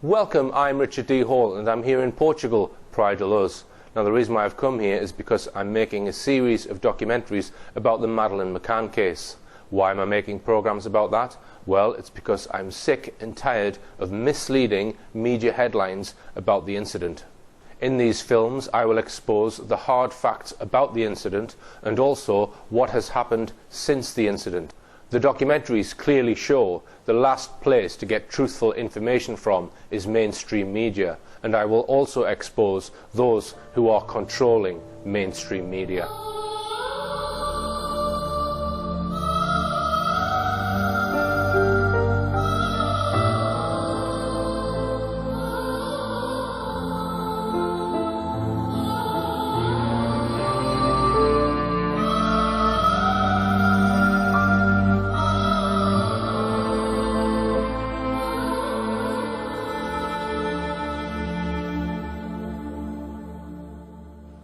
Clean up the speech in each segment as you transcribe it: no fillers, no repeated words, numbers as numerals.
Welcome, I'm Richard D. Hall and I'm here in Portugal, Praia de Luz. Now the reason why I've come here is because I'm making a series of documentaries about the Madeleine Mccann case. Why am I making programs about that? Well, it's because I'm sick and tired of misleading media headlines about the incident. In these films I will expose the hard facts about the incident and also what has happened since the incident. The documentaries clearly show the last place to get truthful information from is mainstream media, and I will also expose those who are controlling mainstream media.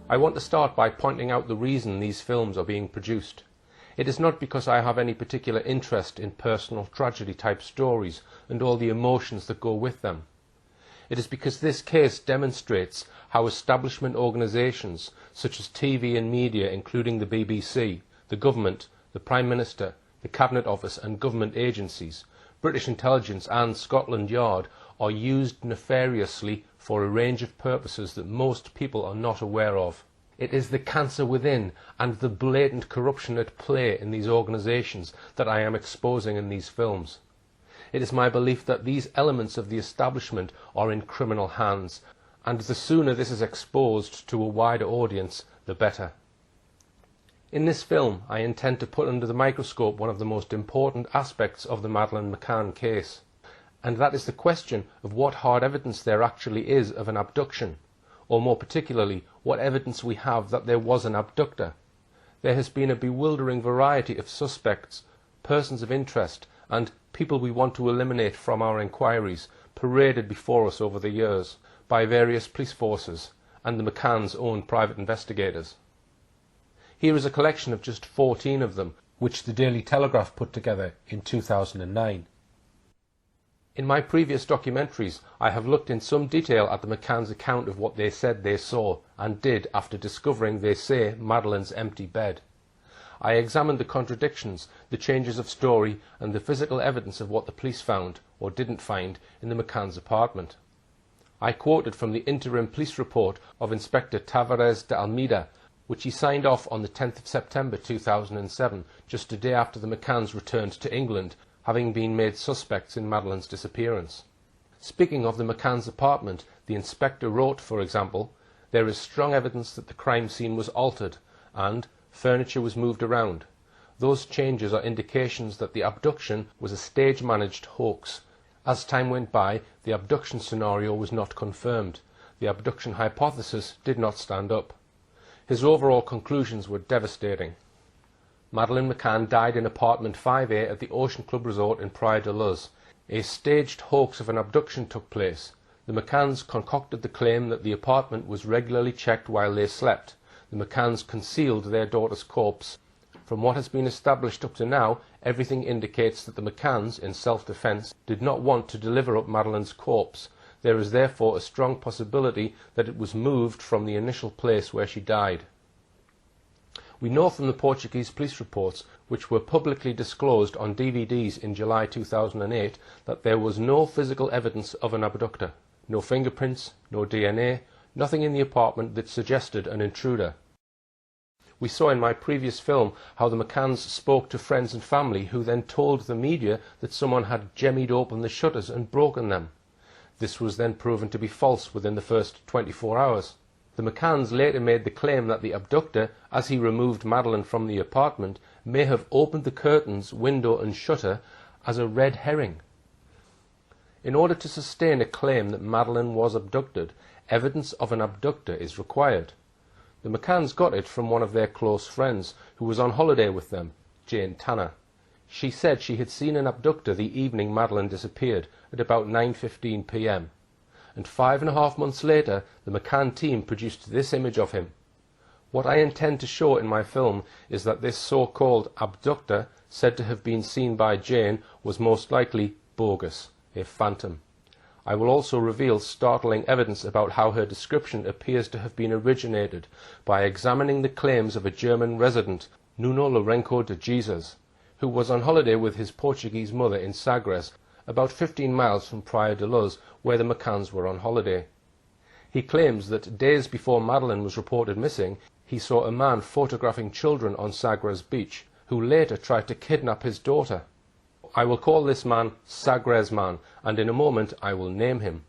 I want to start by pointing out the reason these films are being produced. It is not because I have any particular interest in personal tragedy type stories and all the emotions that go with them. It is because this case demonstrates how establishment organisations such as TV and media, including the BBC, the government, the Prime Minister, the Cabinet Office and government agencies, British intelligence and Scotland Yard are used nefariously for a range of purposes that most people are not aware of. It is the cancer within and the blatant corruption at play in these organisations that I am exposing in these films. It is my belief that these elements of the establishment are in criminal hands, and the sooner this is exposed to a wider audience, the better. In this film, I intend to put under the microscope one of the most important aspects of the Madeleine Mccann case, and that is the question of what hard evidence there actually is of an abduction, or more particularly, what evidence we have that there was an abductor. There has been a bewildering variety of suspects, persons of interest, and people we want to eliminate from our inquiries paraded before us over the years by various police forces and the McCann's own private investigators. Here is a collection of just 14 of them, which the Daily Telegraph put together in 2009. In my previous documentaries, I have looked in some detail at the McCann's account of what they said they saw and did after discovering, they say, Madeleine's empty bed. I examined the contradictions, the changes of story and the physical evidence of what the police found, or didn't find, in the McCann's apartment. I quoted from the interim police report of Inspector Tavares de Almeida, which he signed off on the 10th of September 2007, just a day after the McCanns returned to England, having been made suspects in Madeleine's disappearance. Speaking of the McCann's apartment, the inspector wrote, for example, "There is strong evidence that the crime scene was altered and furniture was moved around. Those changes are indications that the abduction was a stage-managed hoax. As time went by, the abduction scenario was not confirmed. The abduction hypothesis did not stand up." His overall conclusions were devastating. Madeleine Mccann died in apartment 5A at the Ocean Club Resort in Praia de Luz. A staged hoax of an abduction took place. The McCanns concocted the claim that the apartment was regularly checked while they slept. The McCanns concealed their daughter's corpse. From what has been established up to now, everything indicates that the McCanns, in self-defence, did not want to deliver up Madeleine's corpse. There is therefore a strong possibility that it was moved from the initial place where she died. We know from the Portuguese police reports, which were publicly disclosed on DVDs in July 2008, that there was no physical evidence of an abductor. No fingerprints, no DNA, nothing in the apartment that suggested an intruder. We saw in my previous film how the McCanns spoke to friends and family who then told the media that someone had jemmied open the shutters and broken them. This was then proven to be false within the first 24 hours. The McCanns later made the claim that the abductor, as he removed Madeleine from the apartment, may have opened the curtains, window and shutter as a red herring. In order to sustain a claim that Madeleine was abducted, evidence of an abductor is required. The McCanns got it from one of their close friends who was on holiday with them, Jane Tanner. She said she had seen an abductor the evening Madeleine disappeared, at about 9:15 p.m. And 5.5 months later, the McCann team produced this image of him. What I intend to show in my film is that this so-called abductor, said to have been seen by Jane, was most likely bogus, a phantom. I will also reveal startling evidence about how her description appears to have been originated by examining the claims of a German resident, Nuno Lourenço de Jesus, who was on holiday with his Portuguese mother in Sagres, about 15 miles from Praia de Luz, where the McCanns were on holiday. He claims that days before Madeleine was reported missing, he saw a man photographing children on Sagres beach, who later tried to kidnap his daughter. I will call this man Sagres Man, and in a moment I will name him.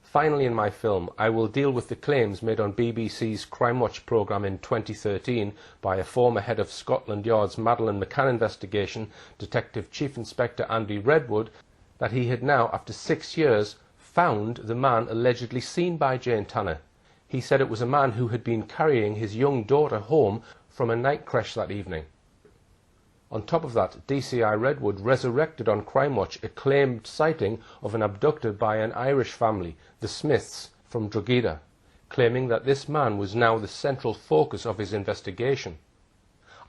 Finally, in my film, I will deal with the claims made on BBC's Crime Watch programme in 2013 by a former head of Scotland Yard's Madeleine Mccann investigation, Detective Chief Inspector Andy Redwood, that he had now, after 6 years, found the man allegedly seen by Jane Tanner. He said it was a man who had been carrying his young daughter home from a night creche that evening. On top of that, DCI Redwood resurrected on Crime Watch a claimed sighting of an abductor by an Irish family, the Smiths, from Drogheda, claiming that this man was now the central focus of his investigation.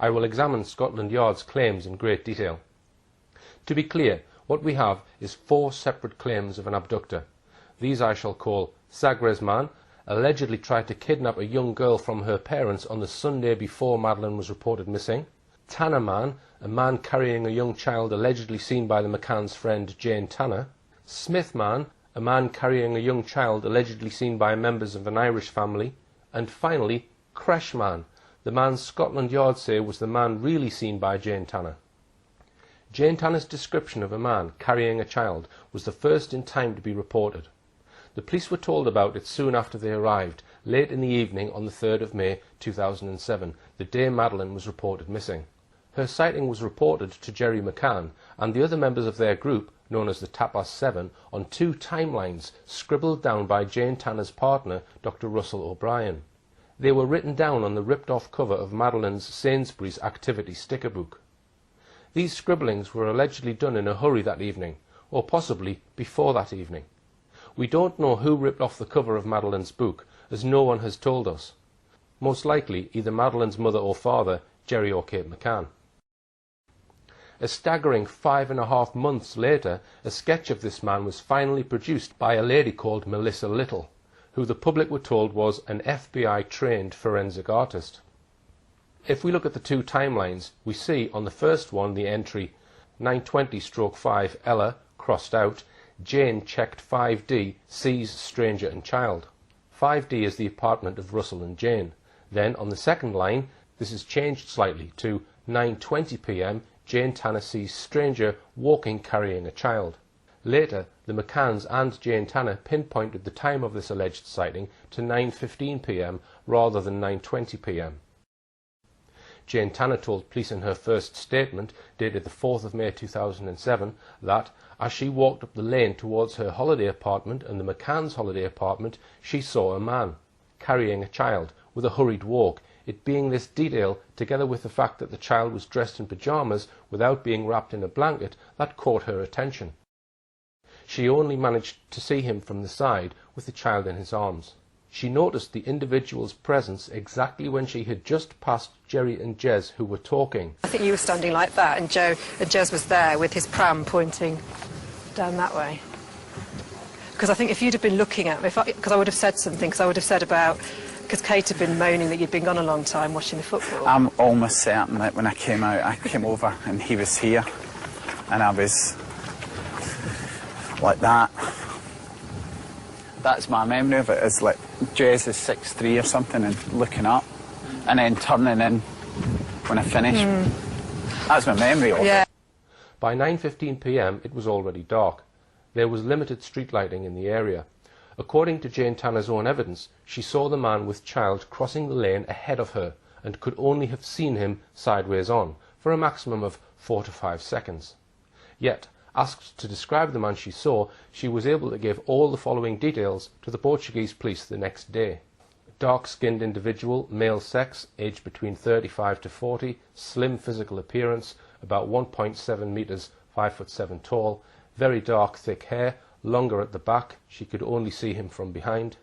I will examine Scotland Yard's claims in great detail. To be clear, what we have is 4 separate claims of an abductor. These I shall call Sagres Man, allegedly tried to kidnap a young girl from her parents on the Sunday before Madeleine was reported missing. Tanner Man, a man carrying a young child allegedly seen by the McCann's friend Jane Tanner. Smith Man, a man carrying a young child allegedly seen by members of an Irish family. And finally, Creche Man, the man Scotland Yard say was the man really seen by Jane Tanner. Jane Tanner's description of a man carrying a child was the first in time to be reported. The police were told about it soon after they arrived, late in the evening on the 3rd of May 2007, the day Madeleine was reported missing. Her sighting was reported to Gerry McCann and the other members of their group, known as the Tapas 7, on 2 timelines scribbled down by Jane Tanner's partner, Dr. Russell O'Brien. They were written down on the ripped-off cover of Madeleine's Sainsbury's activity sticker book. These scribblings were allegedly done in a hurry that evening, or possibly before that evening. We don't know who ripped off the cover of Madeleine's book, as no one has told us. Most likely either Madeleine's mother or father, Gerry or Kate McCann. A staggering 5.5 months later, a sketch of this man was finally produced by a lady called Melissa Little, who the public were told was an FBI-trained forensic artist. If we look at the 2 timelines, we see on the first one the entry 920/5 Ella, crossed out, Jane checked 5D, sees stranger and child. 5D is the apartment of Russell and Jane. Then on the second line, this is changed slightly to 9:20 p.m, Jane Tanner sees stranger walking carrying a child. Later, the McCanns and Jane Tanner pinpointed the time of this alleged sighting to 9:15 p.m. rather than 9:20 p.m. Jane Tanner told police in her first statement, dated the 4th of May 2007, that as she walked up the lane towards her holiday apartment and the McCann's holiday apartment, she saw a man carrying a child with a hurried walk, it being this detail, together with the fact that the child was dressed in pyjamas without being wrapped in a blanket, that caught her attention. She only managed to see him from the side with the child in his arms. She noticed the individual's presence exactly when she had just passed Gerry and Jez, who were talking. I think you were standing like that, and Jez was there with his pram pointing down that way. Because I think if you'd have been looking at me, because I would have said something, because I would have said about, because Kate had been moaning that you'd been gone a long time watching the football. I'm almost certain that when I came out, I came over and he was here, and I was like that. That's my memory of it, is like Jez is 6'3" or something and looking up and then turning in when I finish. That's my memory of it. By 9:15 p.m. it was already dark. There was limited street lighting in the area. According to Jane Tanner's own evidence, she saw the man with child crossing the lane ahead of her and could only have seen him sideways on for a maximum of 4 to 5 seconds. Yet, asked to describe the man she saw, she was able to give all the following details to the Portuguese police the next day. Dark-skinned individual, male sex, aged between 35 to 40, slim physical appearance, about 1.7 metres, 5'7" tall, very dark thick hair, longer at the back, she could only see him from behind.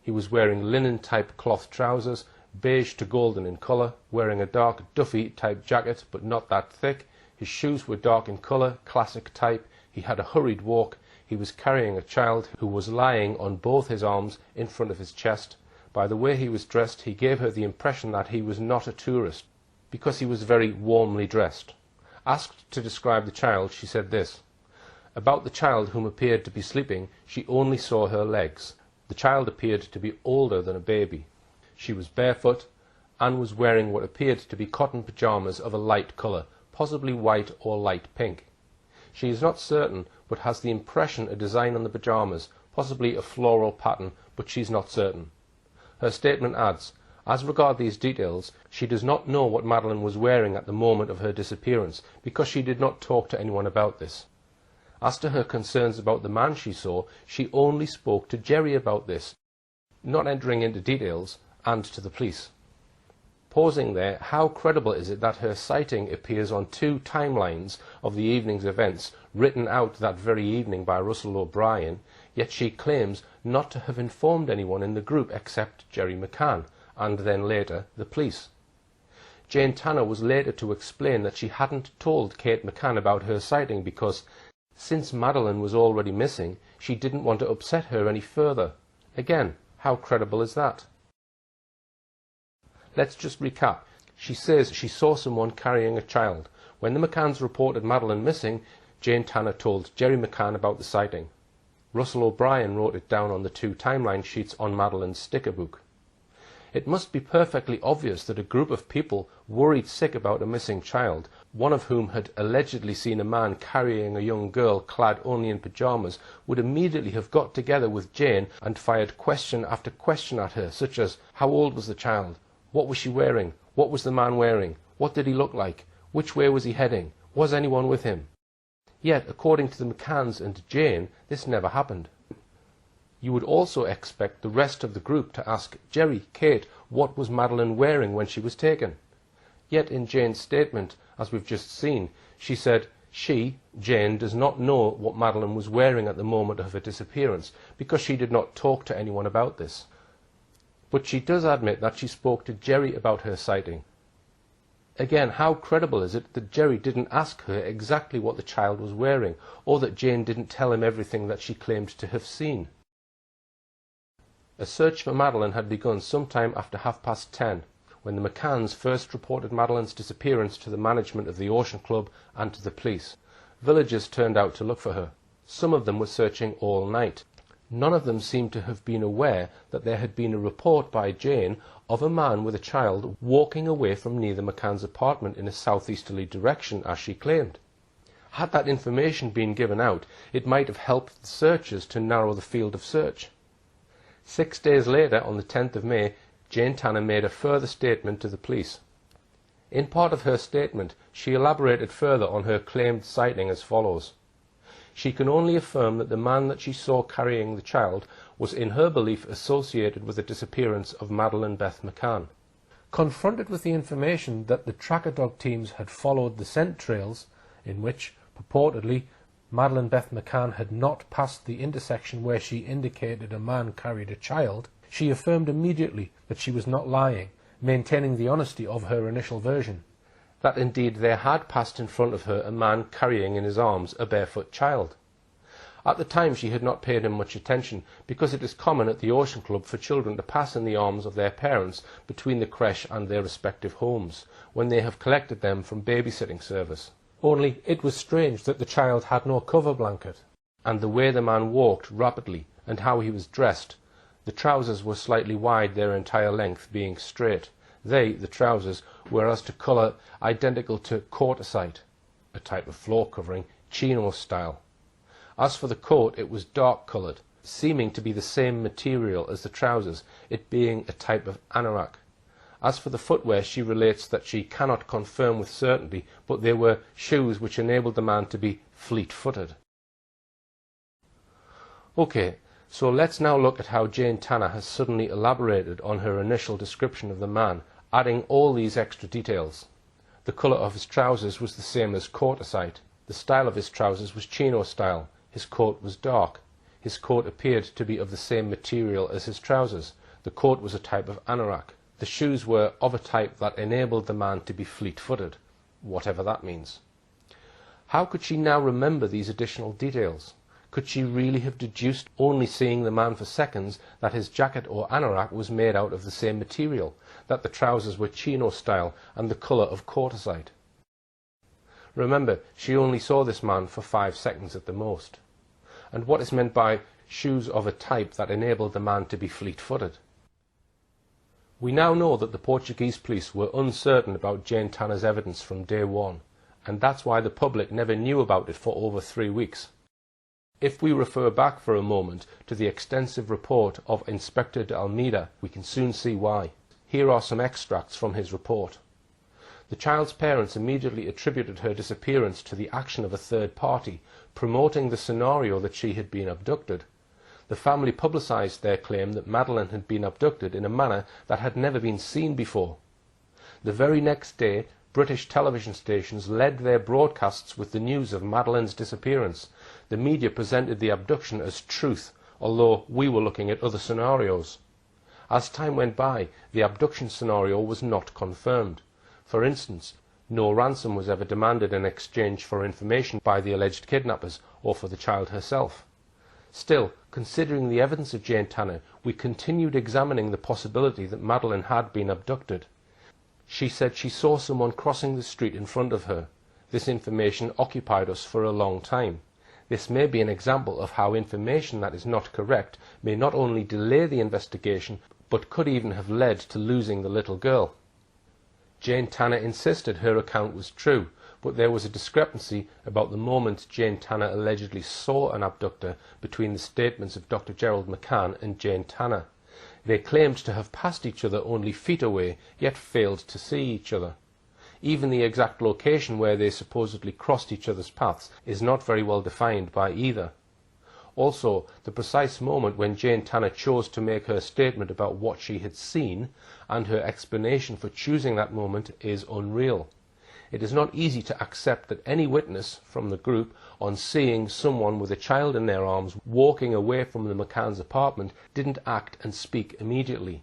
He was wearing linen-type cloth trousers, beige to golden in colour, wearing a dark Duffy-type jacket but not that thick. His shoes were dark in colour, classic type. He had a hurried walk. he was carrying a child who was lying on both his arms in front of his chest. By the way he was dressed, he gave her the impression that he was not a tourist, because he was very warmly dressed. Asked to describe the child, she said this: about the child, whom appeared to be sleeping, she only saw her legs. The child appeared to be older than a baby. She was barefoot and was wearing what appeared to be cotton pyjamas of a light colour, possibly white or light pink. She is not certain, but has the impression a design on the pyjamas, possibly a floral pattern, but she's not certain. Her statement adds, as regard these details, she does not know what Madeleine was wearing at the moment of her disappearance, because she did not talk to anyone about this. As to her concerns about the man she saw, she only spoke to Jerry about this, not entering into details, and to the police. Pausing there, how credible is it that her sighting appears on 2 timelines of the evening's events, written out that very evening by Russell O'Brien, yet she claims not to have informed anyone in the group except Jerry McCann, and then later the police. Jane Tanner was later to explain that she hadn't told Kate McCann about her sighting because, since Madeleine was already missing, she didn't want to upset her any further. Again, how credible is that? Let's just recap. She says she saw someone carrying a child. When the McCanns reported Madeleine missing, Jane Tanner told Jerry McCann about the sighting. Russell O'Brien wrote it down on the 2 timeline sheets on Madeleine's sticker book. It must be perfectly obvious that a group of people worried sick about a missing child, one of whom had allegedly seen a man carrying a young girl clad only in pyjamas, would immediately have got together with Jane and fired question after question at her, such as, how old was the child? What was she wearing? What was the man wearing? What did he look like? Which way was he heading? Was anyone with him? Yet, according to the McCanns and Jane, this never happened. You would also expect the rest of the group to ask Jerry, Kate, what was Madeleine wearing when she was taken? Yet in Jane's statement, as we've just seen, she said she, Jane, does not know what Madeleine was wearing at the moment of her disappearance, because she did not talk to anyone about this. But she does admit that she spoke to Jerry about her sighting. Again, how credible is it that Jerry didn't ask her exactly what the child was wearing, or that Jane didn't tell him everything that she claimed to have seen? A search for Madeleine had begun sometime after 10:30, when the McCanns first reported Madeleine's disappearance to the management of the Ocean Club and to the police. Villagers turned out to look for her. Some of them were searching all night. None of them seemed to have been aware that there had been a report by Jane of a man with a child walking away from near the McCann's apartment in a southeasterly direction, as she claimed. Had that information been given out, it might have helped the searchers to narrow the field of search. 6 days later, on the 10th of May, Jane Tanner made a further statement to the police. In part of her statement, she elaborated further on her claimed sighting as follows. She can only affirm that the man that she saw carrying the child was in her belief associated with the disappearance of Madeleine Beth McCann. Confronted with the information that the tracker dog teams had followed the scent trails, in which, purportedly, Madeleine Beth McCann had not passed the intersection where she indicated a man carried a child, she affirmed immediately that she was not lying, maintaining the honesty of her initial version. That indeed there had passed in front of her a man carrying in his arms a barefoot child. At the time she had not paid him much attention, because it is common at the Ocean Club for children to pass in the arms of their parents between the creche and their respective homes, when they have collected them from babysitting service. Only it was strange that the child had no cover blanket, and the way the man walked rapidly, and how he was dressed. The trousers were slightly wide, their entire length being straight. They, the trousers, were as to colour identical to courtesite, a type of floor covering, chino style. As for the coat, it was dark coloured, seeming to be the same material as the trousers, it being a type of anorak. As for the footwear, she relates that she cannot confirm with certainty, but they were shoes which enabled the man to be fleet-footed. Okay, so let's now look at how Jane Tanner has suddenly elaborated on her initial description of the man, adding all these extra details. The colour of his trousers was the same as courtesite. The style of his trousers was chino style. His coat was dark. His coat appeared to be of the same material as his trousers. The coat was a type of anorak. The shoes were of a type that enabled the man to be fleet-footed, whatever that means. How could she now remember these additional details? Could she really have deduced, only seeing the man for seconds, that his jacket or anorak was made out of the same material, that the trousers were chino style and the colour of quartzite? Remember, she only saw this man for 5 seconds at the most. And what is meant by shoes of a type that enabled the man to be fleet-footed? We now know that the Portuguese police were uncertain about Jane Tanner's evidence from day one, and that's why the public never knew about it for over 3 weeks. If we refer back for a moment to the extensive report of Inspector de Almeida, we can soon see why. Here are some extracts from his report. The child's parents immediately attributed her disappearance to the action of a third party, promoting the scenario that she had been abducted. The family publicised their claim that Madeleine had been abducted in a manner that had never been seen before. The very next day, British television stations led their broadcasts with the news of Madeleine's disappearance. The media presented the abduction as truth, although we were looking at other scenarios. As time went by, the abduction scenario was not confirmed. For instance, no ransom was ever demanded in exchange for information by the alleged kidnappers or for the child herself. Still, considering the evidence of Jane Tanner, we continued examining the possibility that Madeleine had been abducted. She said she saw someone crossing the street in front of her. This information occupied us for a long time. This may be an example of how information that is not correct may not only delay the investigation, but could even have led to losing the little girl. Jane Tanner insisted her account was true, but there was a discrepancy about the moment Jane Tanner allegedly saw an abductor between the statements of Dr. Gerald McCann and Jane Tanner. They claimed to have passed each other only feet away, yet failed to see each other. Even the exact location where they supposedly crossed each other's paths is not very well defined by either. Also, the precise moment when Jane Tanner chose to make her statement about what she had seen, and her explanation for choosing that moment, is unreal. It is not easy to accept that any witness from the group, on seeing someone with a child in their arms walking away from the McCann's apartment, didn't act and speak immediately.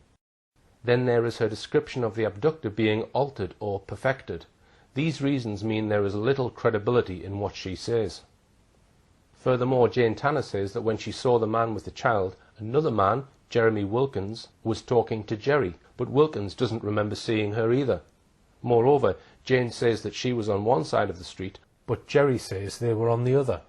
Then there is her description of the abductor being altered or perfected. These reasons mean there is little credibility in what she says. Furthermore, Jane Tanner says that when she saw the man with the child, another man, Jeremy Wilkins, was talking to Jerry, but Wilkins doesn't remember seeing her either. Moreover, Jane says that she was on one side of the street, but Jerry says they were on the other.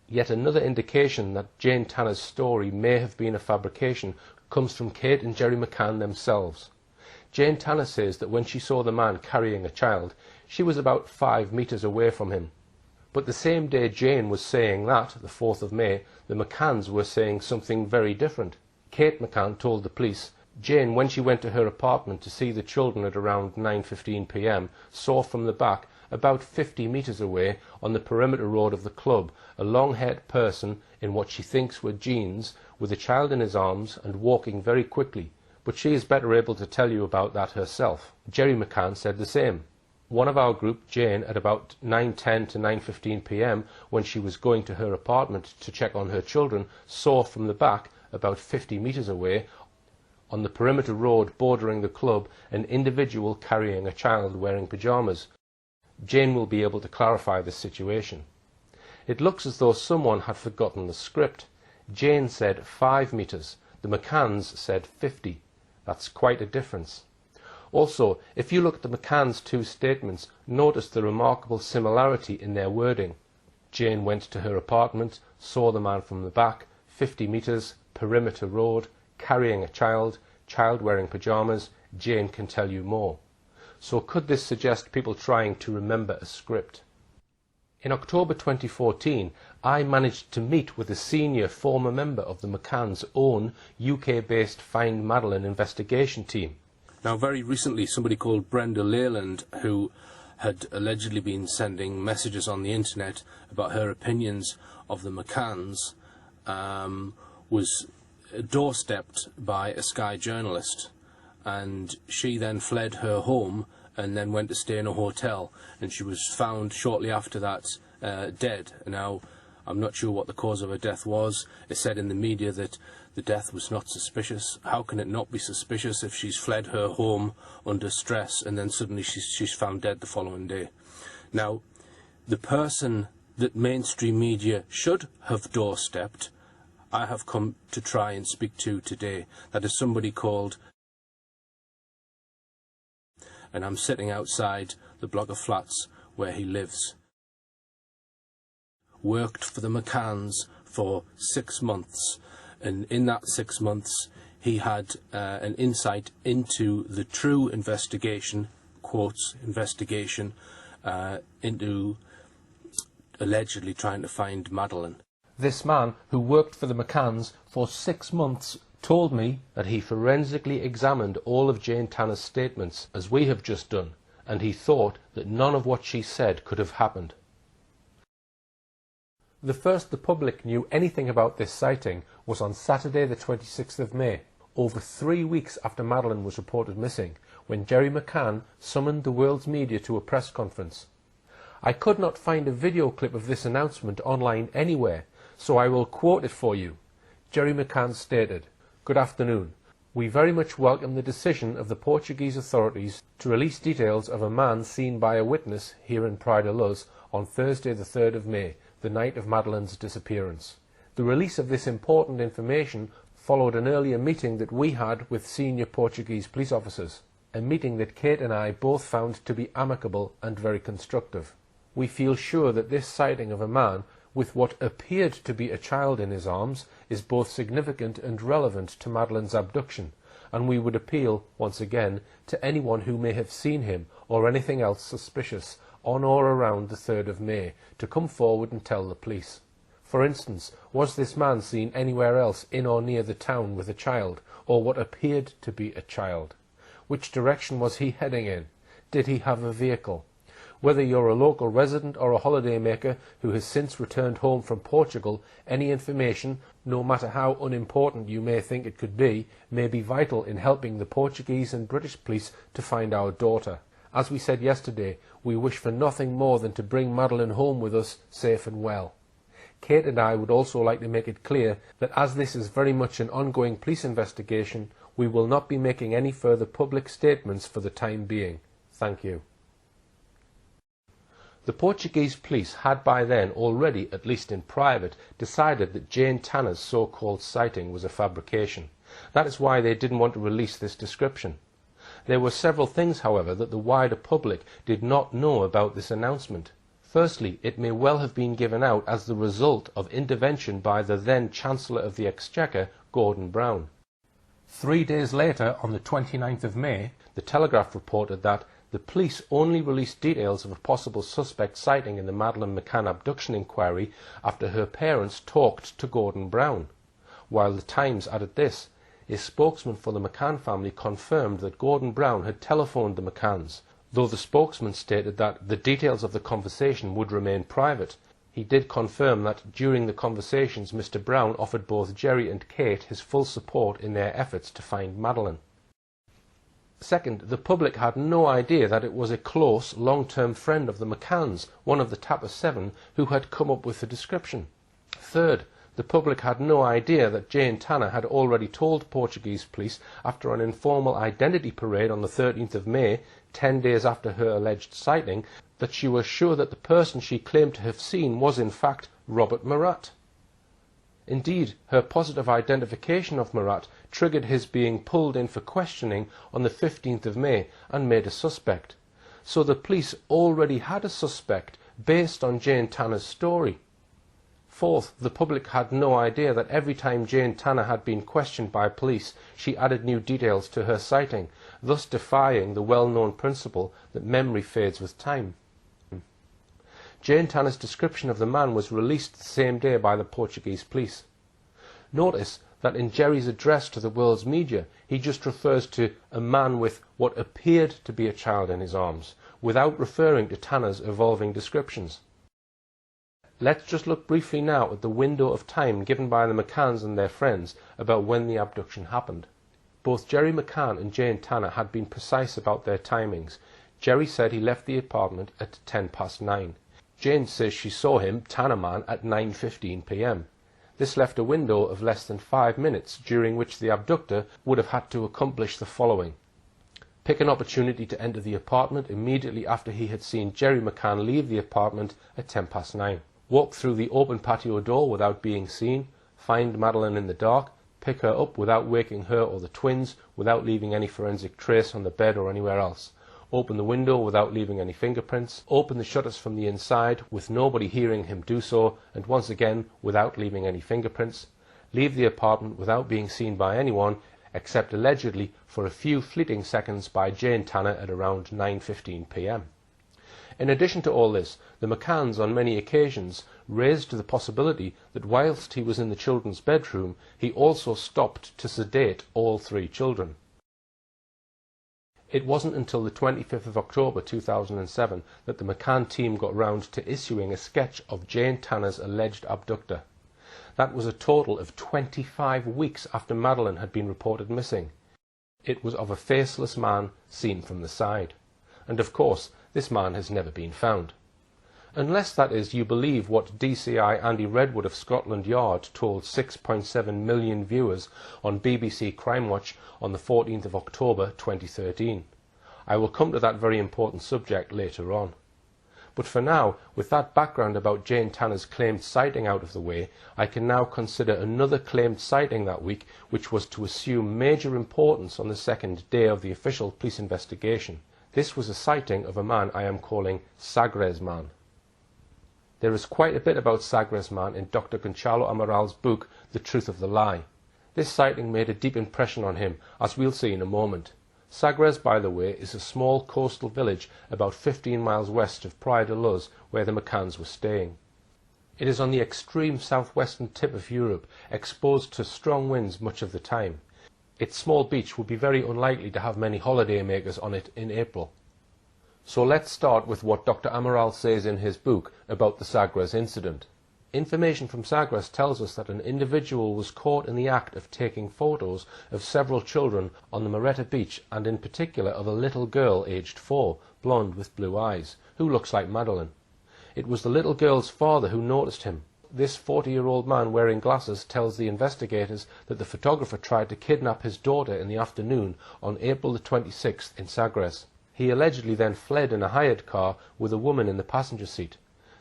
Yet another indication that Jane Tanner's story may have been a fabrication comes from Kate and Jerry McCann themselves. Jane Tanner says that when she saw the man carrying a child, she was about 5 meters away from him. But the same day Jane was saying that, the 4th of May, the McCanns were saying something very different. Kate McCann told the police, Jane, when she went to her apartment to see the children at around 9:15 p.m, saw from the back, about 50 meters away, on the perimeter road of the club, a long-haired person in what she thinks were jeans, with a child in his arms and walking very quickly, but she is better able to tell you about that herself. Jerry McCann said the same. One of our group, Jane, at about 9:10 to 9:15 p.m, when she was going to her apartment to check on her children, saw from the back, about 50 meters away, on the perimeter road bordering the club, an individual carrying a child wearing pyjamas. Jane will be able to clarify this situation. It looks as though someone had forgotten the script. Jane said 5 meters. The McCanns said 50. That's quite a difference. Also, if you look at the McCanns' 2 statements, notice the remarkable similarity in their wording. Jane went to her apartment, saw the man from the back, 50 meters, perimeter road, carrying a child, child wearing pyjamas. Jane can tell you more. So could this suggest people trying to remember a script? In October 2014, I managed to meet with a senior former member of the McCann's own UK-based Find Madeleine investigation team. Now, very recently, somebody called Brenda Leyland, who had allegedly been sending messages on the internet about her opinions of the McCanns, was doorstepped by a Sky journalist, and she then fled her home and then went to stay in a hotel, and she was found shortly after that dead. Now, I'm not sure what the cause of her death was. It said in the media that the death was not suspicious. How can it not be suspicious if she's fled her home under stress and then suddenly she's found dead the following day? Now, the person that mainstream media should have doorstepped, I have come to try and speak to today. That is somebody called, and I'm sitting outside the block of flats where he lives. Worked for the McCanns for 6 months, and in that 6 months he had an insight into the true investigation, quotes, investigation, into allegedly trying to find Madeleine. This man, who worked for the McCanns for 6 months, told me that he forensically examined all of Jane Tanner's statements, as we have just done, and he thought that none of what she said could have happened. The first the public knew anything about this sighting was on Saturday the 26th of May, over 3 weeks after Madeleine was reported missing, when Jerry McCann summoned the world's media to a press conference. I could not find a video clip of this announcement online anywhere, so I will quote it for you. Jerry McCann stated, "Good afternoon. We very much welcome the decision of the Portuguese authorities to release details of a man seen by a witness here in Praia da Luz on Thursday the 3rd of May, the night of Madeleine's disappearance. The release of this important information followed an earlier meeting that we had with senior Portuguese police officers, a meeting that Kate and I both found to be amicable and very constructive. We feel sure that this sighting of a man with what appeared to be a child in his arms is both significant and relevant to Madeleine's abduction, and we would appeal, once again, to anyone who may have seen him or anything else suspicious on or around the 3rd of May to come forward and tell the police. For instance, was this man seen anywhere else in or near the town with a child, or what appeared to be a child? Which direction was he heading in? Did he have a vehicle? Whether you're a local resident or a holiday maker who has since returned home from Portugal, any information, no matter how unimportant you may think it could be, may be vital in helping the Portuguese and British police to find our daughter. As we said yesterday, we wish for nothing more than to bring Madeleine home with us, safe and well. Kate and I would also like to make it clear that as this is very much an ongoing police investigation, we will not be making any further public statements for the time being. Thank you." The Portuguese police had by then already, at least in private, decided that Jane Tanner's so-called sighting was a fabrication. That is why they didn't want to release this description. There were several things, however, that the wider public did not know about this announcement. Firstly, it may well have been given out as the result of intervention by the then Chancellor of the Exchequer, Gordon Brown. 3 days later, on the 29th of May, the Telegraph reported that the police only released details of a possible suspect sighting in the Madeleine McCann abduction inquiry after her parents talked to Gordon Brown, while the Times added this: a spokesman for the McCann family confirmed that Gordon Brown had telephoned the McCanns, though the spokesman stated that the details of the conversation would remain private. He did confirm that during the conversations Mr. Brown offered both Jerry and Kate his full support in their efforts to find Madeleine. Second, the public had no idea that it was a close, long-term friend of the McCanns, one of the Tapper 7, who had come up with the description. Third, the public had no idea that Jane Tanner had already told Portuguese police after an informal identity parade on the 13th of May, 10 days after her alleged sighting, that she was sure that the person she claimed to have seen was in fact Robert Murat. Indeed, her positive identification of Murat triggered his being pulled in for questioning on the 15th of May and made a suspect. So the police already had a suspect based on Jane Tanner's story. Fourth, the public had no idea that every time Jane Tanner had been questioned by police, she added new details to her sighting, thus defying the well-known principle that memory fades with time. Jane Tanner's description of the man was released the same day by the Portuguese police. Notice that in Jerry's address to the world's media, he just refers to a man with what appeared to be a child in his arms, without referring to Tanner's evolving descriptions. Let's just look briefly now at the window of time given by the McCanns and their friends about when the abduction happened. Both Jerry McCann and Jane Tanner had been precise about their timings. Jerry said he left the apartment at 9:10. Jane says she saw him, Tanner Man, at 9:15 p.m. This left a window of less than 5 minutes during which the abductor would have had to accomplish the following: pick an opportunity to enter the apartment immediately after he had seen Jerry McCann leave the apartment at 9:10, walk through the open patio door without being seen, find Madeleine in the dark, pick her up without waking her or the twins, without leaving any forensic trace on the bed or anywhere else, open the window without leaving any fingerprints, open the shutters from the inside with nobody hearing him do so, and once again without leaving any fingerprints, leave the apartment without being seen by anyone, except allegedly for a few fleeting seconds by Jane Tanner at around 9:15 p.m. In addition to all this, the McCanns on many occasions raised the possibility that whilst he was in the children's bedroom, he also stopped to sedate all 3 children. It wasn't until the 25th of October 2007 that the McCann team got round to issuing a sketch of Jane Tanner's alleged abductor. That was a total of 25 weeks after Madeleine had been reported missing. It was of a faceless man seen from the side. And of course, this man has never been found. Unless, that is, you believe what DCI Andy Redwood of Scotland Yard told 6.7 million viewers on BBC Crime Watch on the 14th of October 2013. I will come to that very important subject later on. But for now, with that background about Jane Tanner's claimed sighting out of the way, I can now consider another claimed sighting that week, which was to assume major importance on the second day of the official police investigation. This was a sighting of a man I am calling Sagres Man. There is quite a bit about Sagres Man in Dr. Gonçalo Amaral's book, The Truth of the Lie. This sighting made a deep impression on him, as we'll see in a moment. Sagres, by the way, is a small coastal village about 15 miles west of Praia de Luz, where the McCanns were staying. It is on the extreme southwestern tip of Europe, exposed to strong winds much of the time. Its small beach would be very unlikely to have many holidaymakers on it in April. So let's start with what Dr. Amaral says in his book about the Sagres incident. Information from Sagres tells us that an individual was caught in the act of taking photos of several children on the Moretta beach, and in particular of a little girl aged 4, blonde with blue eyes, who looks like Madeleine. It was the little girl's father who noticed him. This 40-year-old man wearing glasses tells the investigators that the photographer tried to kidnap his daughter in the afternoon on April the 26th in Sagres. He allegedly then fled in a hired car with a woman in the passenger seat.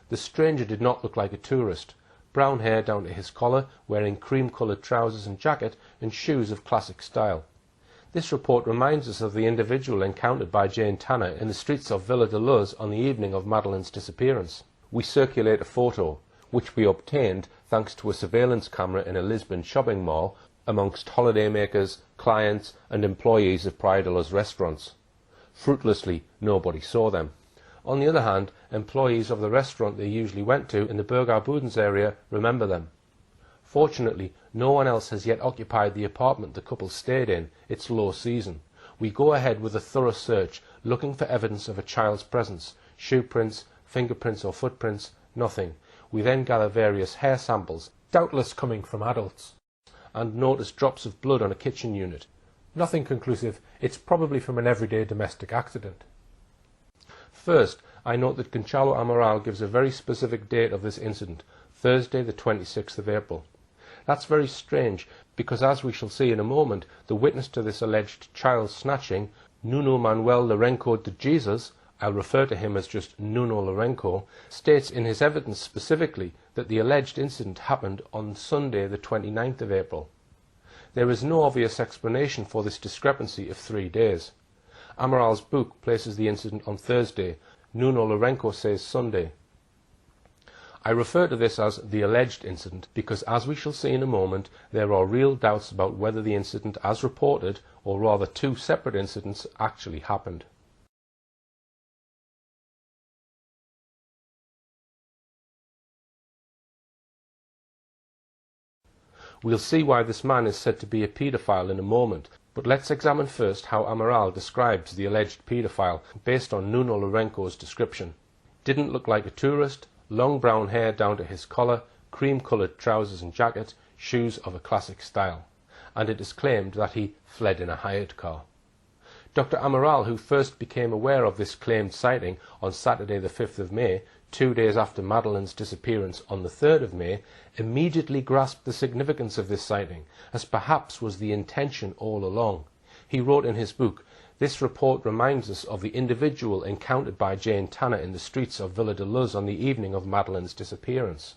The stranger did not look like a tourist. Brown hair down to his collar, wearing cream-coloured trousers and jacket, and shoes of classic style. This report reminds us of the individual encountered by Jane Tanner in the streets of Villa de Luz on the evening of Madeleine's disappearance. We circulate a photo, which we obtained thanks to a surveillance camera in a Lisbon shopping mall amongst holidaymakers, clients and employees of Praia de Luz restaurants. Fruitlessly, nobody saw them. On the other hand, employees of the restaurant they usually went to in the Burgar Budens area remember them. Fortunately, no one else has yet occupied the apartment the couple stayed in. It's low season. We go ahead with a thorough search, looking for evidence of a child's presence. Shoe prints, fingerprints or footprints, nothing. We then gather various hair samples, doubtless coming from adults, and notice drops of blood on a kitchen unit. Nothing conclusive. It's probably from an everyday domestic accident. First, I note that Gonçalo Amaral gives a very specific date of this incident, Thursday the 26th of April. That's very strange, because as we shall see in a moment, the witness to this alleged child snatching, Nuno Manuel Lourenço de Jesus, I'll refer to him as just Nuno Lourenço, states in his evidence specifically that the alleged incident happened on Sunday the 29th of April. There is no obvious explanation for this discrepancy of 3 days. Amaral's book places the incident on Thursday. Nuno Lourenço says Sunday. I refer to this as the alleged incident because, as we shall see in a moment, there are real doubts about whether the incident as reported, or rather 2 separate incidents, actually happened. We'll see why this man is said to be a paedophile in a moment, but let's examine first how Amaral describes the alleged paedophile based on Nuno Lourenço's description. Didn't look like a tourist, long brown hair down to his collar, cream-coloured trousers and jacket, shoes of a classic style. And it is claimed that he fled in a hired car. Dr. Amaral, who first became aware of this claimed sighting on Saturday the 5th of May, 2 days after Madeleine's disappearance on the 3rd of May, immediately grasped the significance of this sighting, as perhaps was the intention all along. He wrote in his book, "This report reminds us of the individual encountered by Jane Tanner in the streets of Villa de Luz on the evening of Madeleine's disappearance."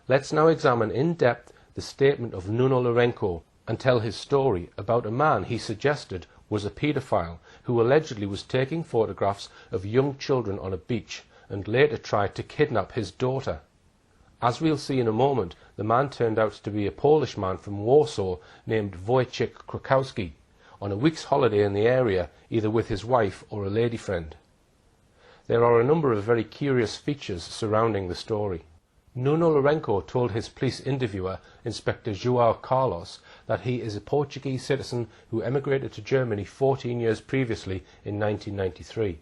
Let's now examine in depth the statement of Nuno Lourenço and tell his story about a man he suggested was a paedophile who allegedly was taking photographs of young children on a beach and later tried to kidnap his daughter. As we'll see in a moment, the man turned out to be a Polish man from Warsaw named Wojciech Krakowski, on a week's holiday in the area, either with his wife or a lady friend. There are a number of very curious features surrounding the story. Nuno Lourenço told his police interviewer, Inspector João Carlos, that he is a Portuguese citizen who emigrated to Germany 14 years previously in 1993.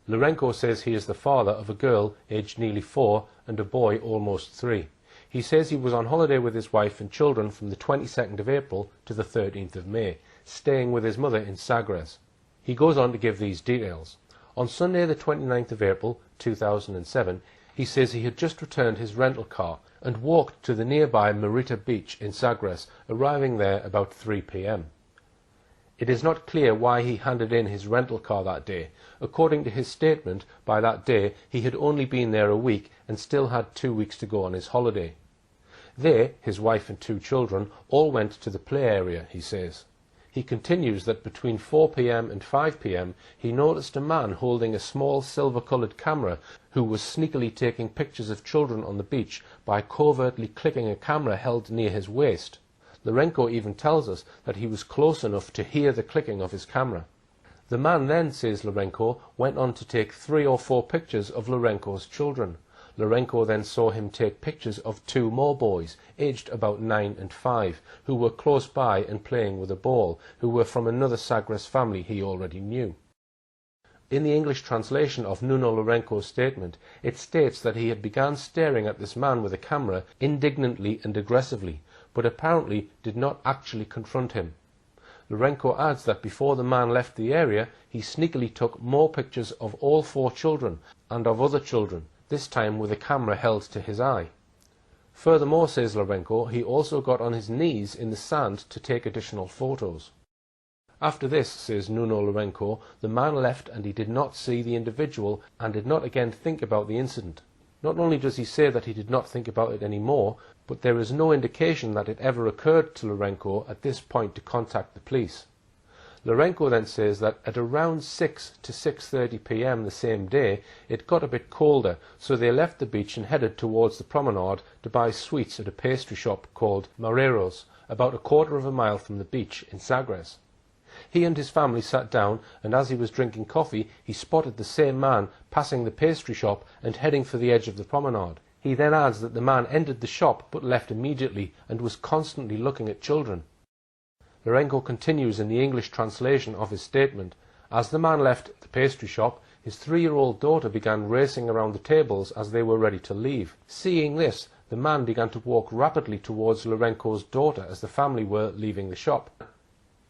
Lourenço says he is the father of a girl aged nearly 4 and a boy almost 3. He says he was on holiday with his wife and children from the 22nd of April to the 13th of May, staying with his mother in Sagres. He goes on to give these details. On Sunday the 29th of April 2007, he says he had just returned his rental car and walked to the nearby Marita Beach in Sagres, arriving there about 3 p.m. It is not clear why he handed in his rental car that day. According to his statement, by that day he had only been there a week and still had 2 weeks to go on his holiday. They, his wife and 2 children, all went to the play area, he says. He continues that between 4 p.m. and 5 p.m. he noticed a man holding a small silver-coloured camera who was sneakily taking pictures of children on the beach by covertly clicking a camera held near his waist. Lourenço even tells us that he was close enough to hear the clicking of his camera. The man then, says Lourenço, went on to take 3 or 4 pictures of Lourenço's children. Lourenço then saw him take pictures of 2 more boys, aged about 9 and 5, who were close by and playing with a ball, who were from another Sagres family he already knew. In the English translation of Nuno Lourenço's statement, it states that he had begun staring at this man with a camera indignantly and aggressively, but apparently did not actually confront him. Lourenço adds that before the man left the area, he sneakily took more pictures of all 4 children and of other children, this time with a camera held to his eye. Furthermore, says Lourenço, he also got on his knees in the sand to take additional photos. After this, says Nuno Lourenço, the man left and he did not see the individual and did not again think about the incident. Not only does he say that he did not think about it anymore, but there is no indication that it ever occurred to Lourenço at this point to contact the police. Lourenço then says that at around 6 to 6:30 p.m. the same day, it got a bit colder, so they left the beach and headed towards the promenade to buy sweets at a pastry shop called Marreiros, about a quarter of a mile from the beach in Sagres. He and his family sat down, and as he was drinking coffee, he spotted the same man passing the pastry shop and heading for the edge of the promenade. He then adds that the man entered the shop but left immediately and was constantly looking at children. Lourenço continues in the English translation of his statement. As the man left the pastry shop, his 3-year-old daughter began racing around the tables as they were ready to leave. Seeing this, the man began to walk rapidly towards Lourenço's daughter as the family were leaving the shop.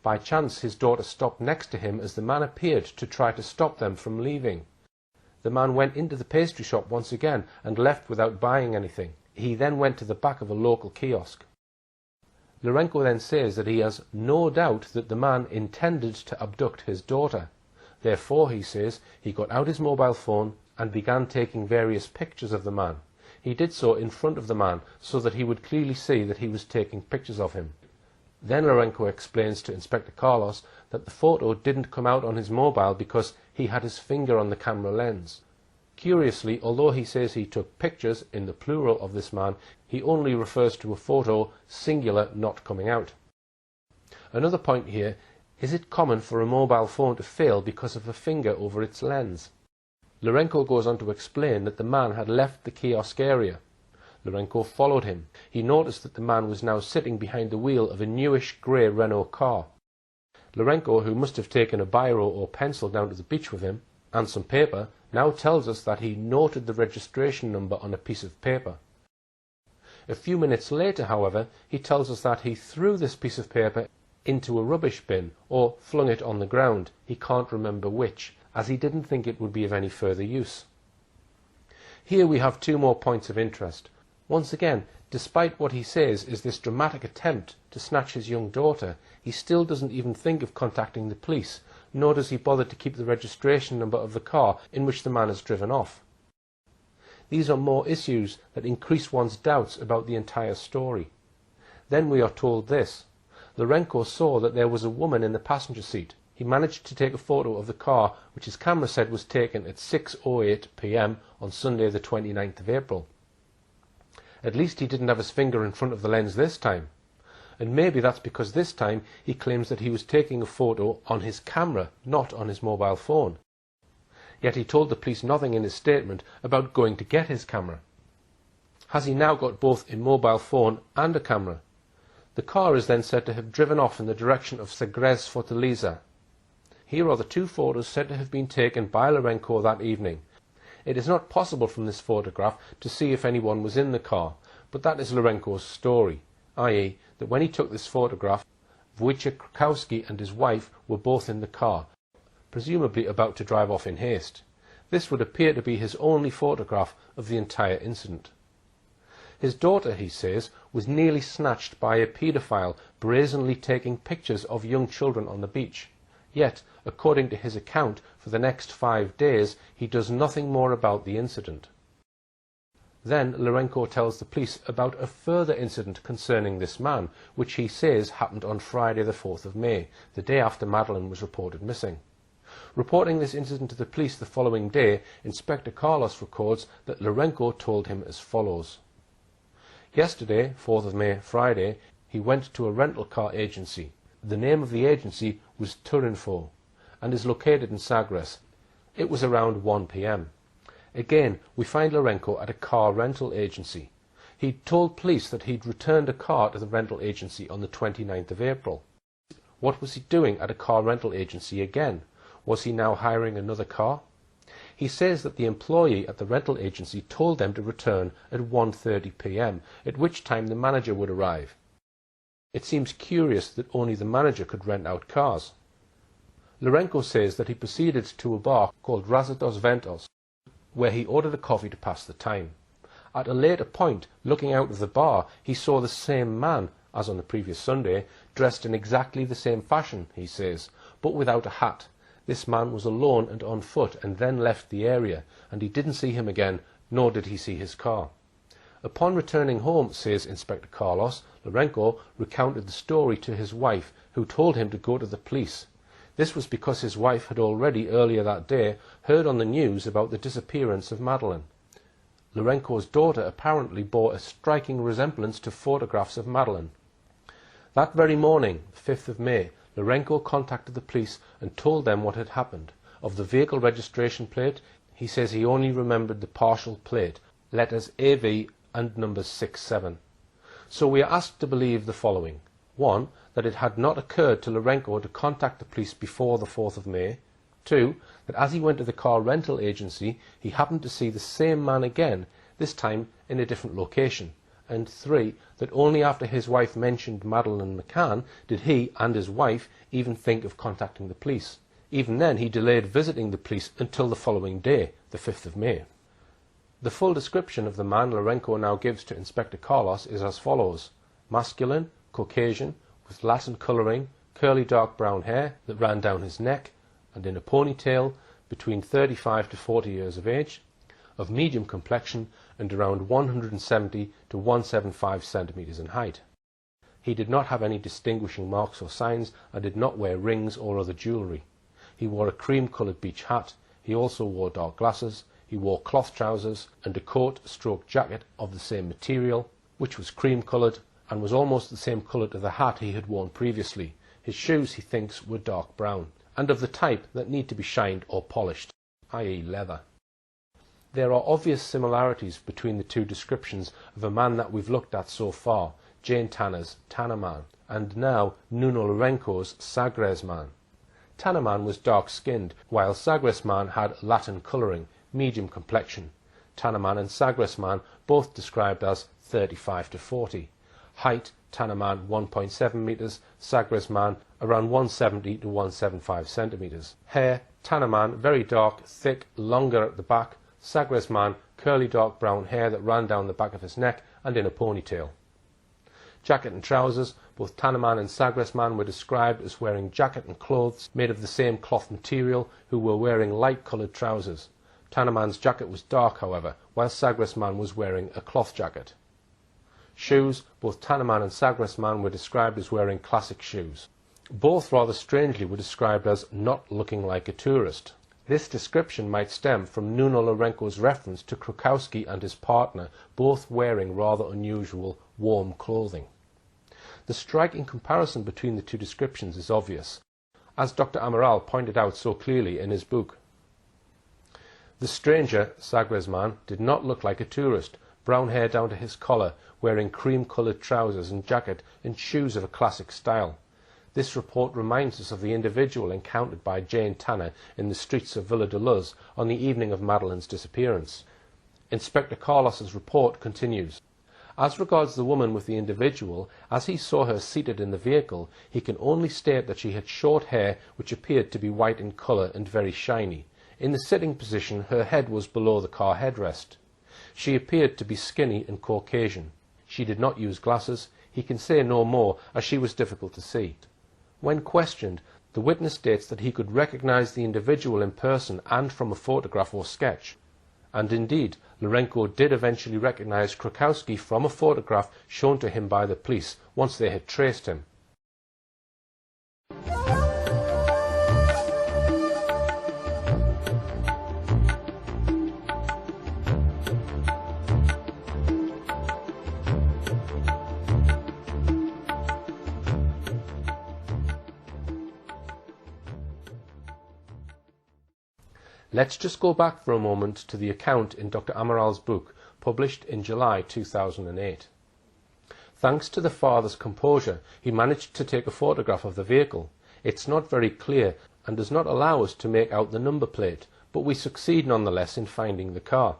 By chance, his daughter stopped next to him as the man appeared to try to stop them from leaving. The man went into the pastry shop once again and left without buying anything. He then went to the back of a local kiosk. Lourenço then says that he has no doubt that the man intended to abduct his daughter. Therefore, he says, he got out his mobile phone and began taking various pictures of the man. He did so in front of the man so that he would clearly see that he was taking pictures of him. Then Lourenço explains to Inspector Carlos that the photo didn't come out on his mobile because he had his finger on the camera lens. Curiously, although he says he took pictures in the plural of this man, he only refers to a photo, singular, not coming out. Another point here, is it common for a mobile phone to fail because of a finger over its lens? Lourenço goes on to explain that the man had left the kiosk area. Lourenço followed him. He noticed that the man was now sitting behind the wheel of a newish grey Renault car. Lourenço, who must have taken a biro or pencil down to the beach with him, and some paper, now tells us that he noted the registration number on a piece of paper. A few minutes later, however, he tells us that he threw this piece of paper into a rubbish bin or flung it on the ground, he can't remember which, as he didn't think it would be of any further use. Here we have two more points of interest. Once again, despite what he says is this dramatic attempt to snatch his young daughter, he still doesn't even think of contacting the police, nor does he bother to keep the registration number of the car in which the man has driven off. These are more issues that increase one's doubts about the entire story. Then we are told this. Lourenco saw that there was a woman in the passenger seat. He managed to take a photo of the car, which his camera said was taken at 6:08 p.m. on Sunday the 29th of April. At least he didn't have his finger in front of the lens this time. And maybe that's because this time he claims that he was taking a photo on his camera, not on his mobile phone. Yet he told the police nothing in his statement about going to get his camera. Has he now got both a mobile phone and a camera? The car is then said to have driven off in the direction of Sagres Fortaleza. Here are the two photos said to have been taken by Lourenco that evening. It is not possible from this photograph to see if anyone was in the car, but that is Lourenco's story, i.e. that when he took this photograph, Wojciech Krakowski and his wife were both in the car, presumably about to drive off in haste. This would appear to be his only photograph of the entire incident. His daughter, he says, was nearly snatched by a paedophile brazenly taking pictures of young children on the beach. Yet, according to his account, for the next 5 days, he does nothing more about the incident. Then Lourenco tells the police about a further incident concerning this man, which he says happened on Friday the 4th of May, the day after Madeleine was reported missing. Reporting this incident to the police the following day, Inspector Carlos records that Lourenco told him as follows. Yesterday, 4th of May, Friday, he went to a rental car agency. The name of the agency was Turinfo and is located in Sagres. It was around 1 p.m. Again, we find Lourenco at a car rental agency. He'd told police that he'd returned a car to the rental agency on the 29th of April. What was he doing at a car rental agency again? Was he now hiring another car? He says that the employee at the rental agency told them to return at 1:30 p.m, at which time the manager would arrive. It seems curious that only the manager could rent out cars. Lourenco says that he proceeded to a bar called Raza dos Ventos, where he ordered a coffee to pass the time. At a later point, looking out of the bar, he saw the same man, as on the previous Sunday, dressed in exactly the same fashion, he says, but without a hat. This man was alone and on foot and then left the area, and he didn't see him again, nor did he see his car. Upon returning home, says Inspector Carlos, Lourenco recounted the story to his wife, who told him to go to the police. This was because his wife had already, earlier that day, heard on the news about the disappearance of Madeleine. Lourenco's daughter apparently bore a striking resemblance to photographs of Madeleine. That very morning, 5th of May, Lourenco contacted the police and told them what had happened. Of the vehicle registration plate, he says he only remembered the partial plate, letters AV and numbers 6-7. So we are asked to believe the following. 1. That it had not occurred to Lourenco to contact the police before the 4th of May. 2. That as he went to the car rental agency, he happened to see the same man again, this time in a different location. And 3. That only after his wife mentioned Madeleine Mccann did he and his wife even think of contacting the police. Even then he delayed visiting the police until the following day, the 5th of May. The full description of the man Lourenco now gives to Inspector Carlos is as follows. Masculine, Caucasian, with Latin colouring, curly dark brown hair that ran down his neck and in a ponytail, between 35 to 40 years of age, of medium complexion and around 170 to 175 centimetres in height. He did not have any distinguishing marks or signs and did not wear rings or other jewellery. He wore a cream-coloured beach hat. He also wore dark glasses. He wore cloth trousers and a coat/jacket of the same material, which was cream-coloured and was almost the same colour to the hat he had worn previously. His shoes, he thinks, were dark brown, and of the type that need to be shined or polished, i.e. leather. There are obvious similarities between the two descriptions of a man that we've looked at so far, Jane Tanner's Tanner Man, and now Nuno Lourenco's Sagres Man. Tanner Man was dark-skinned, while Sagres Man had Latin colouring, medium complexion. Tanner Man and Sagres Man both described as 35 to 40. Height, Tanner man 1.7 metres, Sagres man around 170 to 175 centimetres. Hair, Tanner man very dark, thick, longer at the back, Sagres man curly dark brown hair that ran down the back of his neck and in a ponytail. Jacket and trousers, both Tanner man and Sagres man were described as wearing jacket and clothes made of the same cloth material, who were wearing light coloured trousers. Tanner man's jacket was dark, however, while Sagres man was wearing a cloth jacket. Shoes, both Tanner man and Sagres man were described as wearing classic shoes. Both, rather strangely, were described as not looking like a tourist. This description might stem from Nuno Lourenco's reference to Krukowski and his partner, both wearing rather unusual, warm clothing. The striking comparison between the two descriptions is obvious, as Dr. Amaral pointed out so clearly in his book. The stranger, Sagres man, did not look like a tourist, brown hair down to his collar, wearing cream-coloured trousers and jacket and shoes of a classic style. This report reminds us of the individual encountered by Jane Tanner in the streets of Villa de Luz on the evening of Madeleine's disappearance. Inspector Carlos's report continues. As regards the woman with the individual, as he saw her seated in the vehicle, he can only state that she had short hair which appeared to be white in colour and very shiny. In the sitting position, her head was below the car headrest. She appeared to be skinny and Caucasian. She did not use glasses. He can say no more, as she was difficult to see. When questioned, the witness states that he could recognise the individual in person and from a photograph or sketch. And indeed, Lourenco did eventually recognise Krukowski from a photograph shown to him by the police once they had traced him. Let's just go back for a moment to the account in Dr. Amaral's book, published in July 2008. Thanks to the father's composure, he managed to take a photograph of the vehicle. It's not very clear and does not allow us to make out the number plate, but we succeed nonetheless in finding the car.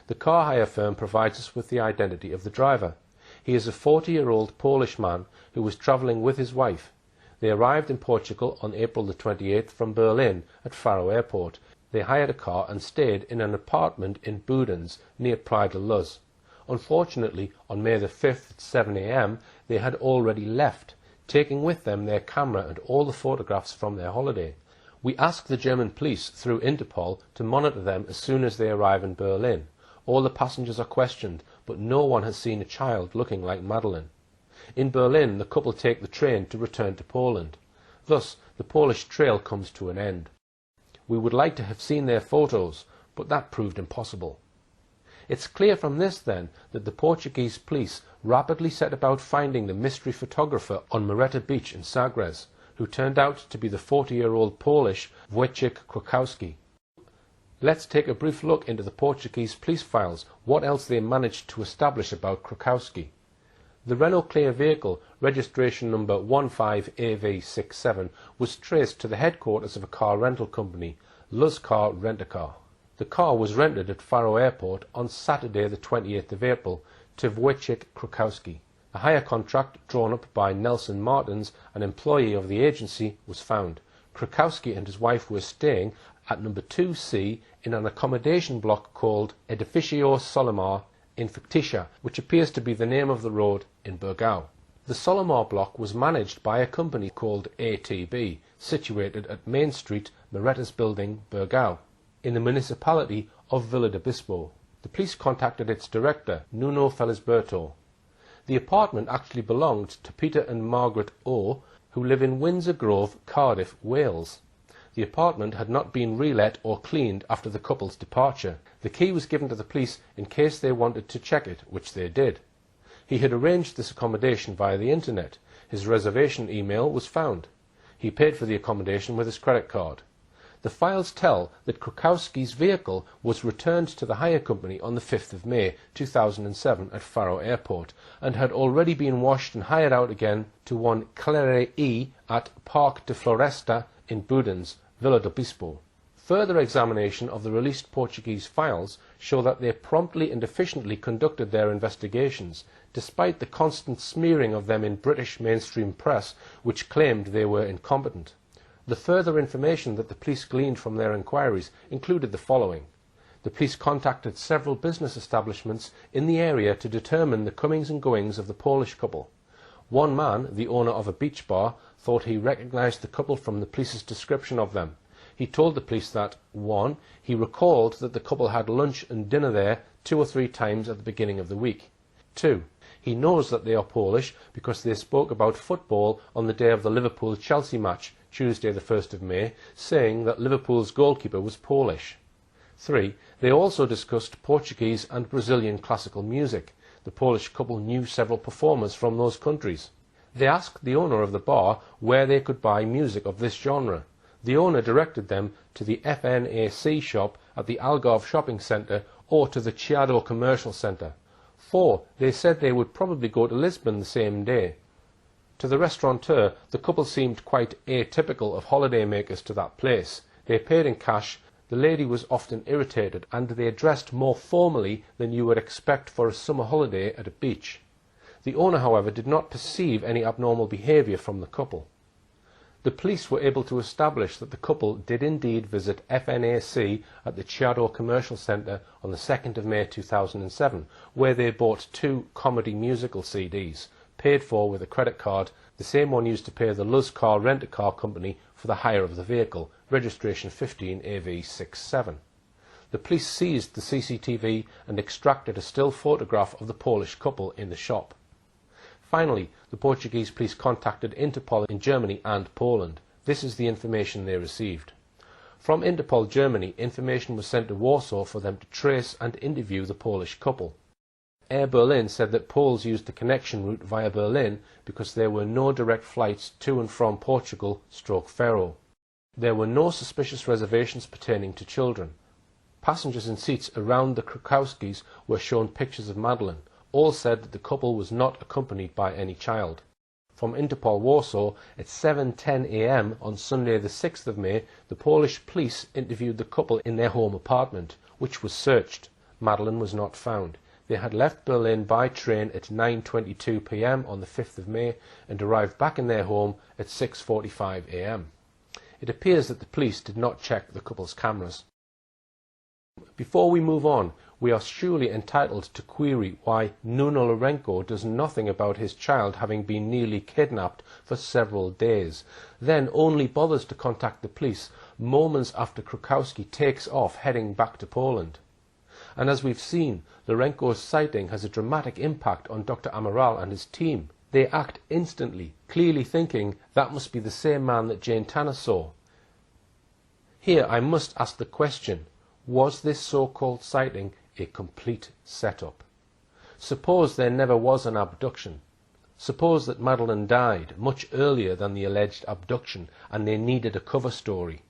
The car hire firm provides us with the identity of the driver. He is a 40-year-old Polish man who was travelling with his wife. They arrived in Portugal on April the 28th from Berlin at Faro Airport. They hired a car and stayed in an apartment in Boudens, near Praia de Luz. Unfortunately, on May the 5th at 7 a.m, they had already left, taking with them their camera and all the photographs from their holiday. We asked the German police through Interpol to monitor them as soon as they arrive in Berlin. All the passengers are questioned, but no one has seen a child looking like Madeleine. In Berlin, the couple take the train to return to Poland. Thus, the Polish trail comes to an end. We would like to have seen their photos, but that proved impossible. It's clear from this, then, that the Portuguese police rapidly set about finding the mystery photographer on Moreta Beach in Sagres, who turned out to be the 40-year-old Polish Wojciech Krukowski. Let's take a brief look into the Portuguese police files, what else they managed to establish about Krukowski. The Renault Clio vehicle, registration number 15AV67, was traced to the headquarters of a car rental company, Luz Car Rent-A-Car. The car was rented at Faro Airport on Saturday the 28th of April to Wojciech Krukowski. A hire contract drawn up by Nelson Martins, an employee of the agency, was found. Krukowski and his wife were staying at number 2C in an accommodation block called Edificio Solomar in Ficticia, which appears to be the name of the road in Burgau. The Solomar block was managed by a company called ATB, situated at Main Street, Moretas Building, Burgau, in the municipality of Villa de Bispo. The police contacted its director, Nuno Felisberto. The apartment actually belonged to Peter and Margaret O, who live in Windsor Grove, Cardiff, Wales. The apartment had not been relet or cleaned after the couple's departure. The key was given to the police in case they wanted to check it, which they did. He had arranged this accommodation via the internet. His reservation email was found. He paid for the accommodation with his credit card. The files tell that Krukowski's vehicle was returned to the hire company on the 5th of May 2007 at Faro Airport and had already been washed and hired out again to one Claire E at Parc de Floresta in Boudens, Villa do Bispo. Further examination of the released Portuguese files show that they promptly and efficiently conducted their investigations, despite the constant smearing of them in British mainstream press, which claimed they were incompetent. The further information that the police gleaned from their inquiries included the following. The police contacted several business establishments in the area to determine the comings and goings of the Polish couple. One man, the owner of a beach bar, thought he recognised the couple from the police's description of them. He told the police that, 1. He recalled that the couple had lunch and dinner there 2 or 3 times at the beginning of the week. 2. He knows that they are Polish because they spoke about football on the day of the Liverpool-Chelsea match, Tuesday the 1st of May, saying that Liverpool's goalkeeper was Polish. 3. They also discussed Portuguese and Brazilian classical music. The Polish couple knew several performers from those countries. They asked the owner of the bar where they could buy music of this genre. The owner directed them to the FNAC shop at the Algarve shopping centre or to the Chiado commercial centre. 4. They said they would probably go to Lisbon the same day. To the restaurateur, the couple seemed quite atypical of holidaymakers to that place. They paid in cash, the lady was often irritated, and they dressed more formally than you would expect for a summer holiday at a beach. The owner, however, did not perceive any abnormal behaviour from the couple. The police were able to establish that the couple did indeed visit FNAC at the Chiado Commercial Centre on the 2nd of May 2007, where they bought 2 comedy musical CDs, paid for with a credit card, the same one used to pay the Luz Car Rent-A-Car company for the hire of the vehicle, registration 15AV67. The police seized the CCTV and extracted a still photograph of the Polish couple in the shop. Finally, the Portuguese police contacted Interpol in Germany and Poland. This is the information they received. From Interpol Germany, information was sent to Warsaw for them to trace and interview the Polish couple. Air Berlin said that Poles used the connection route via Berlin because there were no direct flights to and from Portugal/Faro. There were no suspicious reservations pertaining to children. Passengers in seats around the Krakowskis were shown pictures of Madeleine. All said that the couple was not accompanied by any child. From Interpol Warsaw, at 7:10 a.m. on Sunday the 6th of May, the Polish police interviewed the couple in their home apartment, which was searched. Madeleine was not found. They had left Berlin by train at 9:22 p.m. on the 5th of May and arrived back in their home at 6:45 a.m. It appears that the police did not check the couple's cameras. Before we move on, we are surely entitled to query why Nuno Lourenço does nothing about his child having been nearly kidnapped for several days, then only bothers to contact the police moments after Krakowski takes off heading back to Poland. And as we've seen, Lourenço's sighting has a dramatic impact on Dr. Amaral and his team. They act instantly, clearly thinking that must be the same man that Jane Tanner saw. Here I must ask the question, was this so-called sighting a complete setup? Suppose there never was an abduction. Suppose that Madeleine died much earlier than the alleged abduction and they needed a cover story.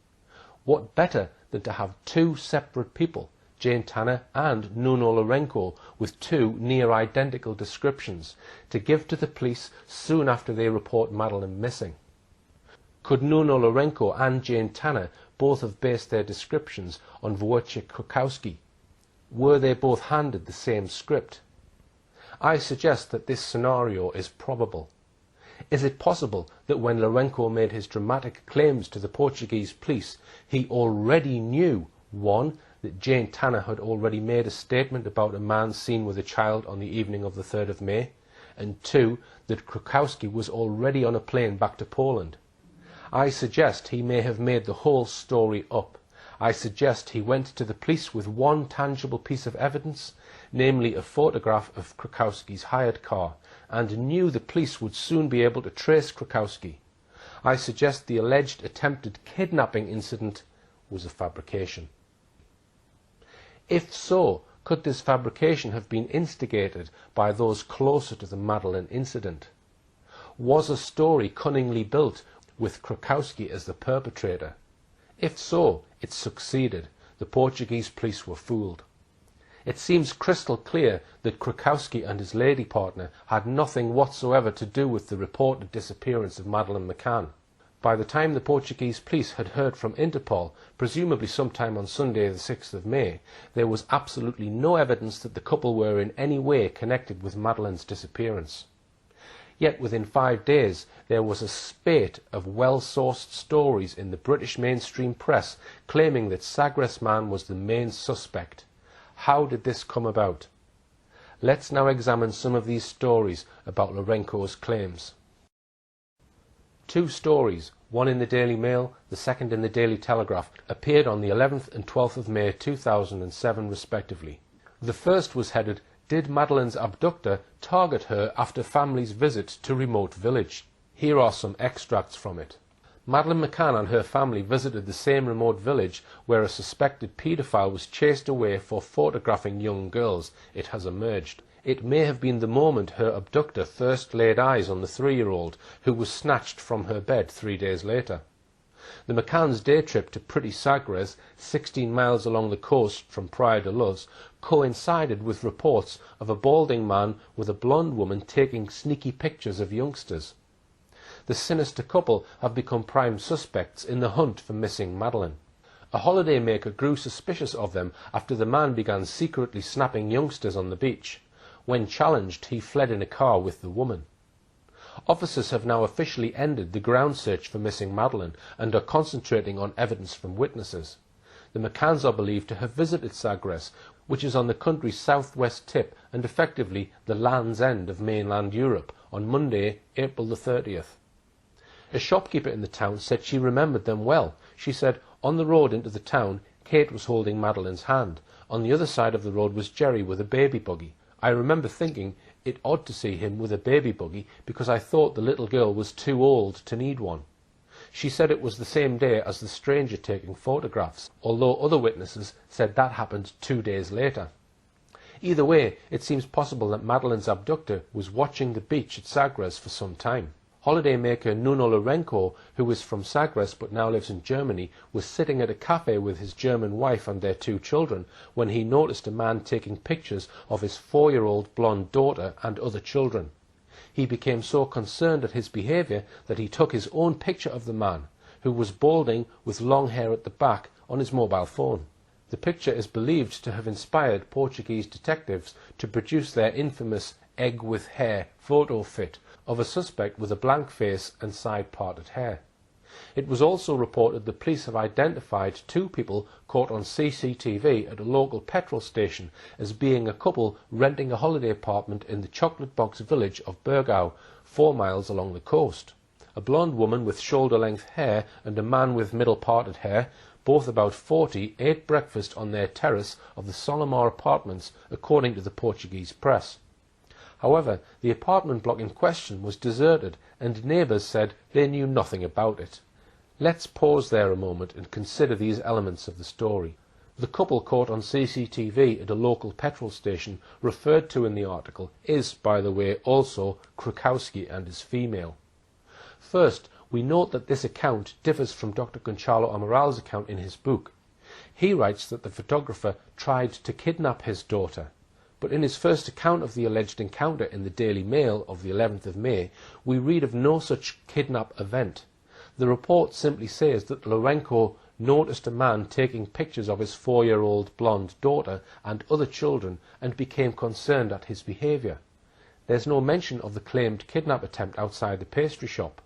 What better than to have 2 separate people, Jane Tanner and Nuno Lourenço, with 2 near-identical descriptions, to give to the police soon after they report Madeleine missing? Could Nuno Lourenço and Jane Tanner both have based their descriptions on Wojciech Krakowski? Were they both handed the same script? I suggest that this scenario is probable. Is it possible that when Lourenço made his dramatic claims to the Portuguese police, he already knew, 1, that Jane Tanner had already made a statement about a man seen with a child on the evening of the 3rd of May, and 2, that Krakowski was already on a plane back to Poland? I suggest he may have made the whole story up. I suggest he went to the police with one tangible piece of evidence, namely a photograph of Krakowski's hired car, and knew the police would soon be able to trace Krakowski. I suggest the alleged attempted kidnapping incident was a fabrication. If so, could this fabrication have been instigated by those closer to the Madeleine incident? Was a story cunningly built with Krakowski as the perpetrator? If so, it succeeded. The Portuguese police were fooled. It seems crystal clear that Krakowski and his lady partner had nothing whatsoever to do with the reported disappearance of Madeleine Mccann. By the time the Portuguese police had heard from Interpol, presumably sometime on Sunday the 6th of May, there was absolutely no evidence that the couple were in any way connected with Madeleine's disappearance. Yet within 5 days there was a spate of well-sourced stories in the British mainstream press claiming that Sagres man was the main suspect. How did this come about? Let's now examine some of these stories about Lourenco's claims. 2 stories, one in the Daily Mail, the second in the Daily Telegraph, appeared on the 11th and 12th of May 2007 respectively. The first was headed, "Did Madeleine's abductor target her after family's visit to remote village?" Here are some extracts from it. Madeleine Mccann and her family visited the same remote village where a suspected paedophile was chased away for photographing young girls, it has emerged. It may have been the moment her abductor first laid eyes on the 3-year-old, who was snatched from her bed 3 days later. The McCann's day trip to pretty Sagres, 16 miles along the coast from Praia de Luz, coincided with reports of a balding man with a blonde woman taking sneaky pictures of youngsters. The sinister couple have become prime suspects in the hunt for missing Madeleine. A holidaymaker grew suspicious of them after the man began secretly snapping youngsters on the beach. When challenged, he fled in a car with the woman. Officers have now officially ended the ground search for missing Madeleine and are concentrating on evidence from witnesses. The McCanns are believed to have visited Sagres, which is on the country's southwest tip and effectively the Land's End of mainland Europe, on Monday, April the 30th. A shopkeeper in the town said she remembered them well. She said, "On the road into the town, Kate was holding Madeleine's hand. On the other side of the road was Jerry with a baby buggy. I remember thinking it odd to see him with a baby buggy because I thought the little girl was too old to need one." She said it was the same day as the stranger taking photographs, although other witnesses said that happened 2 days later. Either way, it seems possible that Madeleine's abductor was watching the beach at Sagres for some time. Holidaymaker Nuno Lourenco, who is from Sagres but now lives in Germany, was sitting at a cafe with his German wife and their 2 children when he noticed a man taking pictures of his 4-year-old blonde daughter and other children. He became so concerned at his behaviour that he took his own picture of the man, who was balding with long hair at the back, on his mobile phone. The picture is believed to have inspired Portuguese detectives to produce their infamous egg with hair photo fit of a suspect with a blank face and side-parted hair. It was also reported the police have identified 2 people caught on CCTV at a local petrol station as being a couple renting a holiday apartment in the chocolate box village of Burgau, 4 miles along the coast. A blonde woman with shoulder-length hair and a man with middle-parted hair, both about 40, ate breakfast on their terrace of the Solomar apartments, according to the Portuguese press. However, the apartment block in question was deserted and neighbours said they knew nothing about it. Let's pause there a moment and consider these elements of the story. The couple caught on CCTV at a local petrol station referred to in the article is, by the way, also Krakowski and is female. First, we note that this account differs from Dr. Gonçalo Amaral's account in his book. He writes that the photographer tried to kidnap his daughter. But in his first account of the alleged encounter in the Daily Mail of the 11th of May, we read of no such kidnap event. The report simply says that Lourenco noticed a man taking pictures of his 4-year-old blonde daughter and other children and became concerned at his behaviour. There's no mention of the claimed kidnap attempt outside the pastry shop.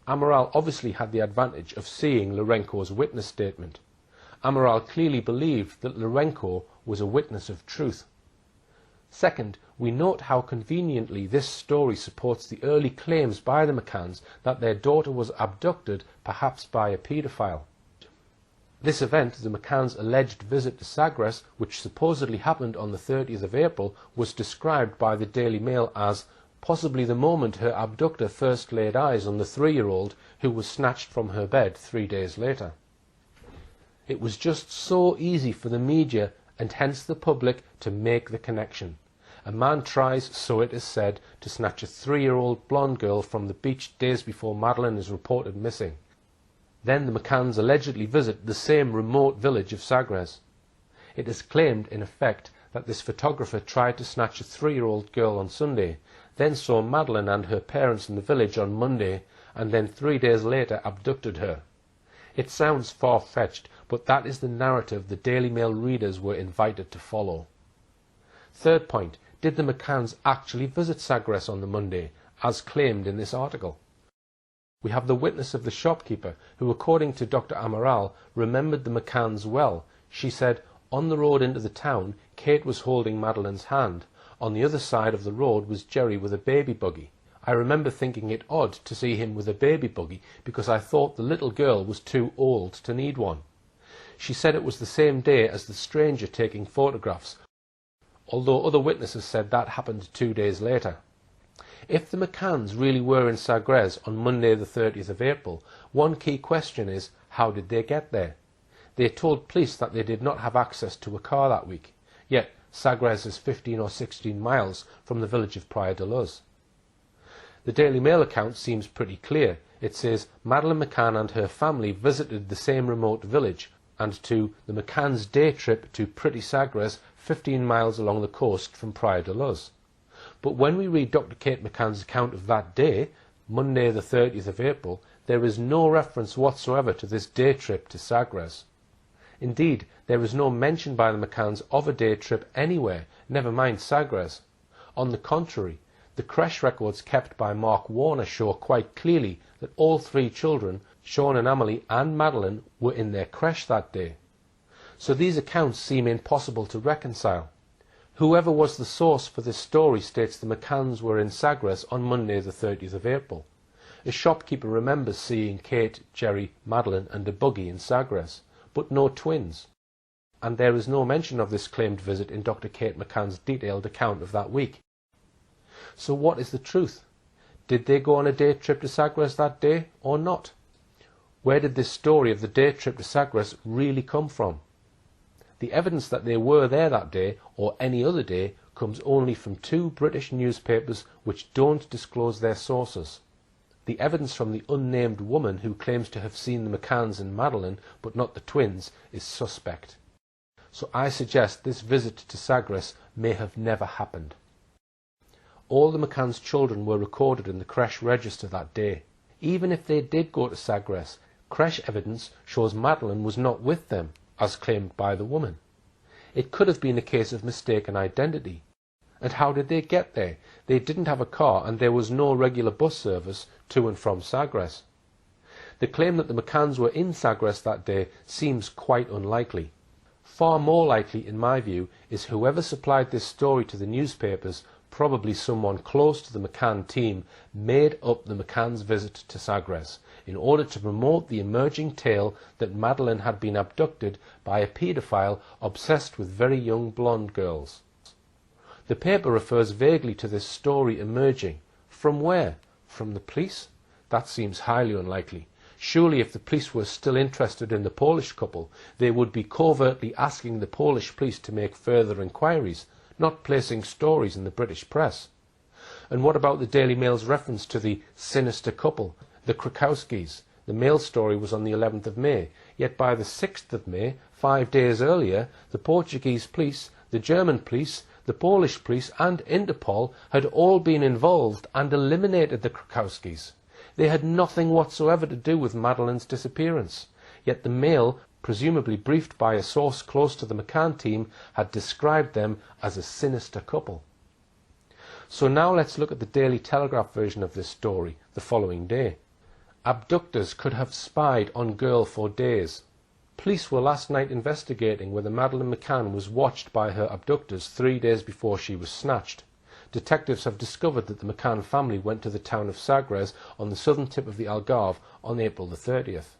Amaral obviously had the advantage of seeing Lourenco's witness statement. Amaral clearly believed that Lourenco was a witness of truth. Second, we note how conveniently this story supports the early claims by the McCanns that their daughter was abducted, perhaps by a paedophile. This event, the McCanns' alleged visit to Sagres, which supposedly happened on the 30th of April, was described by the Daily Mail as possibly the moment her abductor first laid eyes on the 3-year-old who was snatched from her bed 3 days later. It was just so easy for the media and hence the public to make the connection. A man tries, so it is said, to snatch a 3-year-old blonde girl from the beach days before Madeleine is reported missing. Then the McCanns allegedly visit the same remote village of Sagres. It is claimed, in effect, that this photographer tried to snatch a 3-year-old girl on Sunday, then saw Madeleine and her parents in the village on Monday, and then 3 days later abducted her. It sounds far-fetched, but that is the narrative the Daily Mail readers were invited to follow. Third point, did the McCanns actually visit Sagres on the Monday, as claimed in this article? We have the witness of the shopkeeper, who, according to Dr. Amaral, remembered the McCanns well. She said, "On the road into the town, Kate was holding Madeleine's hand. On the other side of the road was Jerry with a baby buggy. I remember thinking it odd to see him with a baby buggy because I thought the little girl was too old to need one." She said it was the same day as the stranger taking photographs, although other witnesses said that happened 2 days later. If the McCanns really were in Sagres on Monday the 30th of April, one key question is, how did they get there? They told police that they did not have access to a car that week, yet Sagres is 15 or 16 miles from the village of Praia de Luz. The Daily Mail account seems pretty clear. It says Madeleine Mccann and her family visited the same remote village, and to the McCann's day trip to pretty Sagres, 15 miles along the coast from Praia de Luz. But when we read Dr. Kate McCann's account of that day, Monday the 30th of April, there is no reference whatsoever to this day trip to Sagres. Indeed, there is no mention by the McCanns of a day trip anywhere, never mind Sagres. On the contrary, the creche records kept by Mark Warner show quite clearly that all 3 children, Sean and Amelie and Madeleine, were in their creche that day. So these accounts seem impossible to reconcile. Whoever was the source for this story states the McCanns were in Sagres on Monday the 30th of April. A shopkeeper remembers seeing Kate, Jerry, Madeleine and a buggy in Sagres, but no twins. And there is no mention of this claimed visit in Dr. Kate McCann's detailed account of that week. So what is the truth? Did they go on a day trip to Sagres that day or not? Where did this story of the day trip to Sagres really come from? The evidence that they were there that day, or any other day, comes only from 2 British newspapers which don't disclose their sources. The evidence from the unnamed woman who claims to have seen the McCanns and Madeleine, but not the twins, is suspect. So I suggest this visit to Sagres may have never happened. All the McCanns' children were recorded in the creche register that day. Even if they did go to Sagres, creche evidence shows Madeleine was not with them, as claimed by the woman. It could have been a case of mistaken identity. And how did they get there? They didn't have a car and there was no regular bus service to and from Sagres. The claim that the McCanns were in Sagres that day seems quite unlikely. Far more likely, in my view, is whoever supplied this story to the newspapers, probably someone close to the McCann team, made up the McCanns' visit to Sagres in order to promote the emerging tale that Madeleine had been abducted by a paedophile obsessed with very young blonde girls. The paper refers vaguely to this story emerging. From where? From the police? That seems highly unlikely. Surely if the police were still interested in the Polish couple, they would be covertly asking the Polish police to make further inquiries, not placing stories in the British press. And what about the Daily Mail's reference to the sinister couple, the Krakowskis? The Mail story was on the 11th of May, yet by the 6th of May, 5 days earlier, the Portuguese police, the German police, the Polish police and Interpol had all been involved and eliminated the Krakowskis. They had nothing whatsoever to do with Madeleine's disappearance, yet the Mail, presumably briefed by a source close to the McCann team, had described them as a sinister couple. So now let's look at the Daily Telegraph version of this story, the following day. Abductors could have spied on girl for days. Police were last night investigating whether Madeleine Mccann was watched by her abductors 3 days before she was snatched. Detectives have discovered that the McCann family went to the town of Sagres on the southern tip of the Algarve on April the 30th.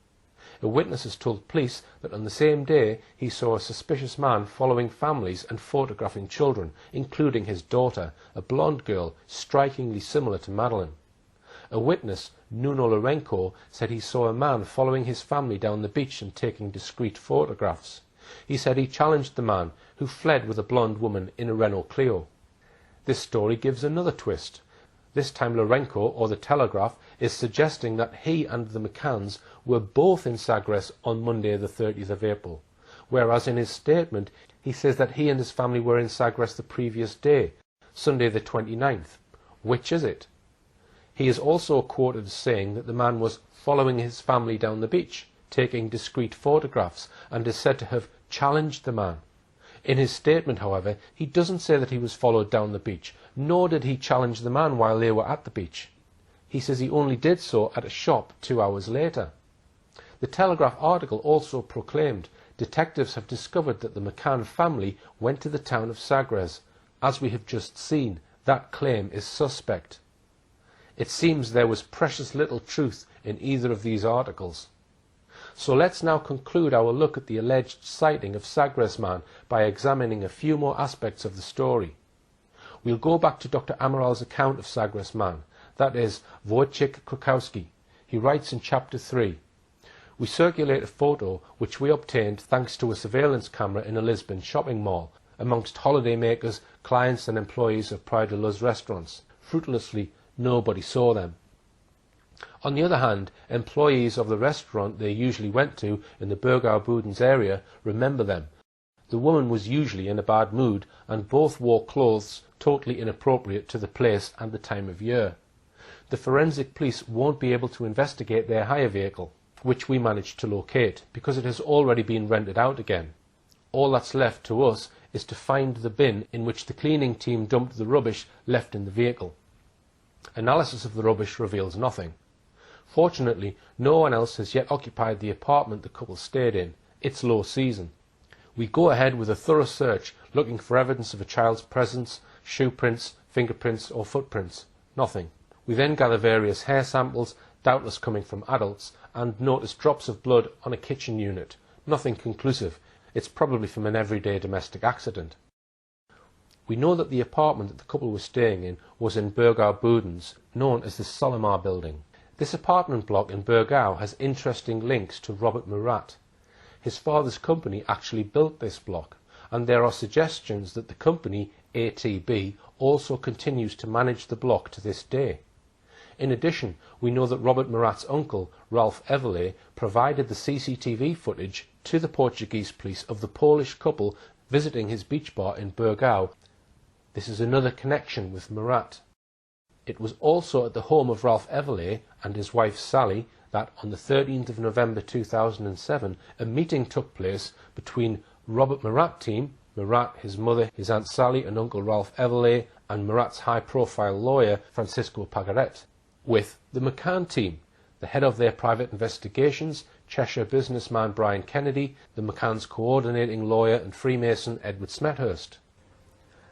A witness has told police that on the same day he saw a suspicious man following families and photographing children, including his daughter, a blonde girl strikingly similar to Madeleine. A witness, Nuno Lourenço, said he saw a man following his family down the beach and taking discreet photographs. He said he challenged the man, who fled with a blonde woman in a Renault Clio. This story gives another twist. This time Lourenço, or the Telegraph, is suggesting that he and the McCanns were both in Sagres on Monday the 30th of April, whereas in his statement he says that he and his family were in Sagres the previous day, Sunday the 29th. Which is it? He is also quoted as saying that the man was following his family down the beach, taking discreet photographs, and is said to have challenged the man. In his statement, however, he doesn't say that he was followed down the beach, nor did he challenge the man while they were at the beach. He says he only did so at a shop 2 hours later. The Telegraph article also proclaimed detectives have discovered that the McCann family went to the town of Sagres. As we have just seen, that claim is suspect. It seems there was precious little truth in either of these articles. So let's now conclude our look at the alleged sighting of Sagres man by examining a few more aspects of the story. We'll go back to Dr. Amaral's account of Sagres man, that is, Wojciech Krukowski. He writes in Chapter 3, "We circulate a photo which we obtained thanks to a surveillance camera in a Lisbon shopping mall, amongst holiday makers, clients and employees of Praia de Luz restaurants. Fruitlessly, nobody saw them. On the other hand, employees of the restaurant they usually went to in the Burgau Budens area remember them. The woman was usually in a bad mood, and both wore clothes totally inappropriate to the place and the time of year. The forensic police won't be able to investigate their hire vehicle, which we managed to locate, because it has already been rented out again. All that's left to us is to find the bin in which the cleaning team dumped the rubbish left in the vehicle. Analysis of the rubbish reveals nothing. Fortunately, no one else has yet occupied the apartment the couple stayed in. It's low season. We go ahead with a thorough search, looking for evidence of a child's presence, shoe prints, fingerprints or footprints. Nothing. We then gather various hair samples, doubtless coming from adults, and notice drops of blood on a kitchen unit. Nothing conclusive. It's probably from an everyday domestic accident. We know that the apartment that the couple was staying in was in Burgau Budens, known as the Solomar building. This apartment block in Burgau has interesting links to Robert Murat. His father's company actually built this block, and there are suggestions that the company, ATB, also continues to manage the block to this day. In addition, we know that Robert Murat's uncle, Ralph Everley, provided the CCTV footage to the Portuguese police of the Polish couple visiting his beach bar in Burgau. This is another connection with Murat. It was also at the home of Ralph Everley and his wife Sally that on the 13th of November 2007 a meeting took place between Robert Murat team, Murat, his mother, his Aunt Sally and Uncle Ralph Everley, and Murat's high-profile lawyer Francisco Pagaret, with the McCann team, the head of their private investigations, Cheshire businessman Brian Kennedy, the McCann's coordinating lawyer and Freemason Edward Smethurst.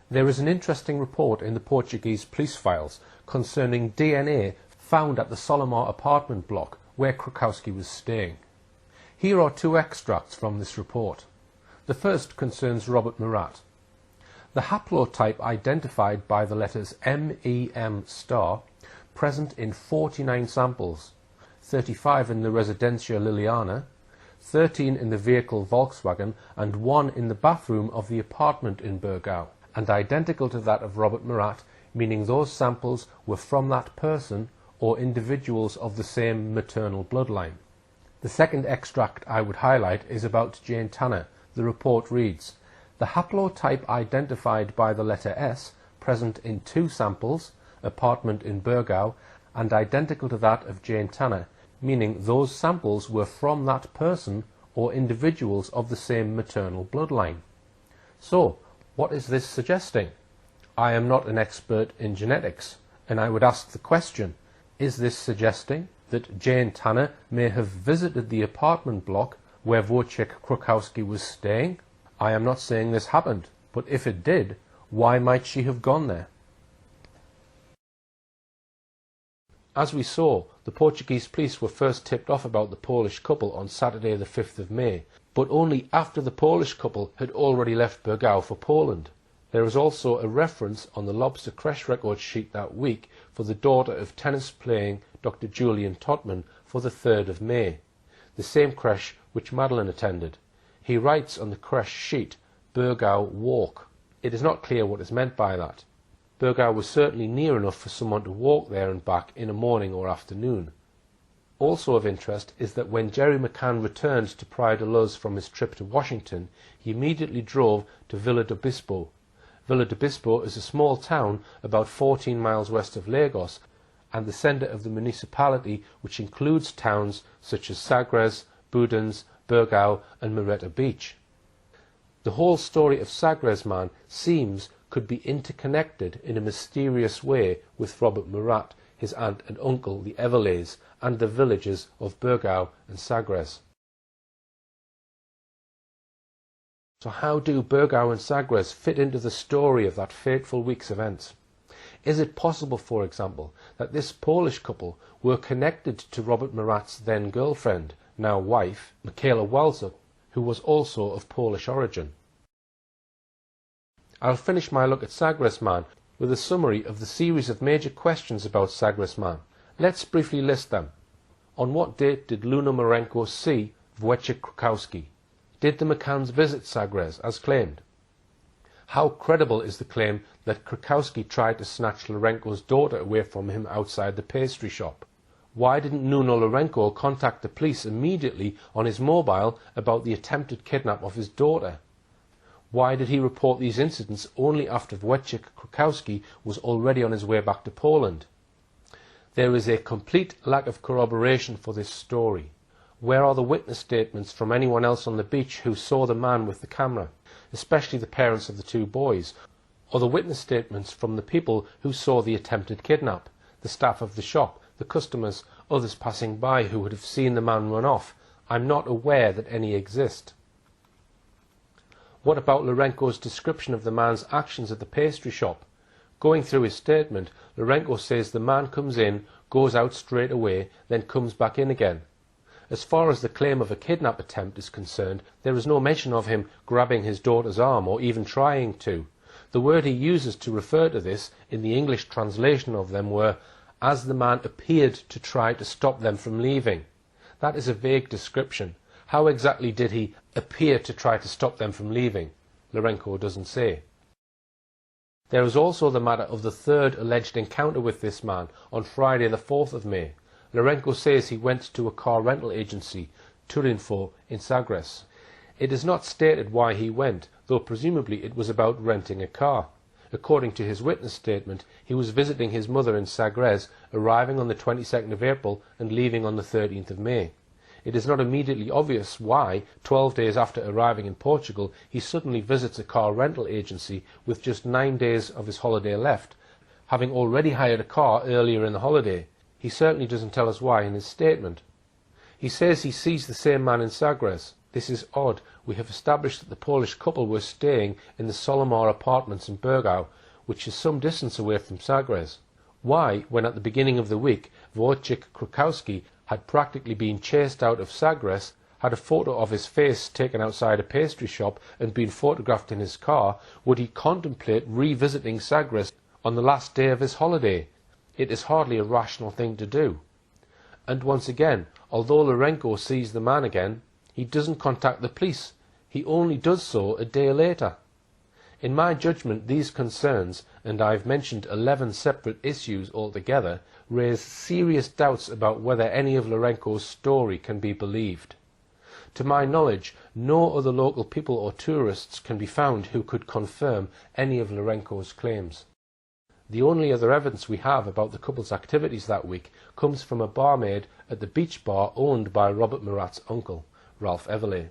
There is an interesting report in the Portuguese police files concerning DNA found at the Solomar apartment block where Krukowski was staying. Here are two extracts from this report. The first concerns Robert Murat. The haplotype identified by the letters MEM*, present in 49 samples, 35 in the Residencia Liliana, 13 in the vehicle Volkswagen, and 1 in the bathroom of the apartment in Burgau, and identical to that of Robert Murat, meaning those samples were from that person or individuals of the same maternal bloodline. The second extract I would highlight is about Jane Tanner. The report reads, "The haplotype identified by the letter S, present in 2 samples, apartment in Burgau, and identical to that of Jane Tanner, meaning those samples were from that person or individuals of the same maternal bloodline." So, what is this suggesting? I am not an expert in genetics, and I would ask the question, is this suggesting that Jane Tanner may have visited the apartment block where Wojciech Krukowski was staying? I am not saying this happened, but if it did, why might she have gone there? As we saw, the Portuguese police were first tipped off about the Polish couple on Saturday the 5th of May, but only after the Polish couple had already left Burgau for Poland. There is also a reference on the Lobster Crash record sheet that week for the daughter of tennis-playing Dr. Julian Totman for the 3rd of May, the same creche which Madeleine attended. He writes on the creche sheet, Burgau Walk. It is not clear what is meant by that. Burgau was certainly near enough for someone to walk there and back in a morning or afternoon. Also of interest is that when Jerry McCann returned to Praia de Luz from his trip to Washington, he immediately drove to Vila do Bispo. Vila do Bispo is a small town about 14 miles west of Lagos and the centre of the municipality, which includes towns such as Sagres, Budens, Burgau and Moretta Beach. The whole story of Sagres man seems could be interconnected in a mysterious way with Robert Murat, his aunt and uncle, the Everleys, and the villages of Burgau and Sagres. So how do Burgau and Sagres fit into the story of that fateful week's events? Is it possible, for example, that this Polish couple were connected to Robert Murat's then girlfriend, now wife, Michaela Walczuk, who was also of Polish origin? I'll finish my look at Sagres man with a summary of the series of major questions about Sagres man. Let's briefly list them. On what date did Luna Marenko see Wojciech Krukowski? Did the McCanns visit Sagres as claimed? How credible is the claim that Krukowski tried to snatch Larenko's daughter away from him outside the pastry shop? Why didn't Nuno Larenko contact the police immediately on his mobile about the attempted kidnap of his daughter? Why did he report these incidents only after Wojciech Krukowski was already on his way back to Poland? There is a complete lack of corroboration for this story. Where are the witness statements from anyone else on the beach who saw the man with the camera, especially the parents of the two boys, or the witness statements from the people who saw the attempted kidnap, the staff of the shop, the customers, others passing by who would have seen the man run off? I'm not aware that any exist. What about Larenko's description of the man's actions at the pastry shop? Going through his statement, Larenko says the man comes in, goes out straight away, then comes back in again. As far as the claim of a kidnap attempt is concerned, there is no mention of him grabbing his daughter's arm or even trying to. The word he uses to refer to this in the English translation of them were, as the man appeared to try to stop them from leaving. That is a vague description. How exactly did he appear to try to stop them from leaving? Larenko doesn't say. There is also the matter of the third alleged encounter with this man on Friday the 4th of May. Larenko says he went to a car rental agency, Turinfo, in Sagres. It is not stated why he went, though presumably it was about renting a car. According to his witness statement, he was visiting his mother in Sagres, arriving on the 22nd of April and leaving on the 13th of May. It is not immediately obvious why, 12 days after arriving in Portugal, he suddenly visits a car rental agency with just 9 days of his holiday left, having already hired a car earlier in the holiday. He certainly doesn't tell us why in his statement. He says he sees the same man in Sagres. This is odd. We have established that the Polish couple were staying in the Solomar apartments in Burgau, which is some distance away from Sagres. Why, when at the beginning of the week Wojciech Krukowski had practically been chased out of Sagres, had a photo of his face taken outside a pastry shop and been photographed in his car, would he contemplate revisiting Sagres on the last day of his holiday? It is hardly a rational thing to do. And once again, although Larenko sees the man again, he doesn't contact the police. He only does so a day later. In my judgment, these concerns, and I've mentioned 11 separate issues altogether, raise serious doubts about whether any of Larenko's story can be believed. To my knowledge, no other local people or tourists can be found who could confirm any of Larenko's claims. The only other evidence we have about the couple's activities that week comes from a barmaid at the beach bar owned by Robert Murat's uncle, Ralph Everley.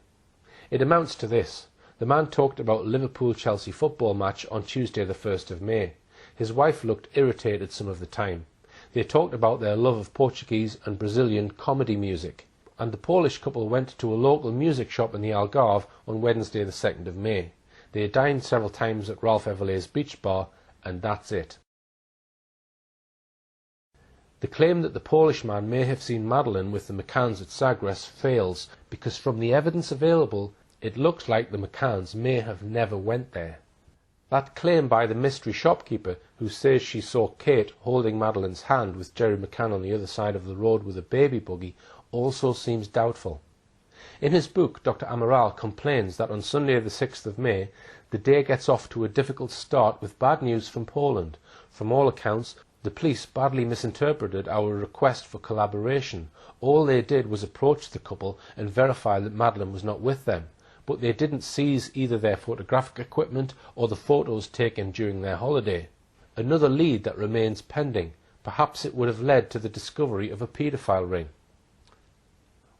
It amounts to this. The man talked about Liverpool-Chelsea football match on Tuesday the 1st of May. His wife looked irritated some of the time. They talked about their love of Portuguese and Brazilian comedy music. And the Polish couple went to a local music shop in the Algarve on Wednesday the 2nd of May. They dined several times at Ralph Everley's beach bar, and that's it. The claim that the Polish man may have seen Madeleine with the McCanns at Sagres fails, because from the evidence available, it looks like the McCanns may have never went there. That claim by the mystery shopkeeper, who says she saw Kate holding Madeleine's hand with Jerry McCann on the other side of the road with a baby buggy, also seems doubtful. In his book, Dr. Amaral complains that on Sunday the 6th of May, the day gets off to a difficult start with bad news from Poland. From all accounts, the police badly misinterpreted our request for collaboration. All they did was approach the couple and verify that Madeleine was not with them, but they didn't seize either their photographic equipment or the photos taken during their holiday. Another lead that remains pending, perhaps it would have led to the discovery of a paedophile ring.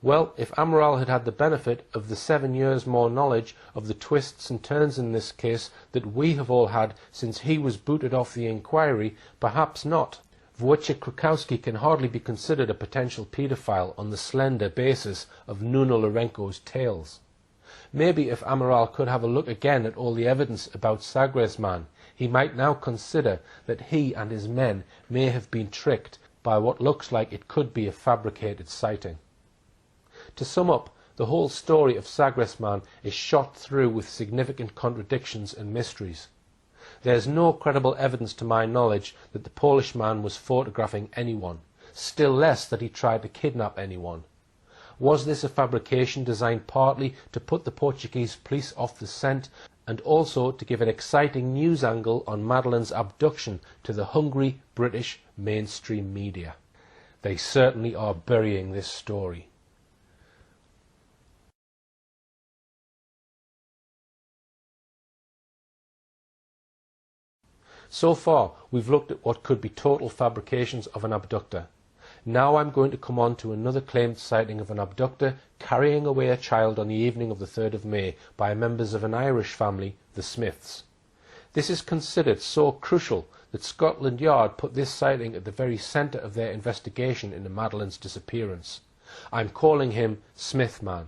Well, if Amaral had had the benefit of the 7 years more knowledge of the twists and turns in this case that we have all had since he was booted off the inquiry, perhaps not. Wojciech Krakowski can hardly be considered a potential paedophile on the slender basis of Nuno Lourenco's tales. Maybe if Amaral could have a look again at all the evidence about Sagresman, he might now consider that he and his men may have been tricked by what looks like it could be a fabricated sighting. To sum up, the whole story of Sagresman is shot through with significant contradictions and mysteries. There is no credible evidence to my knowledge that the Polish man was photographing anyone, still less that he tried to kidnap anyone. Was this a fabrication designed partly to put the Portuguese police off the scent and also to give an exciting news angle on Madeleine's abduction to the hungry British mainstream media? They certainly are burying this story. So far, we've looked at what could be total fabrications of an abductor. Now I'm going to come on to another claimed sighting of an abductor carrying away a child on the evening of the 3rd of May by members of an Irish family, the Smiths. This is considered so crucial that Scotland Yard put this sighting at the very centre of their investigation into Madeleine's disappearance. I'm calling him Smithman.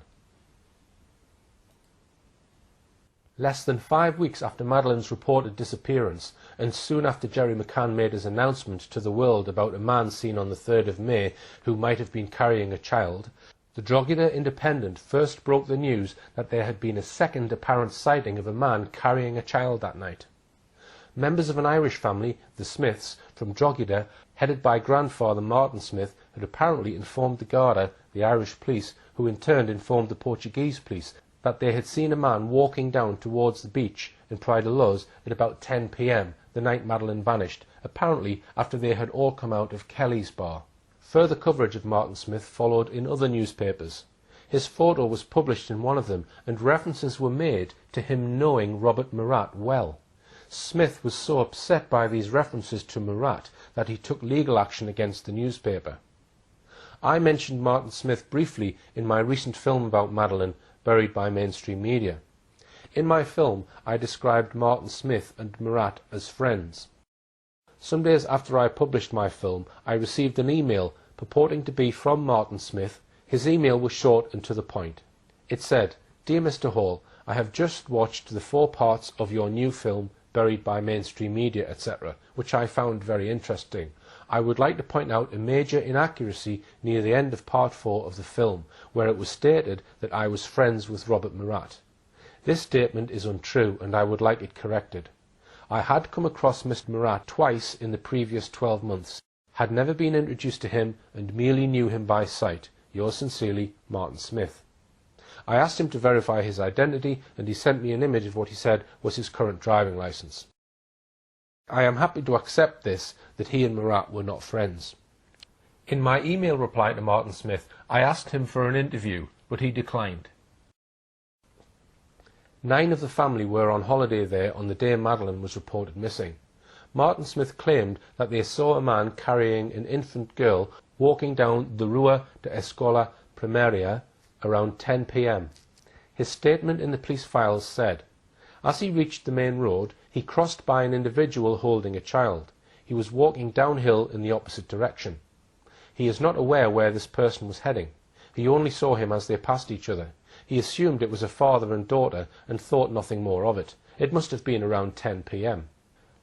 Less than 5 weeks after Madeleine's reported disappearance, and soon after Gerry McCann made his announcement to the world about a man seen on the 3rd of May who might have been carrying a child, the Drogheda Independent first broke the news that there had been a second apparent sighting of a man carrying a child that night. Members of an Irish family, the Smiths, from Drogheda, headed by grandfather Martin Smith, had apparently informed the Garda, the Irish police, who in turn informed the Portuguese police, that they had seen a man walking down towards the beach in Praia da Luz at about 10 p.m. the night Madeleine vanished, apparently after they had all come out of Kelly's bar. Further coverage of Martin Smith followed in other newspapers. His photo was published in one of them, and references were made to him knowing Robert Murat well. Smith was so upset by these references to Murat that he took legal action against the newspaper. I mentioned Martin Smith briefly in my recent film about Madeleine, Buried by Mainstream Media. In my film, I described Martin Smith and Murat as friends. Some days after I published my film, I received an email purporting to be from Martin Smith. His email was short and to the point. It said, "Dear Mr. Hall, I have just watched the 4 parts of your new film, Buried by Mainstream Media, etc., which I found very interesting. I would like to point out a major inaccuracy near the end of part 4 of the film, where it was stated that I was friends with Robert Murat. This statement is untrue, and I would like it corrected. I had come across Mr. Murat twice in the previous 12 months, had never been introduced to him, and merely knew him by sight. Yours sincerely, Martin Smith." I asked him to verify his identity, and he sent me an image of what he said was his current driving licence. I am happy to accept this, that he and Murat were not friends. In my email reply to Martin Smith, I asked him for an interview, but he declined. 9 of the family were on holiday there on the day Madeleine was reported missing. Martin Smith claimed that they saw a man carrying an infant girl walking down the Rua de Escola Primaria around 10 p.m. His statement in the police files said, "As he reached the main road, he crossed by an individual holding a child. He was walking downhill in the opposite direction. He is not aware where this person was heading. He only saw him as they passed each other. He assumed it was a father and daughter and thought nothing more of it. It must have been around 10 p.m.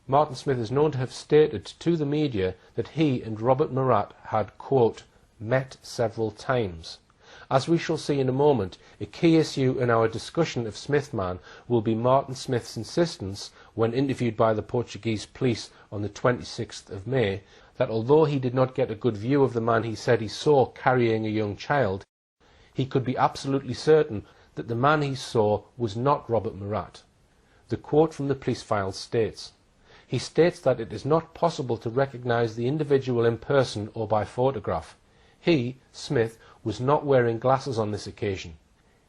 Martin Smith is known to have stated to the media that he and Robert Murat had, quote, "met several times." As we shall see in a moment, a key issue in our discussion of Smithman will be Martin Smith's insistence, when interviewed by the Portuguese police on the 26th of May, that although he did not get a good view of the man he said he saw carrying a young child, he could be absolutely certain that the man he saw was not Robert Murat. The quote from the police files states, he states that it is not possible to recognise the individual in person or by photograph. He, Smith, was not wearing glasses on this occasion.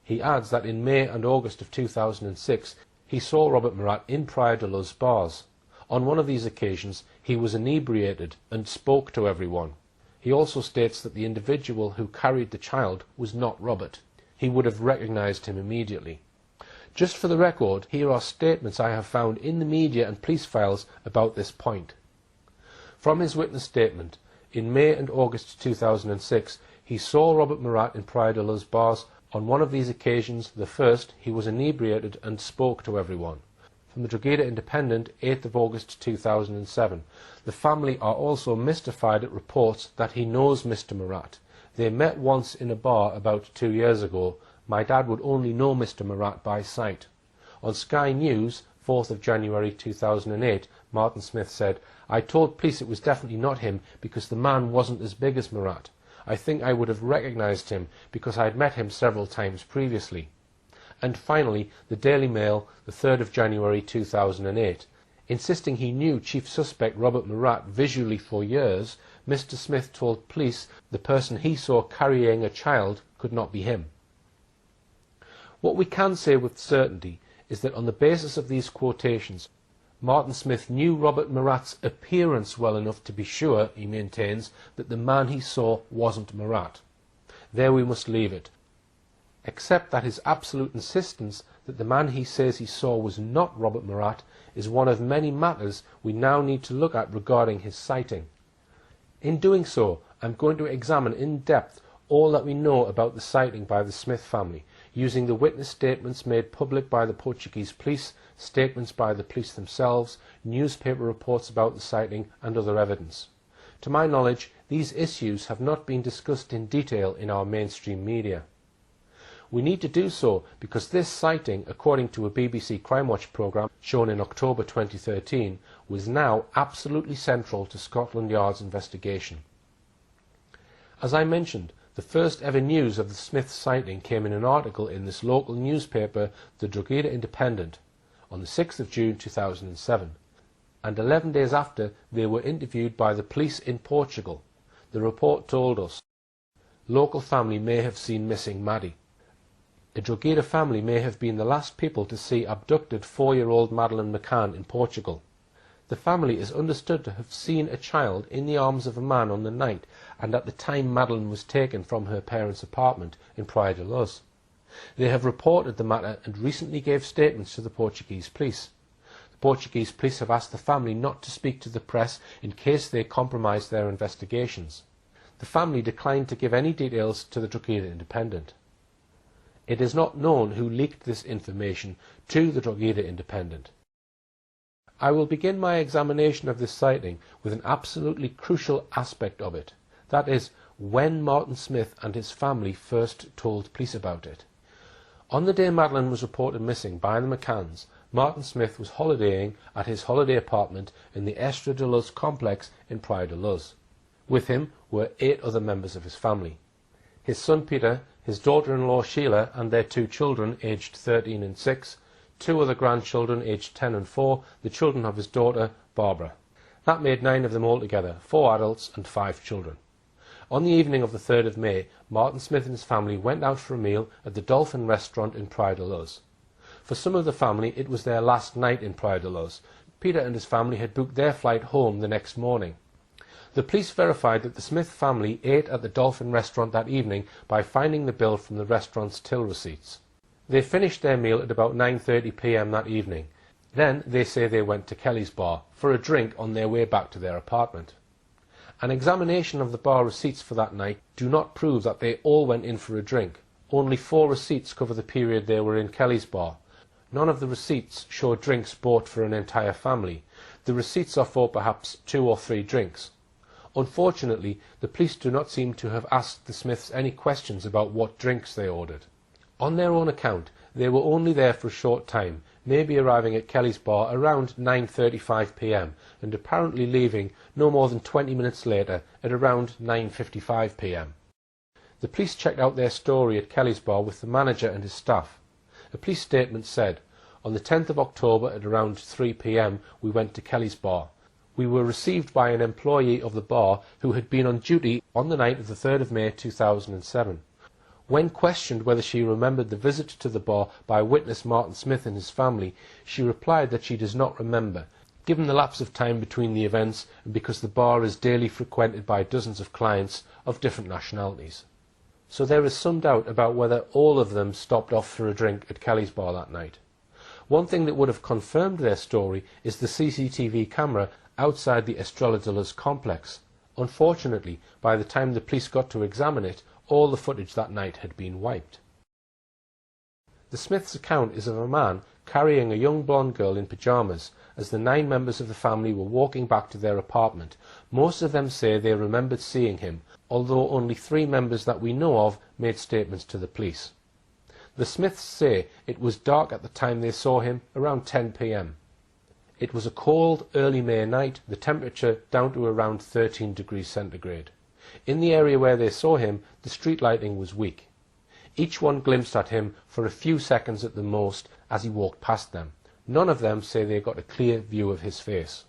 He adds that in May and August of 2006 he saw Robert Murat in Praia da Luz bars. On one of these occasions, he was inebriated and spoke to everyone. He also states that the individual who carried the child was not Robert. He would have recognised him immediately. Just for the record, here are statements I have found in the media and police files about this point. From his witness statement, in May and August 2006, he saw Robert Murat in Praia de Luz bars. On one of these occasions, the first, he was inebriated and spoke to everyone. From the Drogheda Independent, 8th of August 2007. The family are also mystified at reports that he knows Mr. Murat. They met once in a bar about 2 years ago. My dad would only know Mr. Murat by sight. On Sky News, 4th of January 2008, Martin Smith said, "I told police it was definitely not him because the man wasn't as big as Murat. I think I would have recognised him because I had met him several times previously." And finally, the Daily Mail, the 3rd of January 2008. Insisting he knew chief suspect Robert Murat visually for years, Mr. Smith told police the person he saw carrying a child could not be him. What we can say with certainty is that on the basis of these quotations, Martin Smith knew Robert Murat's appearance well enough to be sure, he maintains, that the man he saw wasn't Murat. There we must leave it. Except that his absolute insistence that the man he says he saw was not Robert Murat is one of many matters we now need to look at regarding his sighting. In doing so, I'm going to examine in depth all that we know about the sighting by the Smith family, using the witness statements made public by the Portuguese police, statements by the police themselves, newspaper reports about the sighting and other evidence. To my knowledge, these issues have not been discussed in detail in our mainstream media. We need to do so because this sighting, according to a BBC Crime Watch programme shown in October 2013, was now absolutely central to Scotland Yard's investigation. As I mentioned, the first ever news of the Smith sighting came in an article in this local newspaper, the Drogheda Independent, on the 6th of June 2007, and 11 days after they were interviewed by the police in Portugal. The report told us, local family may have seen missing Maddie. The Drogheda family may have been the last people to see abducted 4-year-old Madeleine Mccann in Portugal. The family is understood to have seen a child in the arms of a man on the night and at the time Madeleine was taken from her parents' apartment in Praia de Luz. They have reported the matter and recently gave statements to the Portuguese police. The Portuguese police have asked the family not to speak to the press in case they compromise their investigations. The family declined to give any details to the Drogheda Independent. It is not known who leaked this information to the Drogheda Independent. I will begin my examination of this sighting with an absolutely crucial aspect of it. That is, when Martin Smith and his family first told police about it. On the day Madeleine was reported missing by the McCanns, Martin Smith was holidaying at his holiday apartment in the Estra de Luz complex in Praia de Luz. With him were 8 other members of his family. His son Peter, his daughter-in-law Sheila and their 2 children aged 13 and 6, 2 other grandchildren aged 10 and 4, the children of his daughter Barbara. That made 9 of them altogether, 4 adults and 5 children. On the evening of the 3rd of May, Martin Smith and his family went out for a meal at the Dolphin restaurant in Praia de Luz. For some of the family, it was their last night in Praia de Luz. Peter and his family had booked their flight home the next morning. The police verified that the Smith family ate at the Dolphin restaurant that evening by finding the bill from the restaurant's till receipts. They finished their meal at about 9:30 p.m. that evening. Then they say they went to Kelly's bar for a drink on their way back to their apartment. An examination of the bar receipts for that night do not prove that they all went in for a drink. Only 4 receipts cover the period they were in Kelly's bar. None of the receipts show drinks bought for an entire family. The receipts are for perhaps 2 or 3 drinks. Unfortunately, the police do not seem to have asked the Smiths any questions about what drinks they ordered. On their own account, they were only there for a short time, maybe arriving at Kelly's bar around 9:35 p.m. and apparently leaving no more than 20 minutes later at around 9:55 p.m. The police checked out their story at Kelly's bar with the manager and his staff. A police statement said, "On the 10th of October at around 3 p.m. we went to Kelly's bar. We were received by an employee of the bar who had been on duty on the night of the 3rd of May 2007. When questioned whether she remembered the visit to the bar by witness Martin Smith and his family, she replied that she does not remember. Given the lapse of time between the events and because the bar is daily frequented by dozens of clients of different nationalities. So there is some doubt about whether all of them stopped off for a drink at Kelly's bar that night. One thing that would have confirmed their story is the CCTV camera outside the Estrella de Luz complex. Unfortunately, by the time the police got to examine it, all the footage that night had been wiped. The Smiths' account is of a man carrying a young blonde girl in pyjamas as the 9 members of the family were walking back to their apartment. Most of them say they remembered seeing him, although only 3 members that we know of made statements to the police. The Smiths say it was dark at the time they saw him, around 10 p.m. It was a cold, early May night, the temperature down to around 13 degrees centigrade. In the area where they saw him, the street lighting was weak. Each one glimpsed at him for a few seconds at the most as he walked past them. None of them say they got a clear view of his face.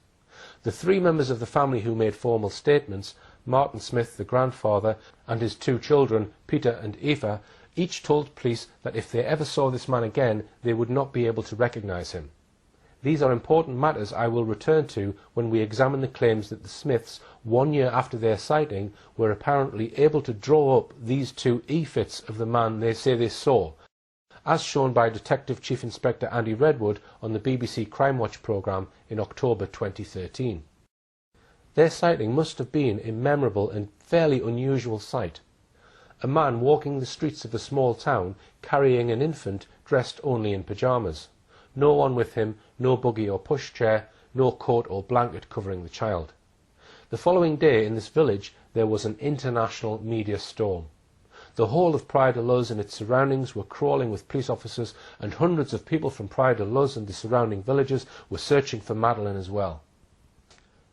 The 3 members of the family who made formal statements, Martin Smith, the grandfather, and his 2 children, Peter and Eva, each told police that if they ever saw this man again, they would not be able to recognize him. These are important matters I will return to when we examine the claims that the Smiths, 1 year after their sighting, were apparently able to draw up these 2 e-fits of the man they say they saw, as shown by Detective Chief Inspector Andy Redwood on the BBC Crime Watch programme in October 2013. Their sighting must have been a memorable and fairly unusual sight. A man walking the streets of a small town carrying an infant dressed only in pyjamas. No one with him, no buggy or pushchair, no coat or blanket covering the child. The following day in this village there was an international media storm. The whole of Praia de Luz and its surroundings were crawling with police officers, and hundreds of people from Praia de Luz and the surrounding villages were searching for Madeleine as well.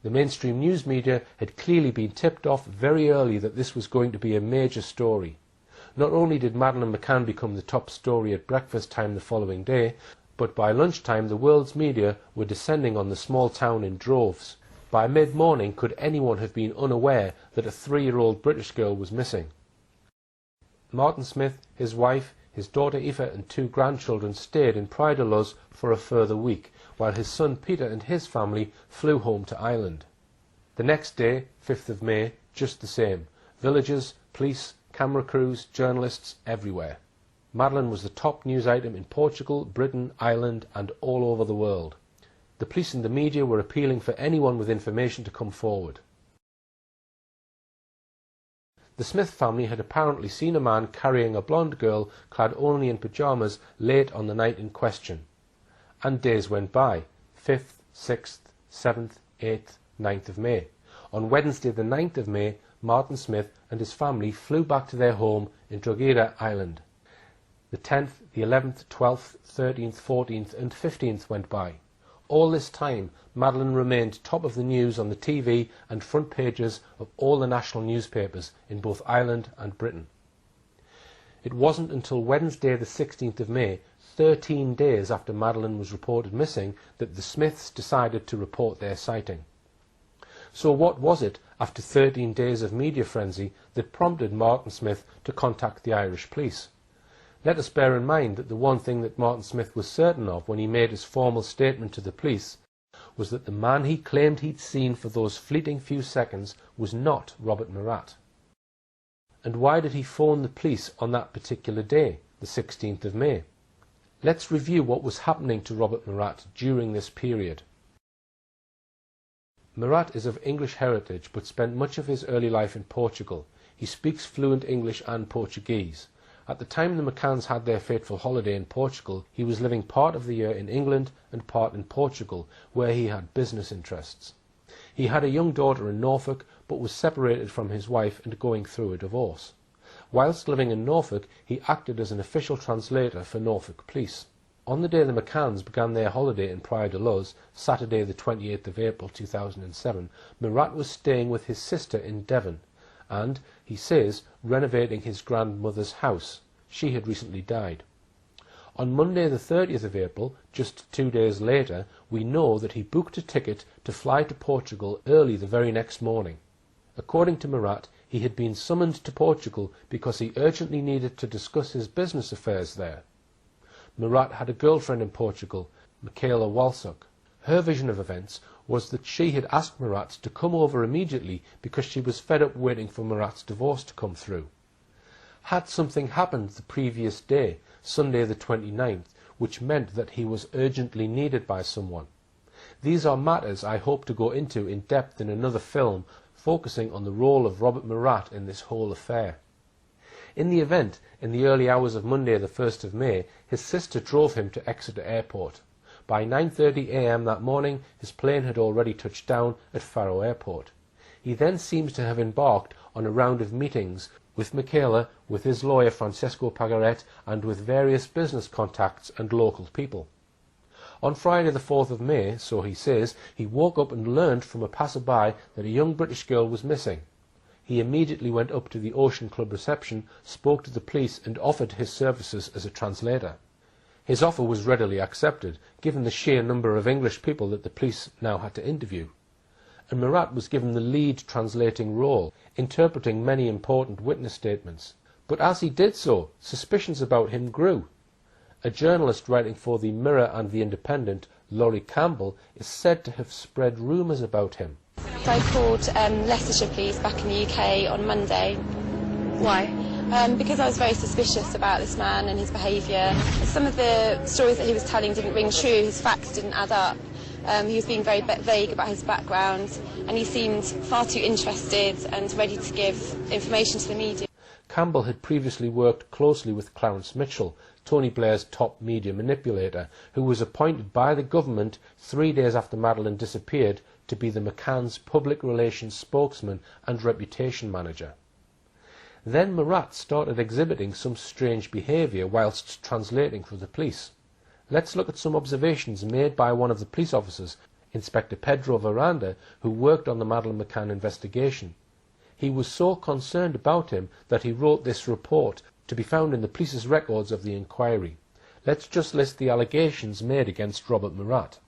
The mainstream news media had clearly been tipped off very early that this was going to be a major story. Not only did Madeleine Mccann become the top story at breakfast time the following day, but by lunchtime the world's media were descending on the small town in droves. By mid-morning could anyone have been unaware that a 3-year-old British girl was missing? Martin Smith, his wife, his daughter Eva and 2 grandchildren stayed in Praia de Luz for a further week, while his son Peter and his family flew home to Ireland. The next day, 5th of May, just the same. Villagers, police, camera crews, journalists, everywhere. Madeleine was the top news item in Portugal, Britain, Ireland and all over the world. The police and the media were appealing for anyone with information to come forward. The Smith family had apparently seen a man carrying a blonde girl clad only in pyjamas late on the night in question. And days went by, 5th, 6th, 7th, 8th, 9th of May. On Wednesday the 9th of May, Martin Smith and his family flew back to their home in Drogheda, Ireland. The 10th, the 11th, 12th, 13th, 14th and 15th went by. All this time, Madeleine remained top of the news on the TV and front pages of all the national newspapers in both Ireland and Britain. It wasn't until Wednesday the 16th of May, 13 days after Madeleine was reported missing, that the Smiths decided to report their sighting. So what was it, after 13 days of media frenzy, that prompted Martin Smith to contact the Irish police? Let us bear in mind that the one thing that Martin Smith was certain of when he made his formal statement to the police was that the man he claimed he'd seen for those fleeting few seconds was not Robert Murat. And why did he phone the police on that particular day, the 16th of May? Let's review what was happening to Robert Murat during this period. Murat is of English heritage but spent much of his early life in Portugal. He speaks fluent English and Portuguese. At the time the McCanns had their fateful holiday in Portugal, he was living part of the year in England and part in Portugal, where he had business interests. He had a young daughter in Norfolk, but was separated from his wife and going through a divorce. Whilst living in Norfolk, he acted as an official translator for Norfolk police. On the day the McCanns began their holiday in Praia de Luz, Saturday the 28th of April 2007, Murat was staying with his sister in Devon, and, he says, renovating his grandmother's house. She had recently died. On Monday the 30th of April, just 2 days later, we know that he booked a ticket to fly to Portugal early the very next morning. According to Murat, he had been summoned to Portugal because he urgently needed to discuss his business affairs there. Murat had a girlfriend in Portugal, Michaela Walsuk. Her vision of events was that she had asked Murat to come over immediately because she was fed up waiting for Murat's divorce to come through. Had something happened the previous day, Sunday the 29th, which meant that he was urgently needed by someone? These are matters I hope to go into in depth in another film, focusing on the role of Robert Murat in this whole affair. In the event, in the early hours of Monday the 1st of May, his sister drove him to Exeter Airport. By 9:30 a.m. that morning, his plane had already touched down at Faro Airport. He then seems to have embarked on a round of meetings with Michaela, with his lawyer Francesco Pagaret, and with various business contacts and local people. On Friday the 4th of May, so he says, he woke up and learned from a passer-by that a young British girl was missing. He immediately went up to the Ocean Club reception, spoke to the police and offered his services as a translator. His offer was readily accepted, given the sheer number of English people that the police now had to interview. And Murat was given the lead translating role, interpreting many important witness statements. But as he did so, suspicions about him grew. A journalist writing for the Mirror and the Independent, Laurie Campbell, is said to have spread rumours about him. I called Leicestershire Police back in the UK on Monday. Why? Because I was very suspicious about this man and his behaviour. Some of the stories that he was telling didn't ring true, his facts didn't add up. He was being very vague about his background, and he seemed far too interested and ready to give information to the media. Campbell had previously worked closely with Clarence Mitchell, Tony Blair's top media manipulator, who was appointed by the government 3 days after Madeleine disappeared to be the McCann's public relations spokesman and reputation manager. Then Murat started exhibiting some strange behaviour whilst translating for the police. Let's look at some observations made by one of the police officers, Inspector Pedro Veranda, who worked on the Madeleine McCann investigation. He was so concerned about him that he wrote this report, to be found in the police's records of the inquiry. Let's just list the allegations made against Robert Murat.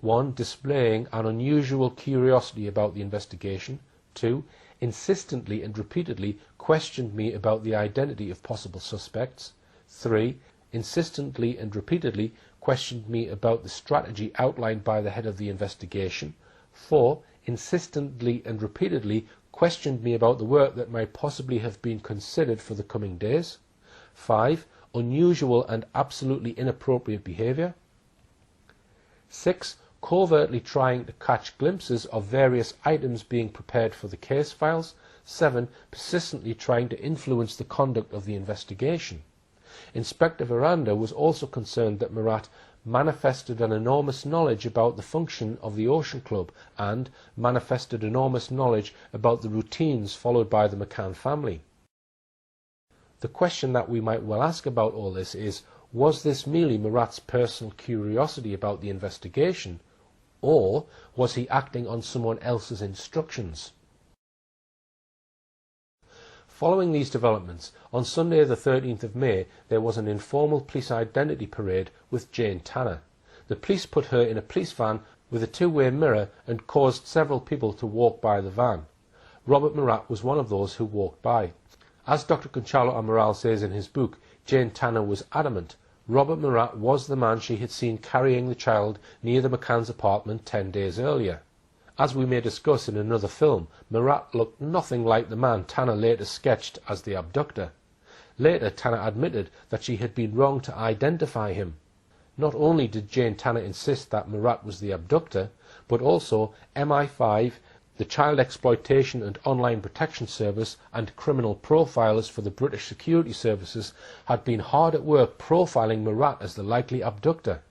1. Displaying an unusual curiosity about the investigation. 2. Insistently and repeatedly questioned me about the identity of possible suspects. 3. Insistently and repeatedly questioned me about the strategy outlined by the head of the investigation. 4. Insistently and repeatedly questioned me about the work that might possibly have been considered for the coming days. 5. Unusual and absolutely inappropriate behaviour. 6. Covertly trying to catch glimpses of various items being prepared for the case files. 7. Persistently trying to influence the conduct of the investigation. Inspector Veranda was also concerned that Murat manifested an enormous knowledge about the function of the Ocean Club and manifested enormous knowledge about the routines followed by the McCann family. The question that we might well ask about all this is, was this merely Murat's personal curiosity about the investigation, or was he acting on someone else's instructions? Following these developments, on Sunday the 13th of May, there was an informal police identity parade with Jane Tanner. The police put her in a police van with a two-way mirror and caused several people to walk by the van. Robert Murat was one of those who walked by. As Dr. Gonçalo Amaral says in his book, Jane Tanner was adamant Robert Murat was the man she had seen carrying the child near the McCann's apartment 10 days earlier. As we may discuss in another film, Murat looked nothing like the man Tanner later sketched as the abductor. Later, Tanner admitted that she had been wrong to identify him. Not only did Jane Tanner insist that Murat was the abductor, but also MI5, the Child Exploitation and Online Protection Service, and criminal profilers for the British Security Services had been hard at work profiling Murat as the likely abductor.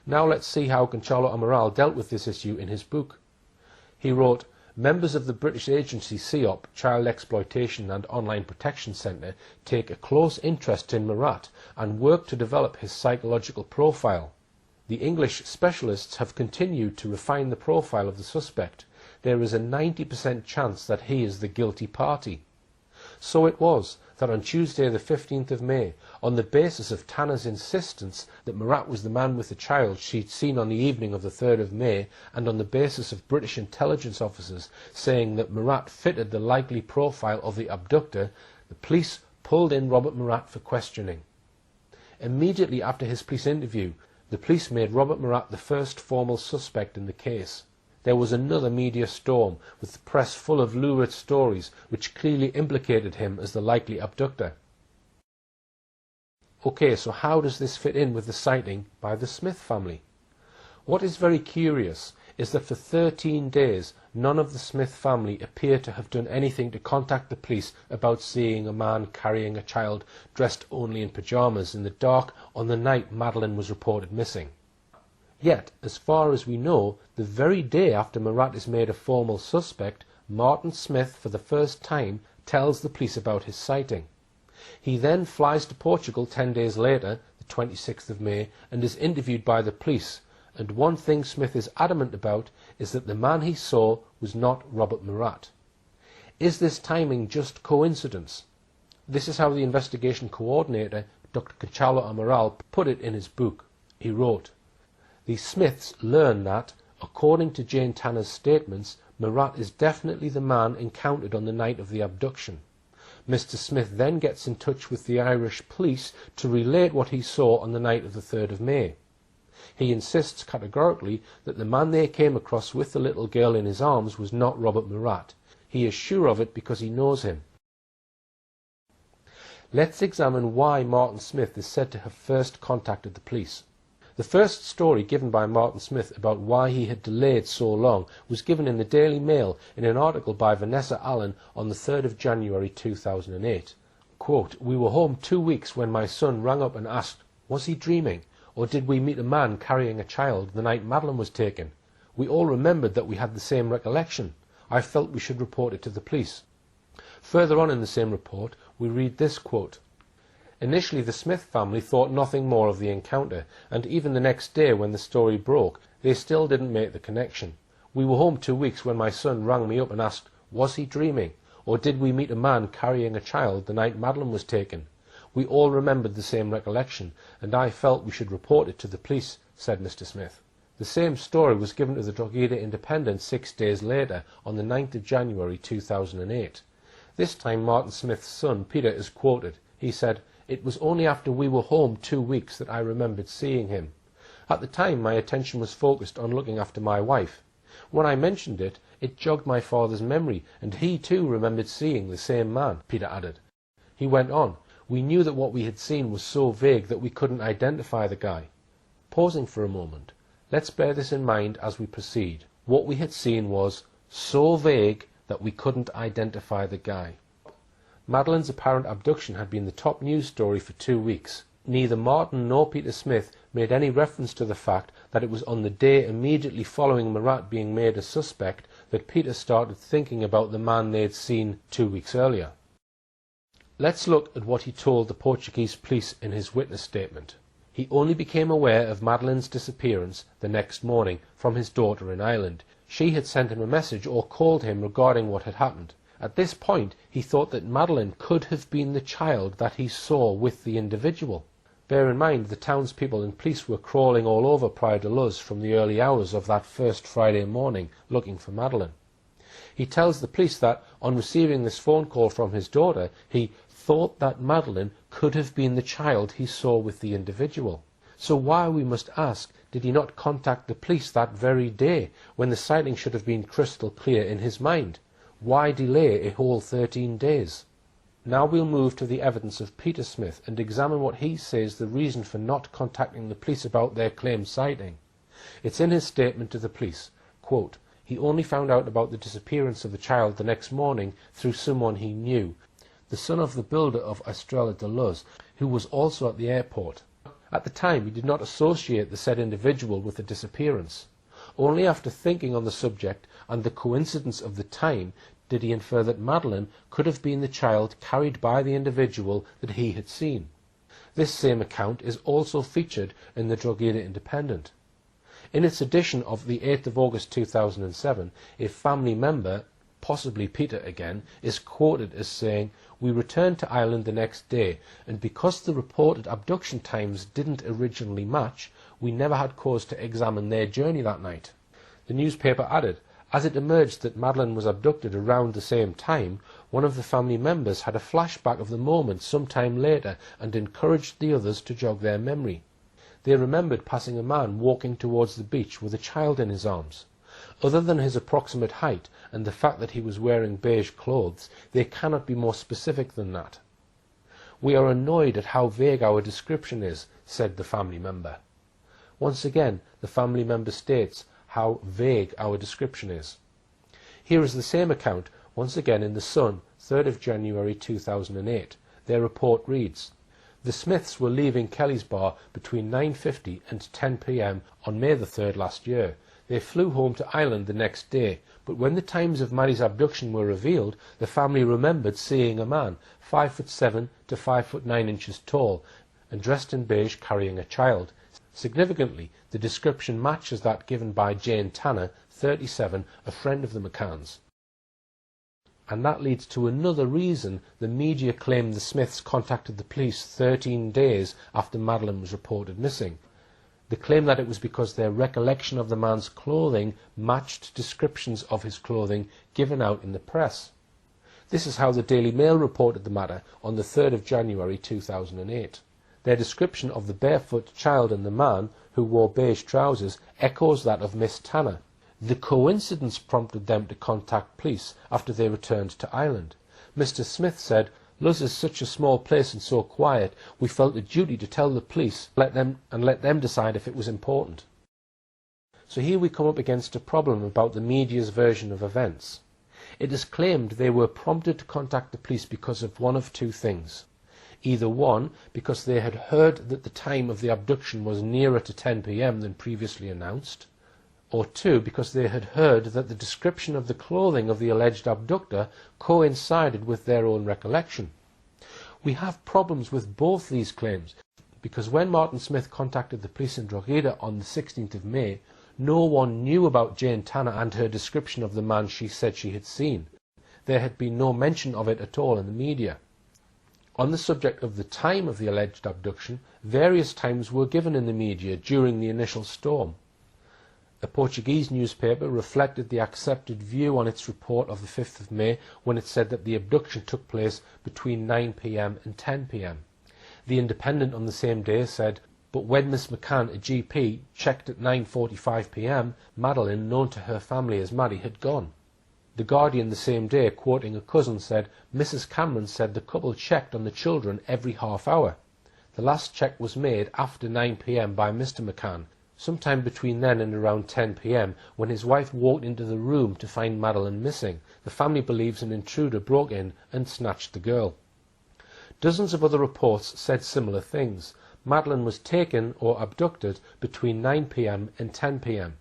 Now let's see how Gonçalo Amaral dealt with this issue in his book. He wrote, members of the British agency CEOP, Child Exploitation and Online Protection Centre, take a close interest in Murat and work to develop his psychological profile. The English specialists have continued to refine the profile of the suspect. There is a 90% chance that he is the guilty party. So it was that on Tuesday the 15th of May, on the basis of Tanner's insistence that Murat was the man with the child she'd seen on the evening of the 3rd of May, and on the basis of British intelligence officers saying that Murat fitted the likely profile of the abductor, the police pulled in Robert Murat for questioning. Immediately after his police interview, the police made Robert Murat the first formal suspect in the case. there was another media storm, with the press full of lurid stories which clearly implicated him as the likely abductor. Okay, so how does this fit in with the sighting by the Smith family? What is very curious is that for 13 days none of the Smith family appear to have done anything to contact the police about seeing a man carrying a child dressed only in pyjamas in the dark on the night Madeleine was reported missing. Yet, as far as we know, the very day after Murat is made a formal suspect, Martin Smith for the first time tells the police about his sighting. He then flies to Portugal 10 days later, the 26th of May, and is interviewed by the police, and one thing Smith is adamant about is that the man he saw was not Robert Murat. Is this timing just coincidence? This is how the investigation coordinator, Dr. Gonçalo Amaral, put it in his book. He wrote, "The Smiths learn that, according to Jane Tanner's statements, Murat is definitely the man encountered on the night of the abduction. Mr. Smith then gets in touch with the Irish police to relate what he saw on the night of the 3rd of May. He insists categorically that the man they came across with the little girl in his arms was not Robert Murat. He is sure of it because he knows him." Let's examine why Martin Smith is said to have first contacted the police. The first story given by Martin Smith about why he had delayed so long was given in the Daily Mail in an article by Vanessa Allen on the 3rd of January 2008. Quote, "We were home 2 weeks when my son rang up and asked, was he dreaming, or did we meet a man carrying a child the night Madeleine was taken? We all remembered that we had the same recollection. I felt we should report it to the police." Further on in the same report, we read this quote, "Initially the Smith family thought nothing more of the encounter, and even the next day when the story broke, they still didn't make the connection. We were home 2 weeks when my son rang me up and asked, was he dreaming, or did we meet a man carrying a child the night Madeleine was taken? We all remembered the same recollection, and I felt we should report it to the police," said Mr. Smith. The same story was given to the Drogheda Independent 6 days later, on the 9th of January 2008. This time Martin Smith's son, Peter, is quoted. He said, "It was only after we were home 2 weeks that I remembered seeing him. At the time my attention was focused on looking after my wife. When I mentioned it, it jogged my father's memory, and he too remembered seeing the same man," Peter added. He went on, "We knew that what we had seen was so vague that we couldn't identify the guy." Pausing for a moment, let's bear this in mind as we proceed. What we had seen was so vague that we couldn't identify the guy. Madeleine's apparent abduction had been the top news story for 2 weeks. Neither Martin nor Peter Smith made any reference to the fact that it was on the day immediately following Murat being made a suspect that Peter started thinking about the man they had seen 2 weeks earlier. Let's look at what he told the Portuguese police in his witness statement. He only became aware of Madeleine's disappearance the next morning from his daughter in Ireland. She had sent him a message or called him regarding what had happened. At this point, he thought that Madeleine could have been the child that he saw with the individual. Bear in mind, the townspeople and police were crawling all over Praia de Luz from the early hours of that first Friday morning, looking for Madeleine. He tells the police that, on receiving this phone call from his daughter, he thought that Madeleine could have been the child he saw with the individual. So why, we must ask, did he not contact the police that very day, when the sighting should have been crystal clear in his mind? Why delay a whole 13 days? Now we'll move to the evidence of Peter Smith and examine what he says the reason for not contacting the police about their claimed sighting. It's in his statement to the police. Quote, "He only found out about the disappearance of the child the next morning through someone he knew, the son of the builder of Estrela de Luz, who was also at the airport. At the time, he did not associate the said individual with the disappearance. Only after thinking on the subject and the coincidence of the time did he infer that Madeleine could have been the child carried by the individual that he had seen." This same account is also featured in the Drogheda Independent. In its edition of the 8th of August 2007, a family member, possibly Peter again, is quoted as saying, "We returned to Ireland the next day, and because the reported abduction times didn't originally match, we never had cause to examine their journey that night." The newspaper added, "As it emerged that Madeleine was abducted around the same time, one of the family members had a flashback of the moment some time later and encouraged the others to jog their memory. They remembered passing a man walking towards the beach with a child in his arms. Other than his approximate height and the fact that he was wearing beige clothes, they cannot be more specific than that. "We are annoyed at how vague our description is," said the family member. Once again, the family member states how vague our description is. Here is the same account, once again in The Sun, 3rd of January 2008. Their report reads, "The Smiths were leaving Kelly's Bar between 9:50 and 10 p.m. on May the 3rd last year. They flew home to Ireland the next day, but when the times of Maddie's abduction were revealed, the family remembered seeing a man, 5'7" to 5'9" tall, and dressed in beige, carrying a child. Significantly, the description matches that given by Jane Tanner, 37, a friend of the McCanns." And that leads to another reason the media claim the Smiths contacted the police 13 days after Madeleine was reported missing. They claim that it was because their recollection of the man's clothing matched descriptions of his clothing given out in the press. This is how the Daily Mail reported the matter on the 3rd of January 2008. Their description of the barefoot child and the man, who wore beige trousers, echoes that of Miss Tanner. The coincidence prompted them to contact police after they returned to Ireland. Mr. Smith said, "Luz is such a small place and so quiet, we felt a duty to tell the police let them decide if it was important." So here we come up against a problem about the media's version of events. It is claimed they were prompted to contact the police because of one of two things. Either one, because they had heard that the time of the abduction was nearer to 10 p.m. than previously announced, or two, because they had heard that the description of the clothing of the alleged abductor coincided with their own recollection. We have problems with both these claims, because when Martin Smith contacted the police in Drogheda on the 16th of May, no one knew about Jane Tanner and her description of the man she said she had seen. There had been no mention of it at all in the media. On the subject of the time of the alleged abduction, various times were given in the media during the initial storm. A Portuguese newspaper reflected the accepted view on its report of the 5th of May when it said that the abduction took place between 9 p.m. and 10 p.m. The Independent on the same day said, "But when Miss McCann, a GP, checked at 9:45 p.m, Madeleine, known to her family as Maddie, had gone." The Guardian the same day, quoting a cousin, said, "Mrs. Cameron said the couple checked on the children every half hour. The last check was made after 9 p.m. by Mr. McCann, sometime between then and around 10 p.m, when his wife walked into the room to find Madeleine missing. The family believes an intruder broke in and snatched the girl." Dozens of other reports said similar things. Madeleine was taken or abducted between 9 p.m. and 10 p.m.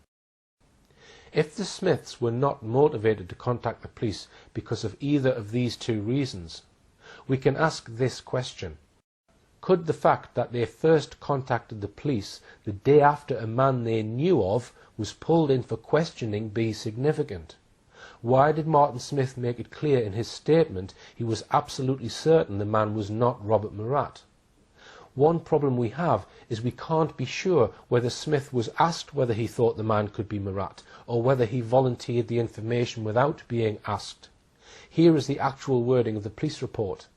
If the Smiths were not motivated to contact the police because of either of these two reasons, we can ask this question. Could the fact that they first contacted the police the day after a man they knew of was pulled in for questioning be significant? Why did Martin Smith make it clear in his statement he was absolutely certain the man was not Robert Murat? One problem we have is we can't be sure whether Smith was asked whether he thought the man could be Murat, or whether he volunteered the information without being asked. Here is the actual wording of the police report.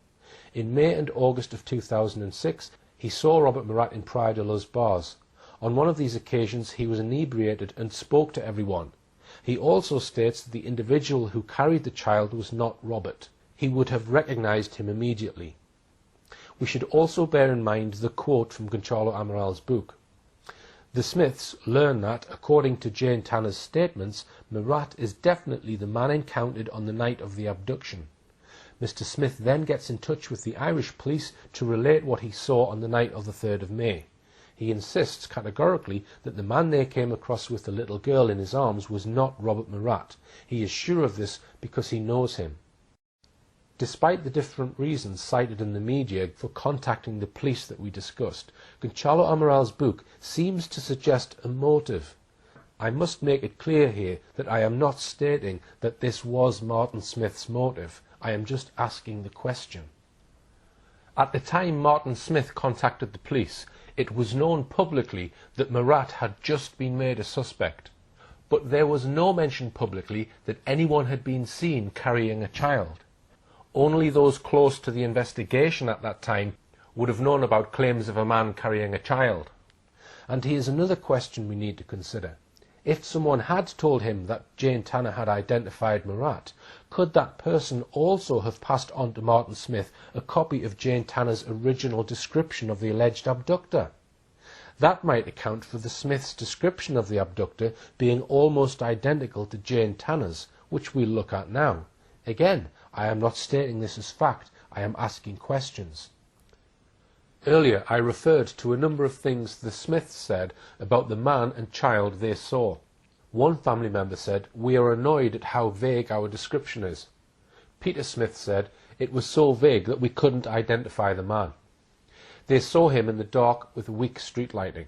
In May and August of 2006, he saw Robert Murat in Praia de Luz bars. On one of these occasions, he was inebriated and spoke to everyone. He also states that the individual who carried the child was not Robert. He would have recognized him immediately. We should also bear in mind the quote from Gonçalo Amaral's book. The Smiths learn that, according to Jane Tanner's statements, Murat is definitely the man encountered on the night of the abduction. Mr. Smith then gets in touch with the Irish police to relate what he saw on the night of the 3rd of May. He insists categorically that the man they came across with the little girl in his arms was not Robert Murat. He is sure of this because he knows him. Despite the different reasons cited in the media for contacting the police that we discussed, Gonçalo Amaral's book seems to suggest a motive. I must make it clear here that I am not stating that this was Martin Smith's motive. I am just asking the question. At the time Martin Smith contacted the police, it was known publicly that Murat had just been made a suspect. But there was no mention publicly that anyone had been seen carrying a child. Only those close to the investigation at that time would have known about claims of a man carrying a child. And here's another question we need to consider. If someone had told him that Jane Tanner had identified Murat, could that person also have passed on to Martin Smith a copy of Jane Tanner's original description of the alleged abductor? That might account for the Smiths' description of the abductor being almost identical to Jane Tanner's, which we'll look at now. Again, I am not stating this as fact, I am asking questions. Earlier, I referred to a number of things the Smiths said about the man and child they saw. One family member said, "We are annoyed at how vague our description is." Peter Smith said, "It was so vague that we couldn't identify the man." They saw him in the dark with weak street lighting.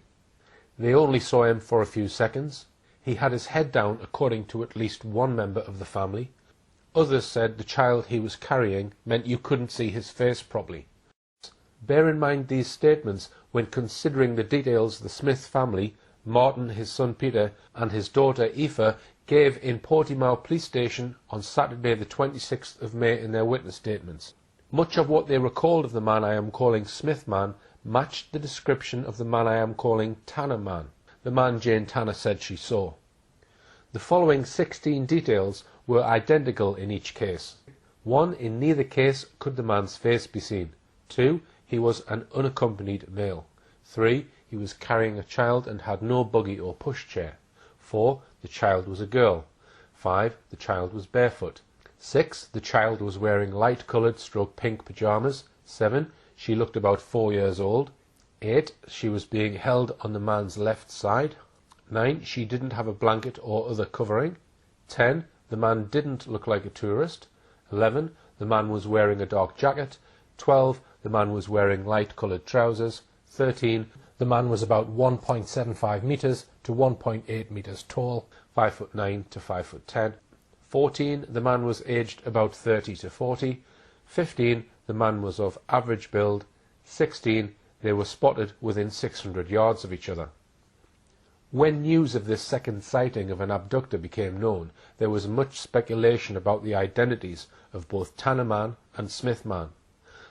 They only saw him for a few seconds. He had his head down, according to at least one member of the family. Others said the child he was carrying meant you couldn't see his face properly. Bear in mind these statements when considering the details the Smith family, Martin, his son Peter, and his daughter Aoife gave in Portimao Police Station on Saturday the 26th of May in their witness statements. Much of what they recalled of the man I am calling Smith Man matched the description of the man I am calling Tanner Man, the man Jane Tanner said she saw. The following 16 details were identical in each case. 1. In neither case could the man's face be seen. 2. He was an unaccompanied male. 3. He was carrying a child and had no buggy or pushchair. 4. The child was a girl. 5. The child was barefoot. 6. The child was wearing light-coloured pink pyjamas. 7. She looked about 4 years old. 8. She was being held on the man's left side. 9. She didn't have a blanket or other covering. 10. The man didn't look like a tourist. 11. The man was wearing a dark jacket. 12. The man was wearing light-coloured trousers. 13. The man was about 1.75 metres to 1.8 metres tall, 5'9" to 5'10". 14. The man was aged about 30 to 40. 15. The man was of average build. 16. They were spotted within 600 yards of each other. When news of this second sighting of an abductor became known, there was much speculation about the identities of both Tanner Man and Smith Man.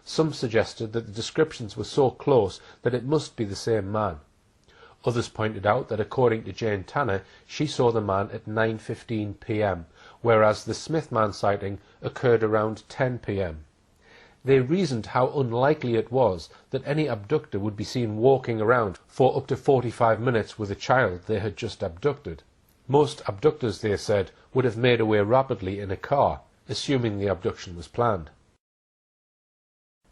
Some suggested that the descriptions were so close that it must be the same man. Others pointed out that according to Jane Tanner, she saw the man at 9:15 p.m, whereas the Smith Man sighting occurred around 10 p.m. They reasoned how unlikely it was that any abductor would be seen walking around for up to 45 minutes with a child they had just abducted. Most abductors, they said, would have made away rapidly in a car, assuming the abduction was planned.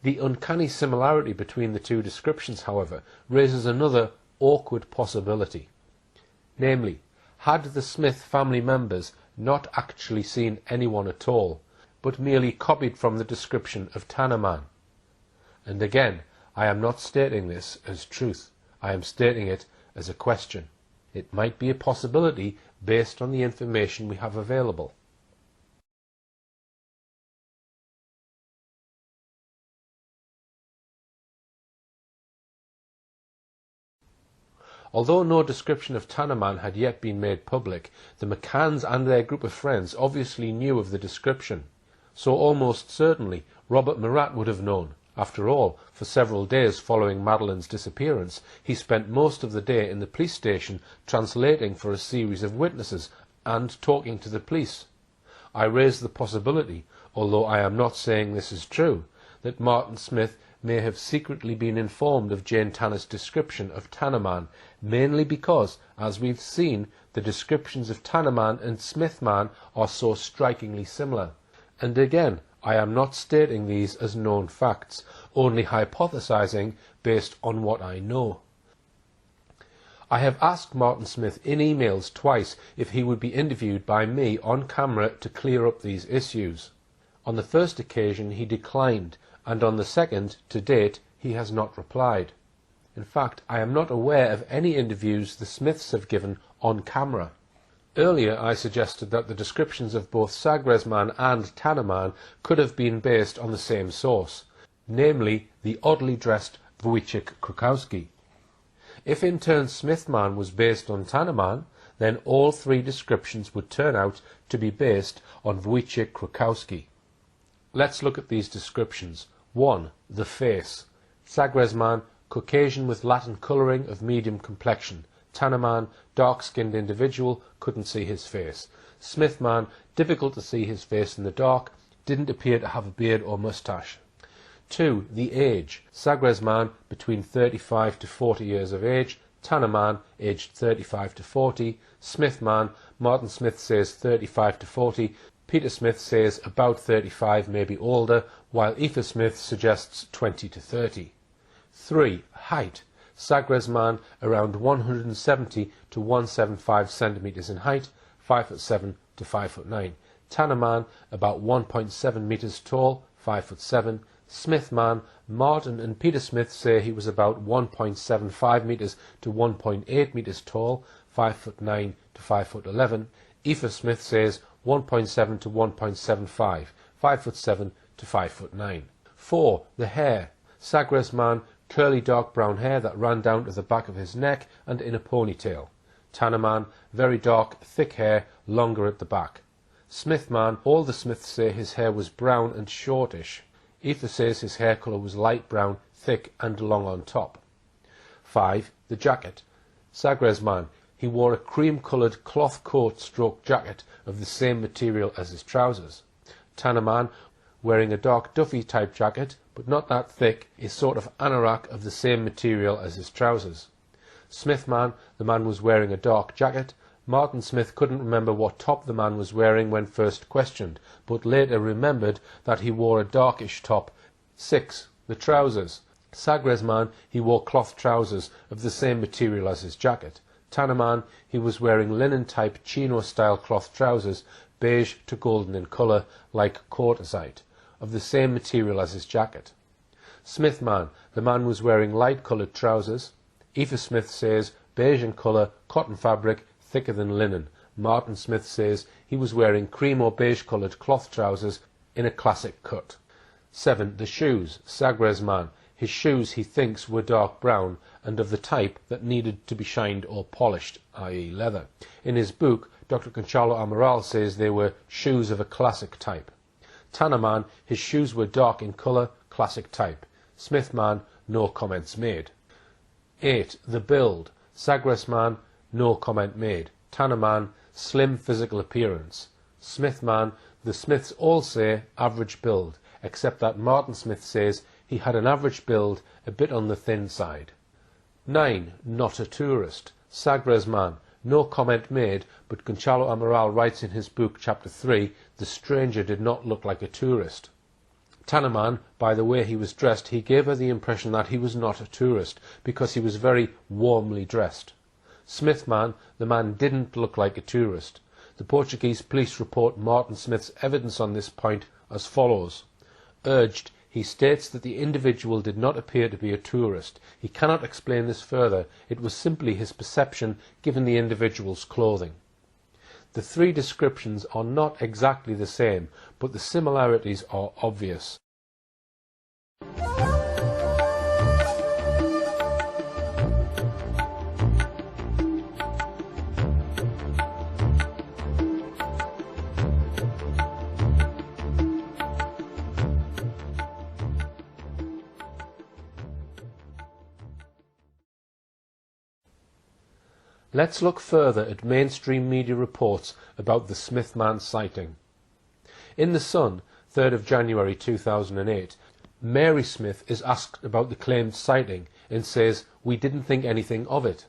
The uncanny similarity between the two descriptions, however, raises another awkward possibility. Namely, had the Smith family members not actually seen anyone at all, but merely copied from the description of Tanner Man? And again, I am not stating this as truth. I am stating it as a question. It might be a possibility based on the information we have available. Although no description of Tanner Man had yet been made public, the McCanns and their group of friends obviously knew of the description. So almost certainly Robert Murat would have known. After all, for several days following Madeleine's disappearance, he spent most of the day in the police station translating for a series of witnesses and talking to the police. I raise the possibility, although I am not saying this is true, that Martin Smith may have secretly been informed of Jane Tanner's description of Tanner Man, mainly because, as we've seen, the descriptions of Tanner Man and Smith Man are so strikingly similar. And again, I am not stating these as known facts, only hypothesizing based on what I know. I have asked Martin Smith in emails twice if he would be interviewed by me on camera to clear up these issues. On the first occasion he declined, and on the second, to date, he has not replied. In fact, I am not aware of any interviews the Smiths have given on camera. Earlier I suggested that the descriptions of both Sagres Man and Tanner Man could have been based on the same source, namely the oddly dressed Wojciech Krukowski. If in turn Smith Man was based on Tanner Man, then all three descriptions would turn out to be based on Wojciech Krukowski. Let's look at these descriptions. 1. The face. Sagres Man, Caucasian with Latin colouring of medium complexion, Tanner man, dark-skinned individual, couldn't see his face. Smith man, difficult to see his face in the dark, didn't appear to have a beard or moustache. 2. The age. Sagres man, between 35 to 40 years of age. Tanner man, aged 35 to 40. Smith man, Martin Smith says 35 to 40. Peter Smith says about 35, maybe older, while Aoife Smith suggests 20 to 30. 3. Height. Sagres man, around 170 to 175 centimetres in height, 5'7" to 5'9". Tanner man, about 1.7 metres tall, 5'7". Smith man, Martin and Peter Smith say he was about 1.75 metres to 1.8 metres tall, 5'9" to 5'11". Aoife Smith says 1.7 to 1.75, 5'7" to 5'9". 4. The hair. Sagres man, curly dark brown hair that ran down to the back of his neck and in a ponytail. Tanner man, very dark, thick hair, longer at the back. Smith man, all the Smiths say his hair was brown and shortish. Aoife says his hair colour was light brown, thick and long on top. 5. The jacket. Sagres man, he wore a cream-coloured cloth coat stroke jacket of the same material as his trousers. Tanner man, wearing a dark Duffy type jacket, but not that thick, a sort of anorak of the same material as his trousers. Smith man, the man was wearing a dark jacket. Martin Smith couldn't remember what top the man was wearing when first questioned, but later remembered that he wore a darkish top. 6. The trousers. Sagres man, he wore cloth trousers of the same material as his jacket. Tanner man, he was wearing linen-type chino-style cloth trousers, beige to golden in colour, like quartzite, of the same material as his jacket. Smith man, the man was wearing light-coloured trousers. Aoife Smith says beige in colour, cotton fabric, thicker than linen. Martin Smith says he was wearing cream or beige-coloured cloth trousers in a classic cut. 7. The shoes. Sagres man, his shoes he thinks were dark brown and of the type that needed to be shined or polished, i.e. leather. In his book, Dr. Conchalo Amaral says they were shoes of a classic type. Tanner man, his shoes were dark in colour, classic type. Smith man, no comments made. 8. The build. Sagres man, no comment made. Tanner man, slim physical appearance. Smith man, the Smiths all say average build, except that Martin Smith says he had an average build, a bit on the thin side. 9. Not a tourist. Sagres man, no comment made, but Conchalo Amaral writes in his book, Chapter 3, the stranger did not look like a tourist. Tanner man, by the way he was dressed, he gave her the impression that he was not a tourist, because he was very warmly dressed. Smith man, the man didn't look like a tourist. The Portuguese police report Martin Smith's evidence on this point as follows. Urged, he states that the individual did not appear to be a tourist. He cannot explain this further. It was simply his perception given the individual's clothing. The three descriptions are not exactly the same, but the similarities are obvious. Let's look further at mainstream media reports about the Smith man sighting. In The Sun, 3rd of January 2008, Mary Smith is asked about the claimed sighting and says, "We didn't think anything of it."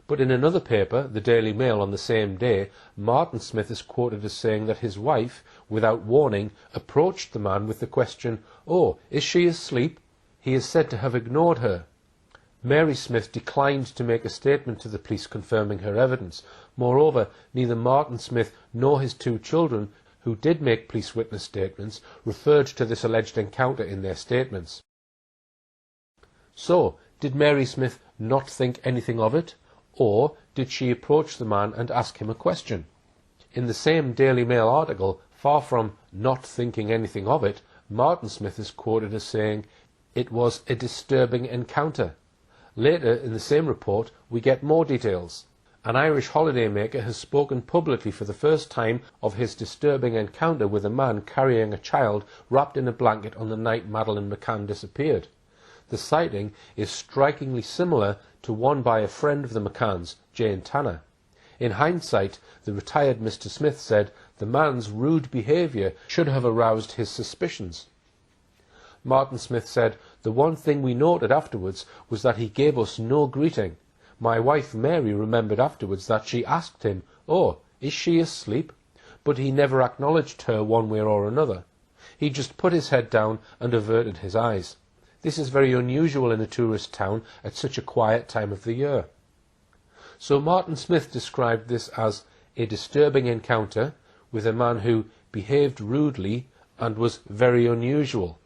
But in another paper, the Daily Mail, on the same day, Martin Smith is quoted as saying that his wife, without warning, approached the man with the question, "Oh, is she asleep?" He is said to have ignored her. Mary Smith declined to make a statement to the police confirming her evidence. Moreover, neither Martin Smith nor his two children, who did make police witness statements, referred to this alleged encounter in their statements. So, did Mary Smith not think anything of it? Or did she approach the man and ask him a question? In the same Daily Mail article, far from not thinking anything of it, Martin Smith is quoted as saying, "It was a disturbing encounter." Later in the same report, we get more details. An Irish holidaymaker has spoken publicly for the first time of his disturbing encounter with a man carrying a child wrapped in a blanket on the night Madeleine Mccann disappeared. The sighting is strikingly similar to one by a friend of the McCanns, Jane Tanner. In hindsight, the retired Mr. Smith said the man's rude behaviour should have aroused his suspicions. Martin Smith said, "The one thing we noted afterwards was that he gave us no greeting. My wife Mary remembered afterwards that she asked him, 'Oh, is she asleep?' But he never acknowledged her one way or another. He just put his head down and averted his eyes. This is very unusual in a tourist town at such a quiet time of the year." So Martin Smith described this as a disturbing encounter with a man who behaved rudely and was very unusual.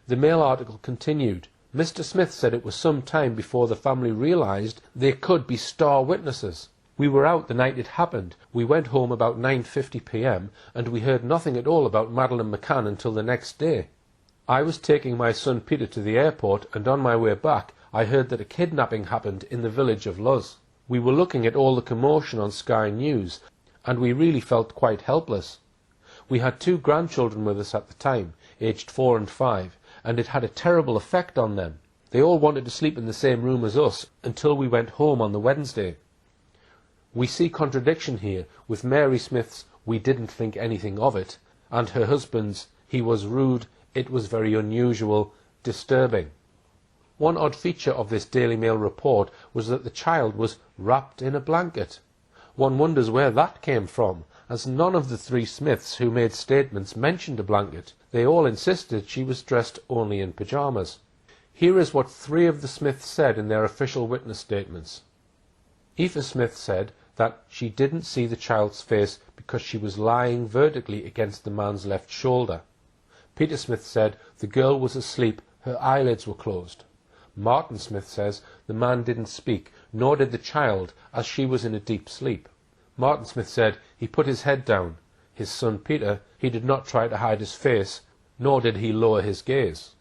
The Mail article continued, "Mr. Smith said it was some time before the family realised they could be star witnesses. We were out the night it happened. We went home about 9:50 p.m. and we heard nothing at all about Madeleine Mccann until the next day. I was taking my son Peter to the airport, and on my way back I heard that a kidnapping happened in the village of Luz. We were looking at all the commotion on Sky News, and we really felt quite helpless. We had 2 grandchildren with us at the time, aged 4 and 5, and it had a terrible effect on them. They all wanted to sleep in the same room as us until we went home on the Wednesday." We see contradiction here with Mary Smith's "we didn't think anything of it" and her husband's "he was rude, it was very unusual, disturbing." One odd feature of this Daily Mail report was that the child was wrapped in a blanket. One wonders where that came from, as none of the 3 Smiths who made statements mentioned a blanket. They all insisted she was dressed only in pyjamas. Here is what 3 of the Smiths said in their official witness statements. Aoife Smith said that she didn't see the child's face because she was lying vertically against the man's left shoulder. Peter Smith said the girl was asleep, her eyelids were closed. Martin Smith says the man didn't speak, nor did the child, as she was in a deep sleep. Martin Smith said he put his head down. His son Peter, he did not try to hide his face, nor did he lower his gaze.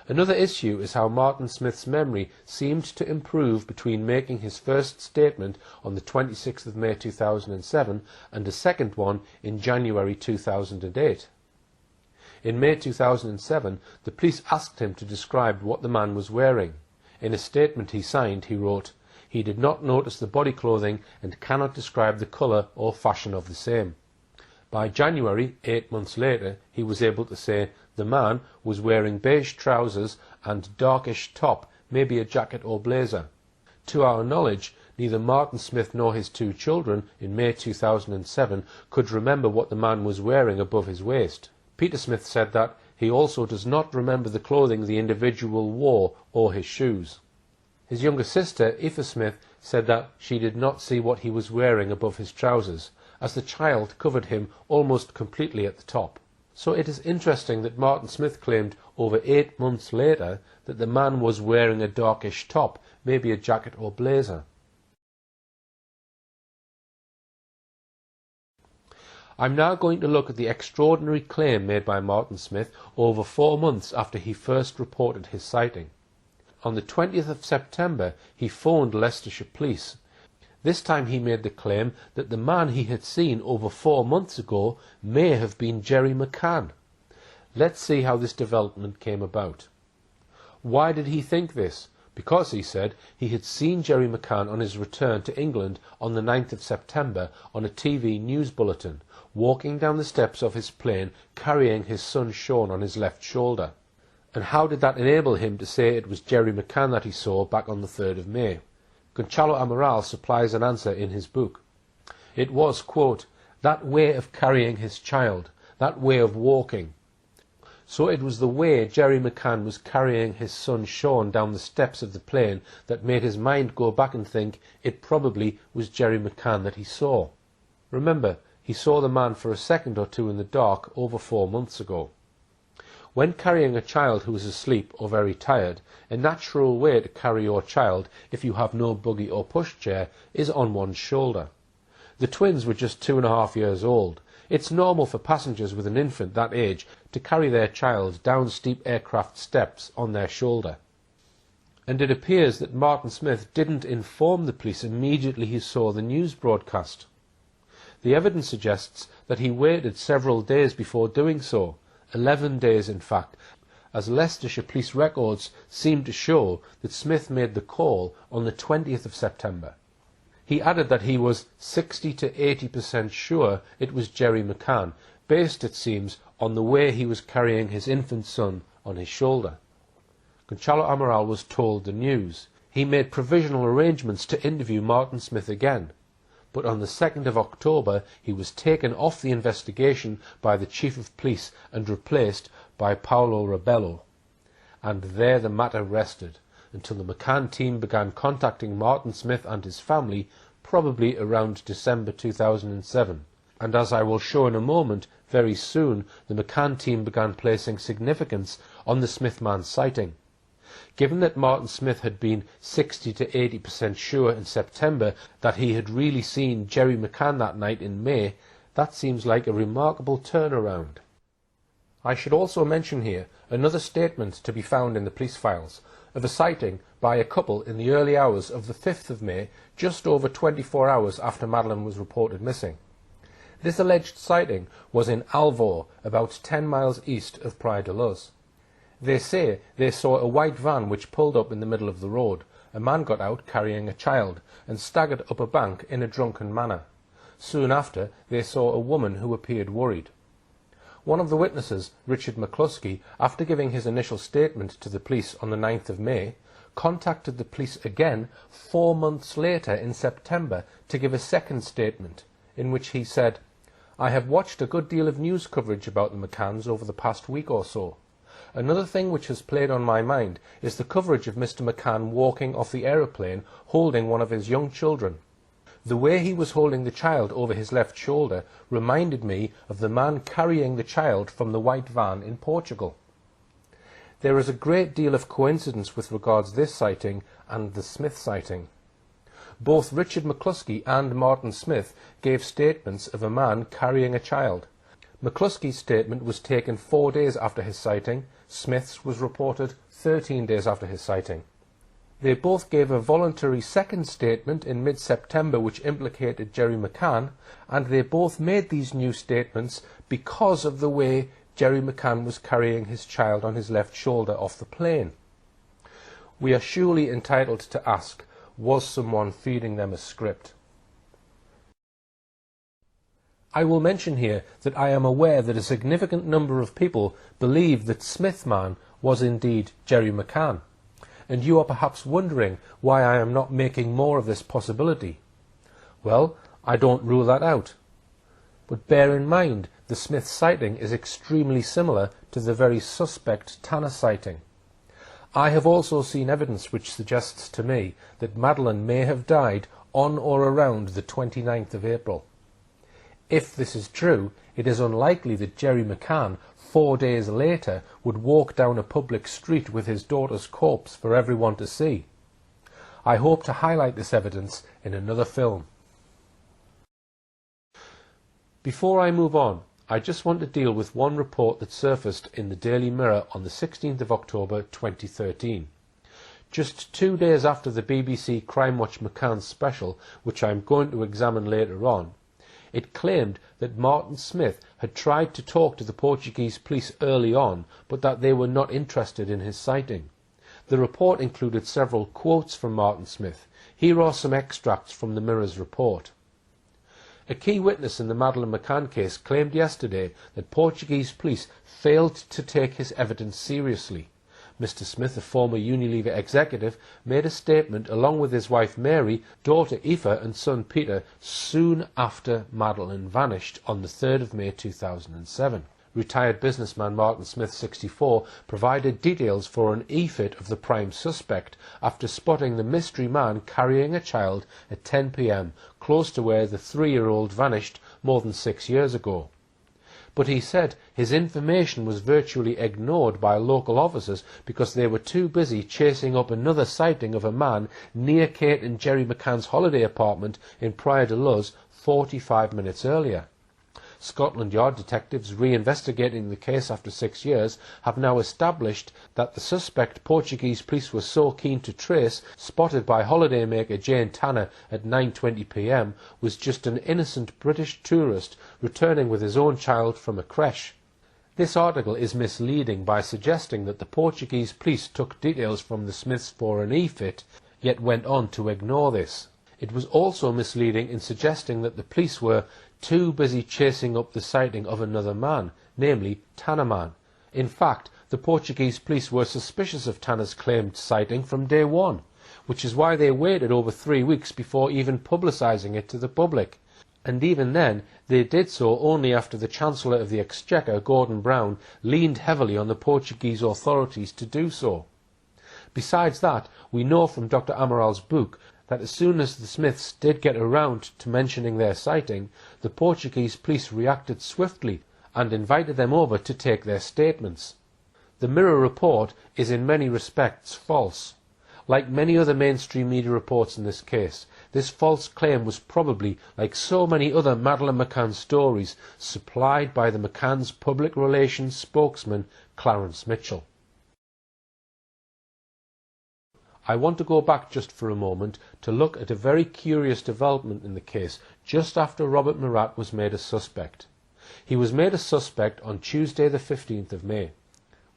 Another issue is how Martin Smith's memory seemed to improve between making his first statement on the 26th of May 2007 and a second one in January 2008. In May 2007, the police asked him to describe what the man was wearing. In a statement he signed, he wrote, "He did not notice the body clothing and cannot describe the colour or fashion of the same." By January, 8 months later, he was able to say the man was wearing beige trousers and darkish top, maybe a jacket or blazer. To our knowledge, neither Martin Smith nor his 2 children in May 2007 could remember what the man was wearing above his waist. Peter Smith said that he also does not remember the clothing the individual wore or his shoes. His younger sister, Aoife Smith, said that she did not see what he was wearing above his trousers, as the child covered him almost completely at the top. So it is interesting that Martin Smith claimed over 8 months later that the man was wearing a darkish top, maybe a jacket or blazer. I'm now going to look at the extraordinary claim made by Martin Smith over 4 months after he first reported his sighting. On the 20th of September, he phoned Leicestershire Police. This time he made the claim that the man he had seen over 4 months ago may have been Jerry McCann. Let's see how this development came about. Why did he think this? Because, he said, he had seen Jerry McCann on his return to England on the 9th of September on a TV news bulletin, walking down the steps of his plane carrying his son Sean on his left shoulder. And how did that enable him to say it was Jerry McCann that he saw back on the 3rd of May? Gonçalo Amaral supplies an answer in his book. It was, quote, that way of carrying his child, that way of walking. So it was the way Jerry McCann was carrying his son Sean down the steps of the plane that made his mind go back and think it probably was Jerry McCann that he saw. Remember, he saw the man for a second or two in the dark over 4 months ago. When carrying a child who is asleep or very tired, a natural way to carry your child, if you have no buggy or pushchair, is on one's shoulder. The twins were just 2.5 years old. It's normal for passengers with an infant that age to carry their child down steep aircraft steps on their shoulder. And it appears that Martin Smith didn't inform the police immediately he saw the news broadcast. The evidence suggests that he waited several days before doing so, 11 days in fact, as Leicestershire police records seem to show that Smith made the call on the 20th of September. He added that he was 60 to 80% sure it was Jerry McCann, based, it seems, on the way he was carrying his infant son on his shoulder. Gonçalo Amaral was told the news. He made provisional arrangements to interview Martin Smith again, but on the 2nd of October he was taken off the investigation by the Chief of Police and replaced by Paolo Rebello. And there the matter rested, until the McCann team began contacting Martin Smith and his family, probably around December 2007. And as I will show in a moment, very soon the McCann team began placing significance on the Smith man's sighting. Given that Martin Smith had been 60 to 80% sure in September that he had really seen Jerry McCann that night in May, that seems like a remarkable turnaround. I should also mention here another statement to be found in the police files of a sighting by a couple in the early hours of the 5th of May, just over 24 hours after Madeleine was reported missing. This alleged sighting was in Alvor, about 10 miles east of Praia de Luz. They say they saw a white van which pulled up in the middle of the road. A man got out carrying a child and staggered up a bank in a drunken manner. Soon after, they saw a woman who appeared worried. One of the witnesses, Richard McCluskey, after giving his initial statement to the police on the 9th of May, contacted the police again 4 months later in September to give a second statement, in which he said, "I have watched a good deal of news coverage about the McCanns over the past week or so. Another thing which has played on my mind is the coverage of Mr. McCann walking off the aeroplane holding one of his young children. The way he was holding the child over his left shoulder reminded me of the man carrying the child from the white van in Portugal." There is a great deal of coincidence with regards to this sighting and the Smith sighting. Both Richard McCluskey and Martin Smith gave statements of a man carrying a child. McCluskey's statement was taken 4 days after his sighting. Smith's was reported 13 days after his sighting. They both gave a voluntary second statement in mid-September which implicated Jerry McCann, and they both made these new statements because of the way Jerry McCann was carrying his child on his left shoulder off the plane. We are surely entitled to ask, was someone feeding them a script? I will mention here that I am aware that a significant number of people believe that Smith man was indeed Jerry McCann. And you are perhaps wondering why I am not making more of this possibility. Well, I don't rule that out. But bear in mind, the Smith sighting is extremely similar to the very suspect Tanner sighting. I have also seen evidence which suggests to me that Madeleine may have died on or around the 29th of April. If this is true, it is unlikely that Jerry McCann 4 days later would walk down a public street with his daughter's corpse for everyone to see. I hope to highlight this evidence in another film. Before I move on, I just want to deal with one report that surfaced in the Daily Mirror on the 16th of October 2013. Just 2 days after the BBC Crime Watch McCann special, which I am going to examine later on, it claimed that Martin Smith had tried to talk to the Portuguese police early on, but that they were not interested in his sighting. The report included several quotes from Martin Smith. Here are some extracts from the Mirror's report. A key witness in the Madeleine McCann case claimed yesterday that Portuguese police failed to take his evidence seriously. Mr. Smith, a former Unilever executive, made a statement along with his wife Mary, daughter Aoife and son Peter soon after Madeleine vanished on the 3rd of May 2007. Retired businessman Martin Smith, 64, provided details for an e-fit of the prime suspect after spotting the mystery man carrying a child at 10 p.m, close to where the 3-year-old vanished more than 6 years ago. But he said his information was virtually ignored by local officers because they were too busy chasing up another sighting of a man near Kate and Jerry McCann's holiday apartment in Praia de Luz 45 minutes earlier. Scotland Yard detectives reinvestigating the case after 6 years have now established that the suspect Portuguese police were so keen to trace, spotted by holidaymaker Jane Tanner at 9:20 p.m, was just an innocent British tourist returning with his own child from a creche. This article is misleading by suggesting that the Portuguese police took details from the Smiths for an e-fit, yet went on to ignore this. It was also misleading in suggesting that the police were too busy chasing up the sighting of another man, namely Tanner Man. In fact, the Portuguese police were suspicious of Tanner's claimed sighting from day one, which is why they waited over 3 weeks before even publicising it to the public. And even then, they did so only after the Chancellor of the Exchequer, Gordon Brown, leaned heavily on the Portuguese authorities to do so. Besides that, we know from Dr. Amaral's book that as soon as the Smiths did get around to mentioning their sighting, the Portuguese police reacted swiftly and invited them over to take their statements. The Mirror report is in many respects false. Like many other mainstream media reports in this case, this false claim was probably, like so many other Madeleine Mccann stories, supplied by the McCann's public relations spokesman, Clarence Mitchell. I want to go back just for a moment to look at a very curious development in the case just after Robert Murat was made a suspect. He was made a suspect on Tuesday the 15th of May.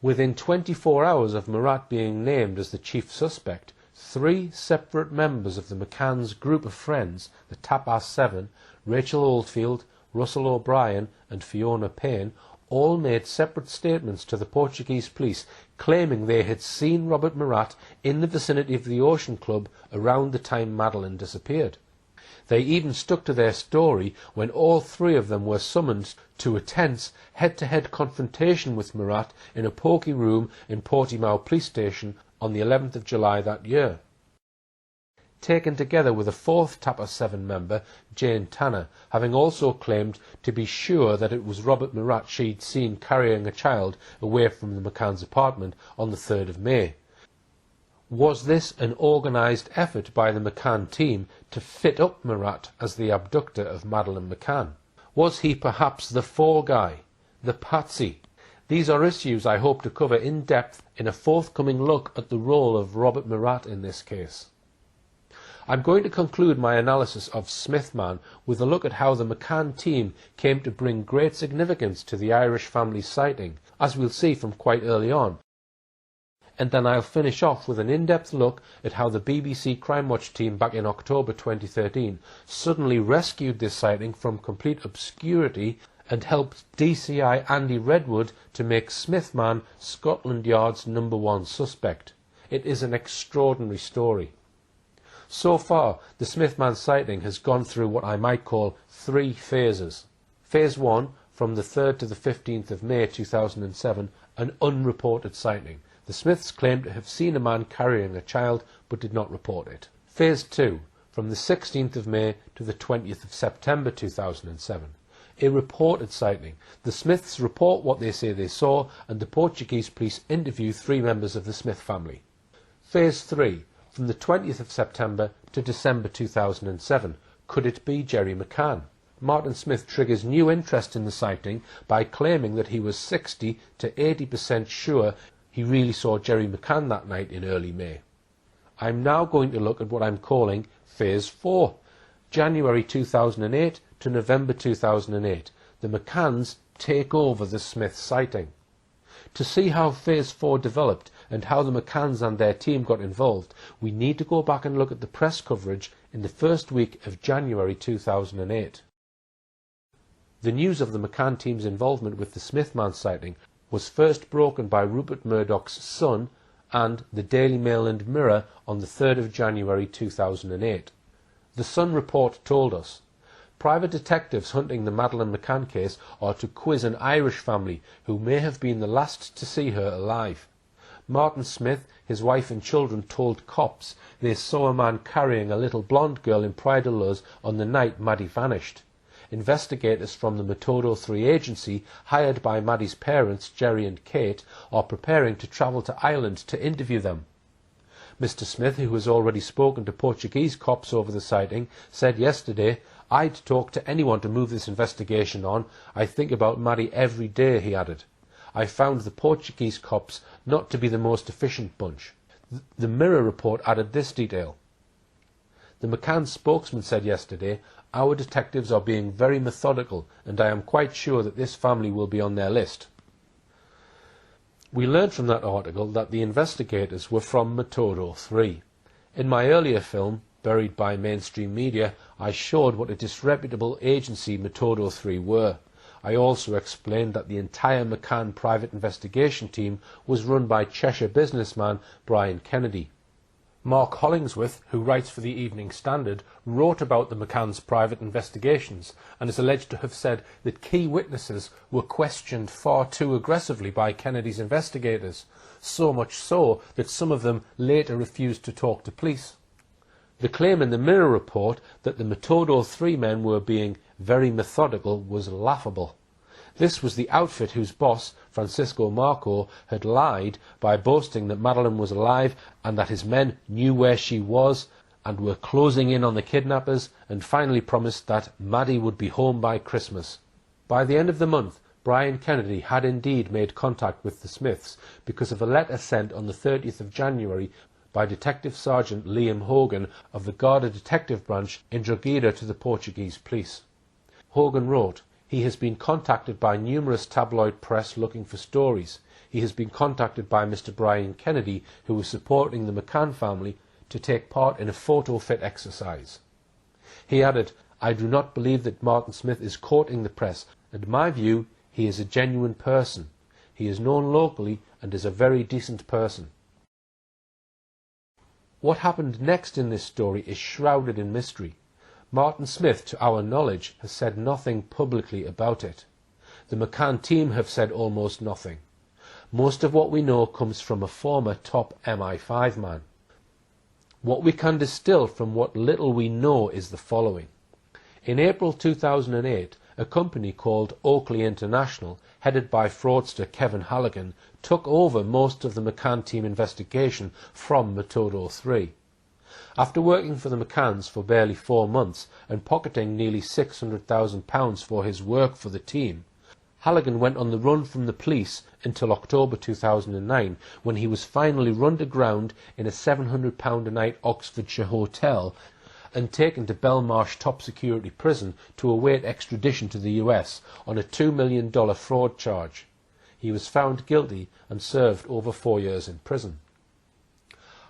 Within 24 hours of Murat being named as the chief suspect, 3 separate members of the McCann's group of friends, the Tapas Seven, Rachel Oldfield, Russell O'Brien and Fiona Payne, all made separate statements to the Portuguese police claiming they had seen Robert Murat in the vicinity of the Ocean Club around the time Madeleine disappeared. They even stuck to their story when all 3 of them were summoned to a tense head-to-head confrontation with Murat in a poky room in Portimao police station on the 11th of July that year. Taken together with a 4th Tapas 7 member, Jane Tanner, having also claimed to be sure that it was Robert Murat she'd seen carrying a child away from the McCann's apartment on the 3rd of May. Was this an organised effort by the McCann team to fit up Murat as the abductor of Madeleine Mccann? Was he perhaps the fall guy, the patsy? These are issues I hope to cover in depth in a forthcoming look at the role of Robert Murat in this case. I'm going to conclude my analysis of Smithman with a look at how the McCann team came to bring great significance to the Irish family's sighting, as we'll see from quite early on. And then I'll finish off with an in-depth look at how the BBC Crime Watch team back in October 2013 suddenly rescued this sighting from complete obscurity and helped DCI Andy Redwood to make Smithman Scotland Yard's #1 suspect. It is an extraordinary story. So far, the Smithman sighting has gone through what I might call 3 phases. Phase 1, from the 3rd to the 15th of May 2007, an unreported sighting. The Smiths claimed to have seen a man carrying a child, but did not report it. Phase 2, from the 16th of May to the 20th of September 2007. A reported sighting. The Smiths report what they say they saw, and the Portuguese police interview 3 members of the Smith family. Phase 3, from the 20th of September to December 2007. Could it be Jerry McCann? Martin Smith triggers new interest in the sighting by claiming that he was 60 to 80% sure he really saw Jerry McCann that night in early May. I'm now going to look at what I'm calling Phase 4, January 2008 to November 2008. The McCanns take over the Smith sighting. To see how Phase 4 developed and how the McCanns and their team got involved, we need to go back and look at the press coverage in the first week of January 2008. The news of the McCann team's involvement with the Smithman sighting was first broken by Rupert Murdoch's son and the Daily Mail and Mirror on the 3rd of January 2008. The Sun report told us, private detectives hunting the Madeleine McCann case are to quiz an Irish family who may have been the last to see her alive. Martin Smith, his wife and children told cops they saw a man carrying a little blonde girl in Pride of Luz on the night Maddie vanished. Investigators from the Metodo 3 agency, hired by Maddie's parents, Jerry and Kate, are preparing to travel to Ireland to interview them. Mr. Smith, who has already spoken to Portuguese cops over the sighting, said yesterday, "I'd talk to anyone to move this investigation on. I think about Maddie every day," he added. "I found the Portuguese cops not to be the most efficient bunch." The Mirror report added this detail. The McCann spokesman said yesterday, "Our detectives are being very methodical and I am quite sure that this family will be on their list." We learned from that article that the investigators were from Metodo 3. In my earlier film, Buried by Mainstream Media, I showed what a disreputable agency Metodo 3 were. I also explained that the entire McCann private investigation team was run by Cheshire businessman Brian Kennedy. Mark Hollingsworth, who writes for the Evening Standard, wrote about the McCann's private investigations and is alleged to have said that key witnesses were questioned far too aggressively by Kennedy's investigators, so much so that some of them later refused to talk to police. The claim in the Mirror report that the Metodo 3 men were being very methodical was laughable. This was the outfit whose boss, Francisco Marco, had lied by boasting that Madeleine was alive and that his men knew where she was and were closing in on the kidnappers, and finally promised that Maddie would be home by Christmas. By the end of the month, Brian Kennedy had indeed made contact with the Smiths because of a letter sent on the 30th of January by Detective Sergeant Liam Hogan of the Garda Detective Branch in Drogheda to the Portuguese police. Hogan wrote, "He has been contacted by numerous tabloid press looking for stories. He has been contacted by Mr. Brian Kennedy, who was supporting the McCann family, to take part in a photo fit exercise." He added, "I do not believe that Martin Smith is courting the press. In my view, he is a genuine person. He is known locally and is a very decent person." What happened next in this story is shrouded in mystery. Martin Smith, to our knowledge, has said nothing publicly about it. The McCann team have said almost nothing. Most of what we know comes from a former top MI5 man. What we can distill from what little we know is the following. In April 2008, a company called Oakley International, headed by fraudster Kevin Halligan, took over most of the McCann team investigation from Metodo 3. After working for the McCanns for barely 4 months and pocketing nearly £600,000 for his work for the team, Halligan went on the run from the police until October 2009, when he was finally run aground in a £700 a night Oxfordshire hotel and taken to Belmarsh top security prison to await extradition to the US on a $2 million fraud charge. He was found guilty and served over 4 years in prison.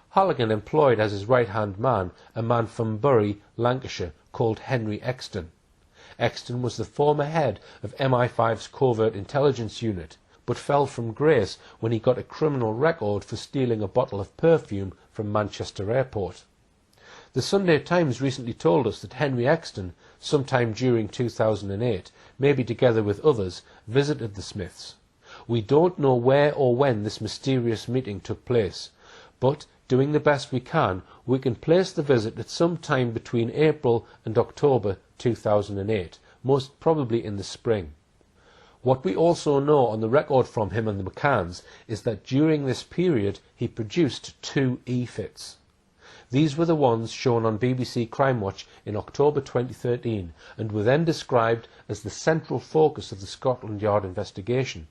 Halligan employed as his right-hand man a man from Bury, Lancashire, called Henry Exton. Exton was the former head of MI5's Covert Intelligence Unit, but fell from grace when he got a criminal record for stealing a bottle of perfume from Manchester Airport. The Sunday Times recently told us that Henry Exton, sometime during 2008, maybe together with others, visited the Smiths. We don't know where or when this mysterious meeting took place, but, doing the best we can place the visit at some time between April and October 2008, most probably in the spring. What we also know on the record from him and the McCanns is that during this period he produced 2 e-fits. These were the ones shown on BBC Crime Watch in October 2013 and were then described as the central focus of the Scotland Yard investigation.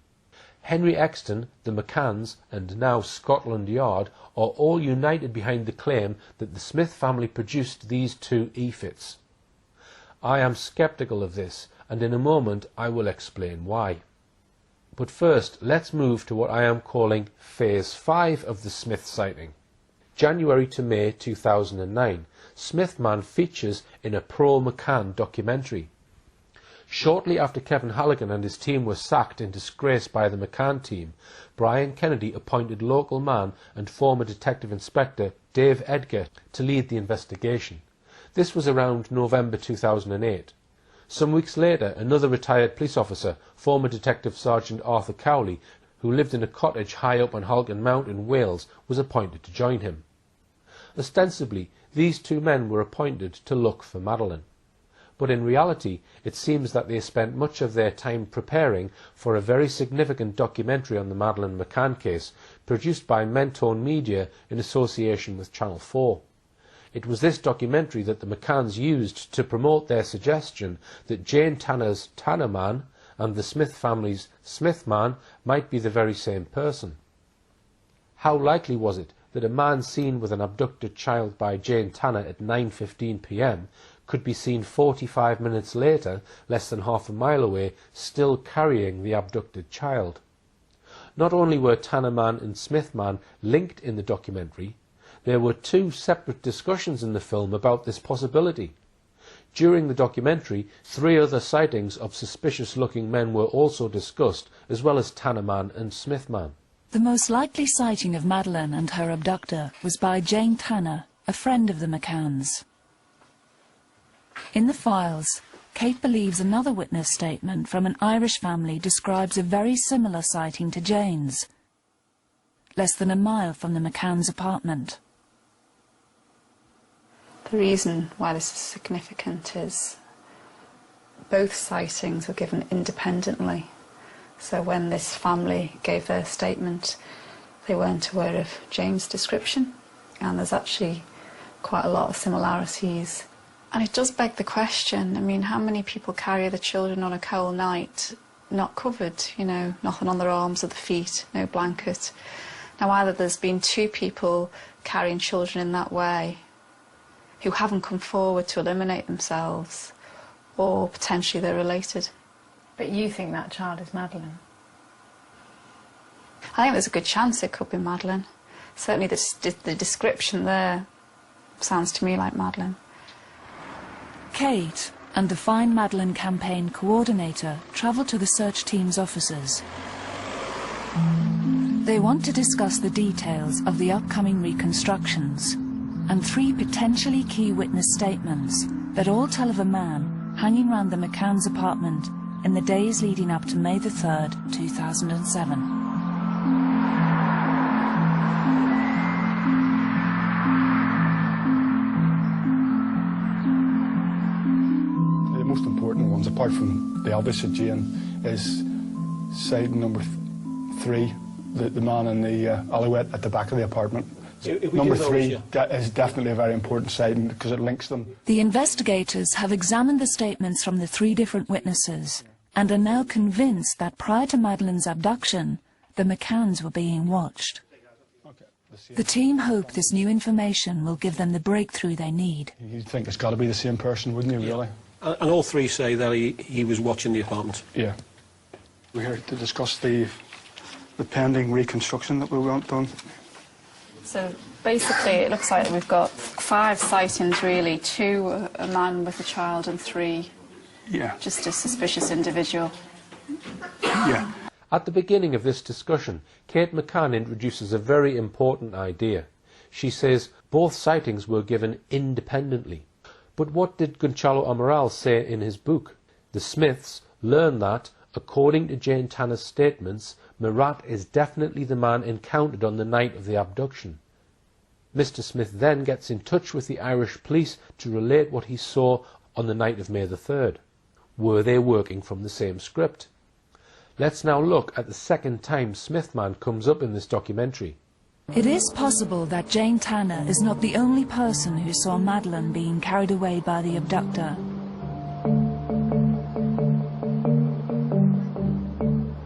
Henry Exton, the McCanns, and now Scotland Yard are all united behind the claim that the Smith family produced these 2 e-fits. I am sceptical of this, and in a moment I will explain why. But first, let's move to what I am calling Phase 5 of the Smith sighting. January to May 2009, Smithman features in a pro-McCann documentary. Shortly after Kevin Halligan and his team were sacked in disgrace by the McCann team, Brian Kennedy appointed local man and former Detective Inspector Dave Edgar to lead the investigation. This was around November 2008. Some weeks later, another retired police officer, former Detective Sergeant Arthur Cowley, who lived in a cottage high up on Halgan Mount in Wales, was appointed to join him. Ostensibly, these 2 men were appointed to look for Madeleine. But in reality, it seems that they spent much of their time preparing for a very significant documentary on the Madeleine McCann case, produced by Mentone Media in association with Channel 4. It was this documentary that the McCanns used to promote their suggestion that Jane Tanner's Tanner Man and the Smith family's Smith Man might be the very same person. How likely was it that a man seen with an abducted child by Jane Tanner at 9:15 p.m. could be seen 45 minutes later, less than half a mile away, still carrying the abducted child? Not only were Tannerman and Smithman linked in the documentary, there were two separate discussions in the film about this possibility. During the documentary, 3 other sightings of suspicious-looking men were also discussed, as well as Tannerman and Smithman. The most likely sighting of Madeleine and her abductor was by Jane Tanner, a friend of the McCanns. In the files, Kate believes another witness statement from an Irish family describes a very similar sighting to Jane's, less than a mile from the McCann's apartment. The reason why this is significant is both sightings were given independently. So when this family gave their statement, they weren't aware of Jane's description, and there's actually quite a lot of similarities. And it does beg the question, I mean, how many people carry their children on a cold night not covered, you know, nothing on their arms or their feet, no blanket. Now either there's been 2 people carrying children in that way who haven't come forward to eliminate themselves, or potentially they're related. But you think that child is Madeleine? I think there's a good chance it could be Madeleine. Certainly the description there sounds to me like Madeleine. Kate and the Find Madeleine campaign coordinator travel to the search team's offices. They want to discuss the details of the upcoming reconstructions and 3 potentially key witness statements that all tell of a man hanging round the McCann's apartment in the days leading up to May the 3rd, 2007. The most important ones, apart from the obvious of Jane, is sighting number 3, the man in the alleyway at the back of the apartment. Number 3 is definitely a very important sighting because it links them. The investigators have examined the statements from the 3 different witnesses and are now convinced that prior to Madeleine's abduction, the McCanns were being watched. The team hope this new information will give them the breakthrough they need. You'd think it's got to be the same person, wouldn't you, really? And all 3 say that he was watching the apartment. Yeah. We're here to discuss the pending reconstruction that we want done. So basically it looks like we've got 5 sightings really, 2 a man with a child and 3 just a suspicious individual. Yeah. At the beginning of this discussion, Kate McCann introduces a very important idea. She says both sightings were given independently. But what did Gonçalo Amaral say in his book? The Smiths learn that, according to Jane Tanner's statements, Murat is definitely the man encountered on the night of the abduction. Mr. Smith then gets in touch with the Irish police to relate what he saw on the night of May the 3rd. Were they working from the same script? Let's now look at the second time Smithman comes up in this documentary. It is possible that Jane Tanner is not the only person who saw Madeleine being carried away by the abductor.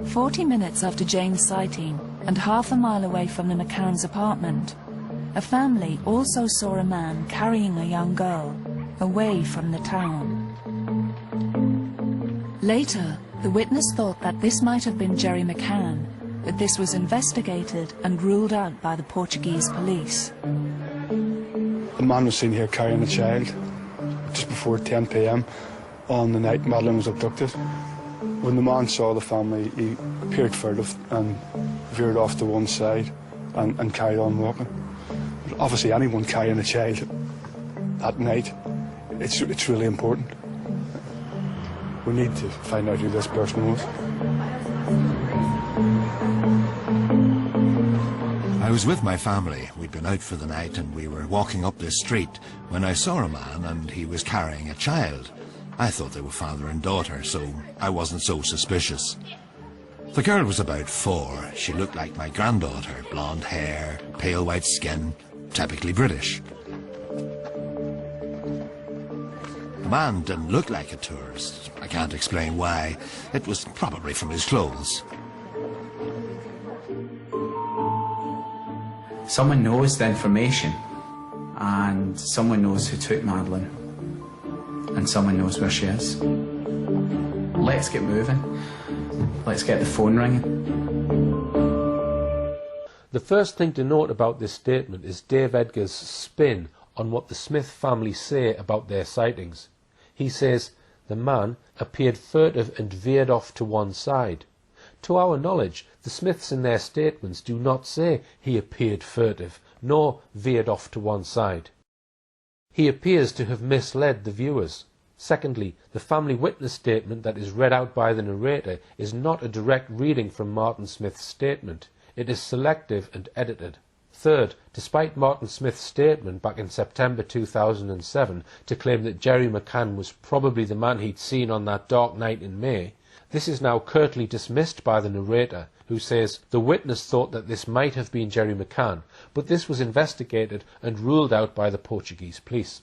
40 minutes after Jane's sighting, and half a mile away from the McCann's apartment, a family also saw a man carrying a young girl away from the town. Later, the witness thought that this might have been Jerry McCann, but this was investigated and ruled out by the Portuguese police. A man was seen here carrying a child just before 10 p.m. on the night Madeleine was abducted. When the man saw the family, he appeared furtive and veered off to one side and carried on walking. But obviously anyone carrying a child at night, it's really important. We need to find out who this person was. I was with my family. We'd been out for the night and we were walking up this street when I saw a man and he was carrying a child. I thought they were father and daughter, so I wasn't so suspicious. The girl was about 4. She looked like my granddaughter, blonde hair, pale white skin, typically British. The man didn't look like a tourist. I can't explain why. It was probably from his clothes. Someone knows the information, and someone knows who took Madeleine, and someone knows where she is. Let's get moving. Let's get the phone ringing. The first thing to note about this statement is Dave Edgar's spin on what the Smith family say about their sightings. He says, the man appeared furtive and veered off to one side. To our knowledge, the Smiths in their statements do not say he appeared furtive, nor veered off to one side. He appears to have misled the viewers. Secondly, the family witness statement that is read out by the narrator is not a direct reading from Martin Smith's statement. It is selective and edited. Third, despite Martin Smith's statement back in September 2007 to claim that Jerry McCann was probably the man he'd seen on that dark night in May, this is now curtly dismissed by the narrator, who says the witness thought that this might have been Jerry McCann, but this was investigated and ruled out by the Portuguese police.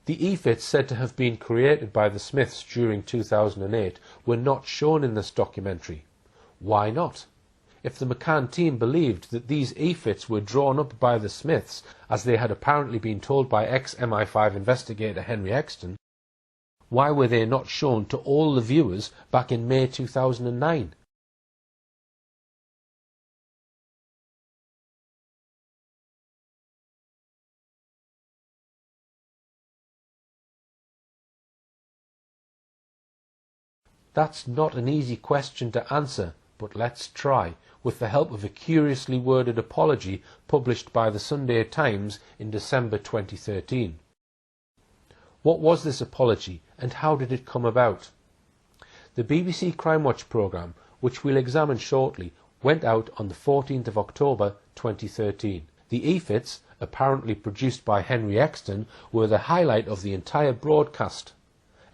The EFITs said to have been created by the Smiths during 2008 were not shown in this documentary. Why not? If the McCann team believed that these EFITs were drawn up by the Smiths, as they had apparently been told by ex-MI5 investigator Henry Exton, why were they not shown to all the viewers back in May 2009? That's not an easy question to answer, but let's try, with the help of a curiously worded apology published by the Sunday Times in December 2013. What was this apology, and how did it come about? The BBC Crime Watch programme, which we'll examine shortly, went out on the 14th of October 2013. The EFITs, apparently produced by Henry Exton, were the highlight of the entire broadcast.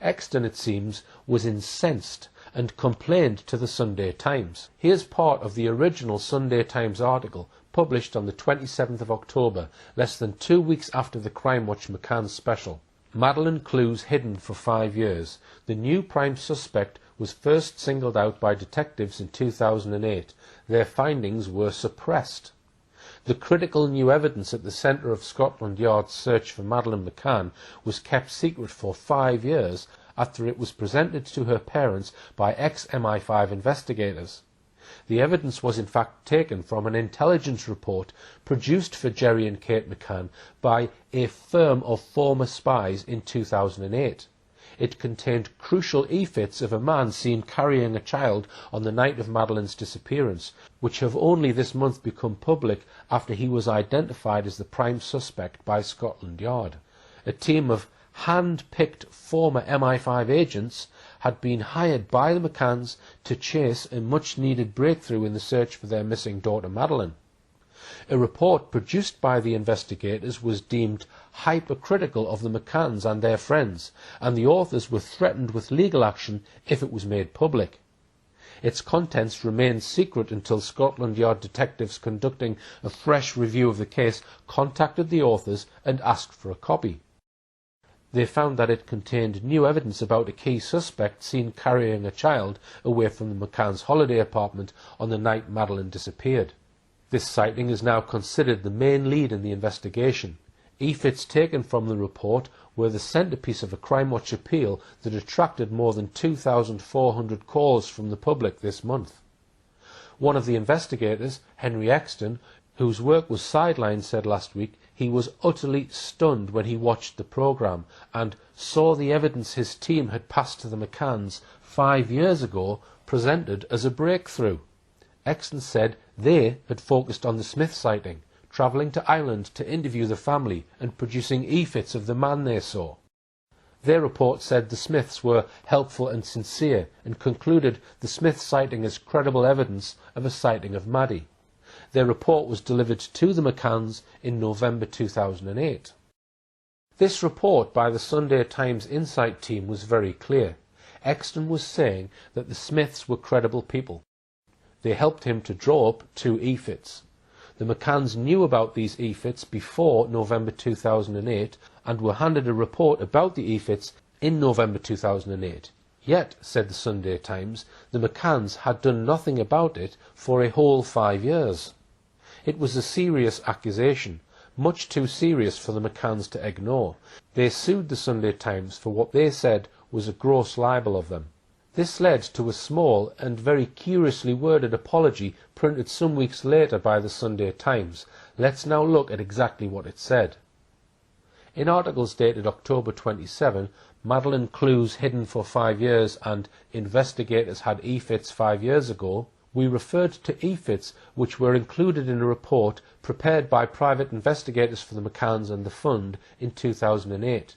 Exton, it seems, was incensed and complained to the Sunday Times. Here's part of the original Sunday Times article published on the 27th of October, less than 2 weeks after the Crime Watch McCann special. Madeleine clues hidden for 5 years. The new prime suspect was first singled out by detectives in 2008. Their findings were suppressed. The critical new evidence at the centre of Scotland Yard's search for Madeleine McCann was kept secret for 5 years after it was presented to her parents by ex-MI5 investigators. The evidence was in fact taken from an intelligence report produced for Jerry and Kate McCann by a firm of former spies in 2008. It contained crucial EFITs of a man seen carrying a child on the night of Madeleine's disappearance, which have only this month become public after he was identified as the prime suspect by Scotland Yard. A team of hand-picked former MI5 agents had been hired by the McCanns to chase a much-needed breakthrough in the search for their missing daughter Madeleine. A report produced by the investigators was deemed hypercritical of the McCanns and their friends, and the authors were threatened with legal action if it was made public. Its contents remained secret until Scotland Yard detectives conducting a fresh review of the case contacted the authors and asked for a copy. They found that it contained new evidence about a key suspect seen carrying a child away from the McCann's holiday apartment on the night Madeleine disappeared. This sighting is now considered the main lead in the investigation. EFITs taken from the report were the centrepiece of a Crime Watch appeal that attracted more than 2,400 calls from the public this month. One of the investigators, Henry Exton, whose work was sidelined, said last week he was utterly stunned when he watched the programme and saw the evidence his team had passed to the McCanns 5 years ago presented as a breakthrough. Exton said they had focused on the Smith sighting, travelling to Ireland to interview the family and producing EFITs of the man they saw. Their report said the Smiths were helpful and sincere and concluded the Smith sighting as credible evidence of a sighting of Maddie. Their report was delivered to the McCanns in November 2008. This report by the Sunday Times Insight team was very clear. Exton was saying that the Smiths were credible people. They helped him to draw up 2 EFITs. The McCanns knew about these EFITs before November 2008 and were handed a report about the EFITs in November 2008. Yet, said the Sunday Times, the McCanns had done nothing about it for a whole 5 years. It was a serious accusation, much too serious for the McCanns to ignore. They sued the Sunday Times for what they said was a gross libel of them. This led to a small and very curiously worded apology printed some weeks later by the Sunday Times. Let's now look at exactly what it said. In articles dated October 27, Madeleine clues hidden for 5 years and investigators had EFITs 5 years ago, we referred to EFITs which were included in a report prepared by private investigators for the McCanns and the Fund in 2008.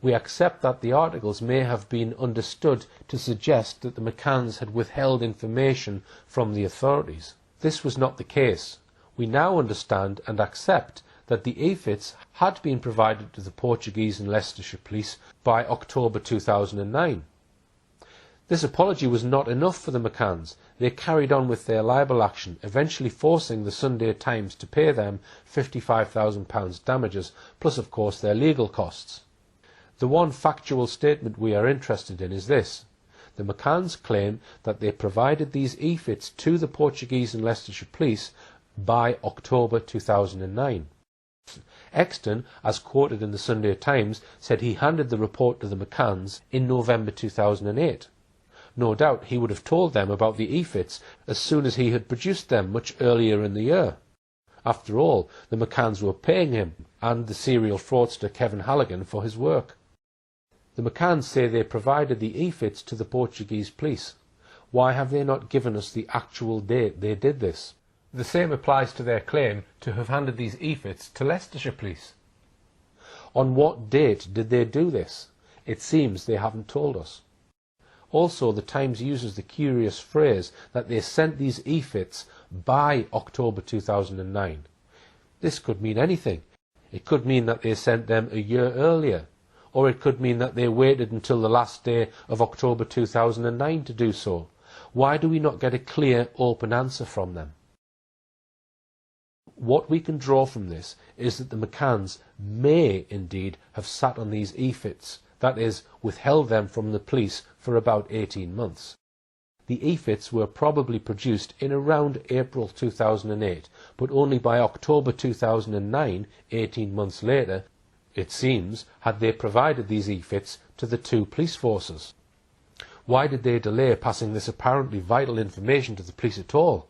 We accept that the articles may have been understood to suggest that the McCanns had withheld information from the authorities. This was not the case. We now understand and accept that the EFITs had been provided to the Portuguese and Leicestershire police by October 2009. This apology was not enough for the McCanns. They carried on with their libel action, eventually forcing the Sunday Times to pay them £55,000 damages, plus of course their legal costs. The one factual statement we are interested in is this. The McCanns claim that they provided these EFITs to the Portuguese and Leicestershire police by October 2009. Exton, as quoted in the Sunday Times, said he handed the report to the McCanns in November 2008. No doubt he would have told them about the EFITs as soon as he had produced them much earlier in the year. After all, the McCanns were paying him and the serial fraudster Kevin Halligan for his work. The McCanns say they provided the EFITs to the Portuguese police. Why have they not given us the actual date they did this? The same applies to their claim to have handed these EFITs to Leicestershire police. On what date did they do this? It seems they haven't told us. Also, the Times uses the curious phrase that they sent these EFITs by October 2009. This could mean anything. It could mean that they sent them a year earlier, or it could mean that they waited until the last day of October 2009 to do so. Why do we not get a clear, open answer from them? What we can draw from this is that the McCanns may indeed have sat on these EFITs, that is, withheld them from the police for about 18 months. The EFITs were probably produced in around April 2008, but only by October 2009, 18 months later, it seems, had they provided these EFITs to the two police forces. Why did they delay passing this apparently vital information to the police at all?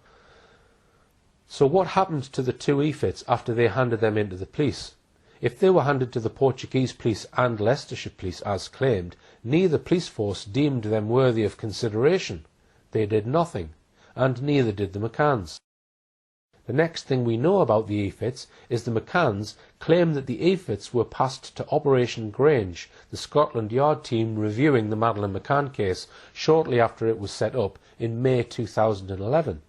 So what happened to the two EFITs after they handed them in to the police? If they were handed to the Portuguese police and Leicestershire police as claimed, neither police force deemed them worthy of consideration. They did nothing, and neither did the McCanns. The next thing we know about the EFITs is the McCanns claim that the EFITs were passed to Operation Grange, the Scotland Yard team reviewing the Madeleine Mccann case shortly after it was set up in May 2011.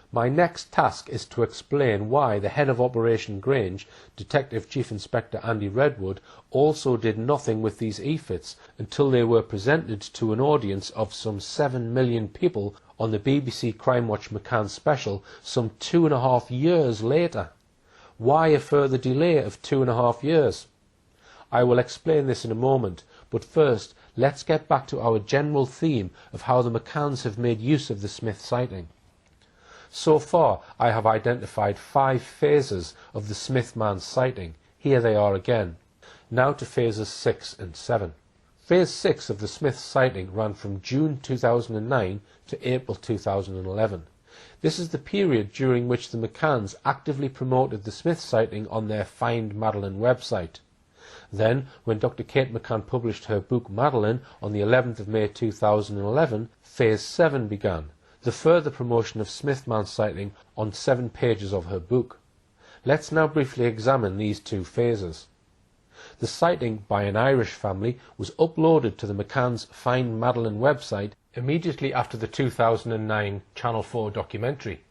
My next task is to explain why the head of Operation Grange, Detective Chief Inspector Andy Redwood, also did nothing with these EFITs until they were presented to an audience of some 7 million people on the BBC Crime Watch McCann special some 2.5 years later. Why a further delay of 2.5 years? I will explain this in a moment, but first let's get back to our general theme of how the McCanns have made use of the Smith sighting. So far, I have identified 5 phases of the Smith man's sighting. Here they are again. Now to phases 6 and 7. Phase 6 of the Smith sighting ran from June 2009 to April 2011. This is the period during which the McCanns actively promoted the Smith sighting on their Find Madeleine website. Then, when Dr. Kate McCann published her book Madeleine on the 11th of May 2011, Phase 7 began. The further promotion of Smith man's sighting on 7 pages of her book. Let's now briefly examine these 2 phases. The sighting by an Irish family was uploaded to the McCann's Find Madeleine website immediately after the 2009 Channel 4 documentary.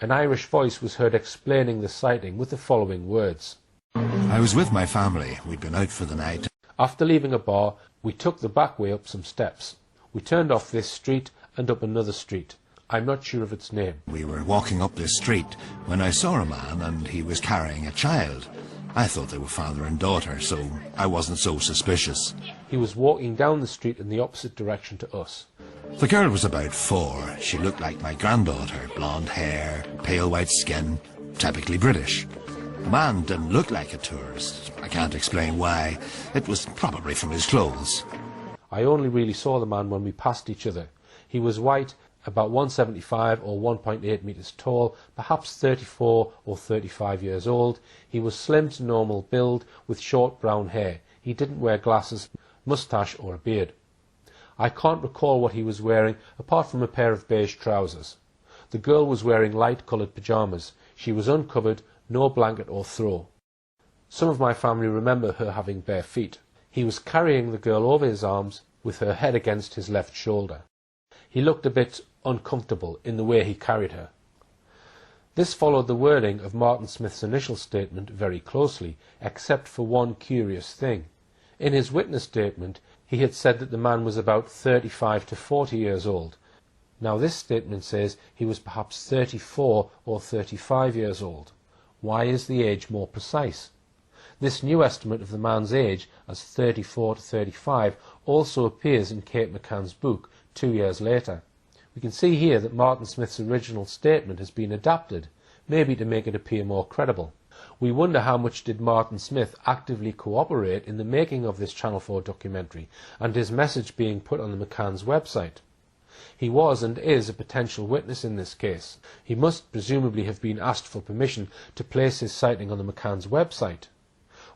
An Irish voice was heard explaining the sighting with the following words. I was with my family. We'd been out for the night. After leaving a bar, we took the back way up some steps. We turned off this street and up another street. I'm not sure of its name. We were walking up this street when I saw a man and he was carrying a child. I thought they were father and daughter, so I wasn't so suspicious. He was walking down the street in the opposite direction to us. The girl was about 4. She looked like my granddaughter. Blonde hair, pale white skin, typically British. The man didn't look like a tourist. I can't explain why. It was probably from his clothes. I only really saw the man when we passed each other. He was white, about 175 or 1.8 metres tall, perhaps 34 or 35 years old. He was slim to normal build with short brown hair. He didn't wear glasses, moustache or a beard. I can't recall what he was wearing apart from a pair of beige trousers. The girl was wearing light-coloured pyjamas. She was uncovered, no blanket or throw. Some of my family remember her having bare feet. He was carrying the girl over his arms with her head against his left shoulder. He looked a bit uncomfortable in the way he carried her. This followed the wording of Martin Smith's initial statement very closely, except for one curious thing. In his witness statement, he had said that the man was about 35 to 40 years old. Now this statement says he was perhaps 34 or 35 years old. Why is the age more precise? This new estimate of the man's age as 34 to 35 also appears in Kate McCann's book 2 years later. We can see here that Martin Smith's original statement has been adapted, maybe to make it appear more credible. We wonder how much did Martin Smith actively cooperate in the making of this Channel 4 documentary and his message being put on the McCann's website. He was and is a potential witness in this case. He must presumably have been asked for permission to place his sighting on the McCann's website.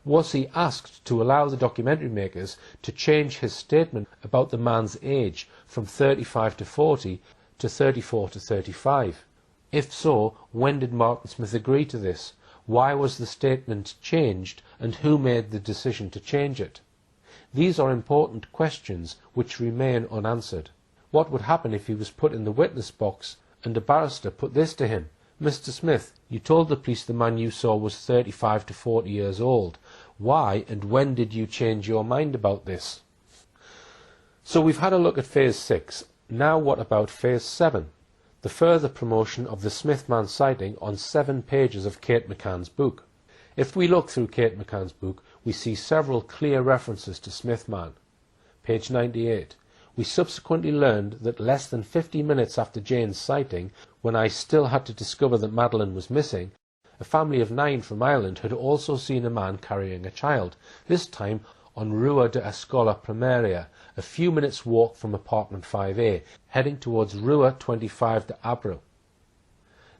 Was he asked to allow the documentary makers to change his statement about the man's age from 35 to 40 to 34 to 35? If so, when did Martin Smith agree to this? Why was the statement changed, and who made the decision to change it? These are important questions which remain unanswered. What would happen if he was put in the witness box and a barrister put this to him? Mr. Smith, you told the police the man you saw was 35 to 40 years old. Why and when did you change your mind about this? So we've had a look at Phase 6. Now what about Phase 7? The further promotion of the Smith man sighting on 7 pages of Kate McCann's book. If we look through Kate McCann's book, we see several clear references to Smith man. Page 98. We subsequently learned that less than 50 minutes after Jane's sighting, when I still had to discover that Madeleine was missing, a family of 9 from Ireland had also seen a man carrying a child, this time on Rua de Escola Primaria, a few minutes' walk from apartment 5A, heading towards Rua 25 de Abreu.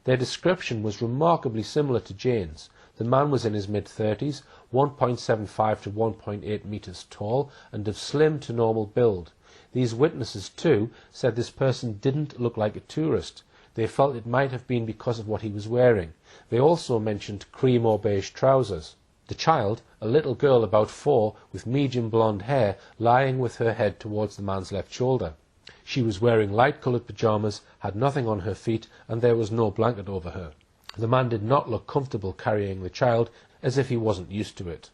Their description was remarkably similar to Jane's. The man was in his mid-30s, 1.75 to 1.8 metres tall, and of slim to normal build. These witnesses, too, said this person didn't look like a tourist. They felt it might have been because of what he was wearing. They also mentioned cream or beige trousers. The child, a little girl about 4 with medium blonde hair, lying with her head towards the man's left shoulder. She was wearing light-coloured pyjamas, had nothing on her feet, and there was no blanket over her. The man did not look comfortable carrying the child, as if he wasn't used to it.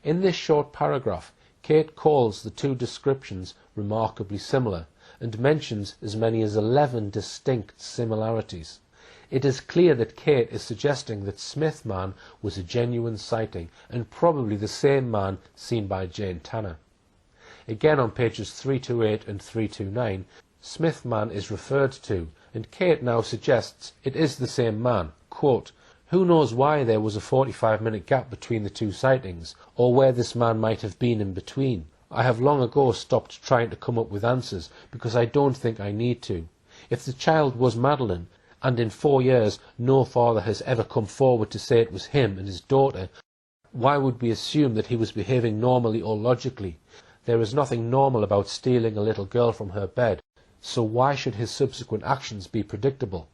In this short paragraph, Kate calls the 2 descriptions remarkably similar, and mentions as many as 11 distinct similarities. It is clear that Kate is suggesting that Smith man was a genuine sighting, and probably the same man seen by Jane Tanner. Again on pages 328 and 329, Smith man is referred to, and Kate now suggests it is the same man. Quote, "Who knows why there was a 45-minute gap between the 2 sightings, or where this man might have been in between? I have long ago stopped trying to come up with answers, because I don't think I need to. If the child was Madeleine, and in 4 years no father has ever come forward to say it was him and his daughter, why would we assume that he was behaving normally or logically? There is nothing normal about stealing a little girl from her bed, so why should his subsequent actions be predictable?"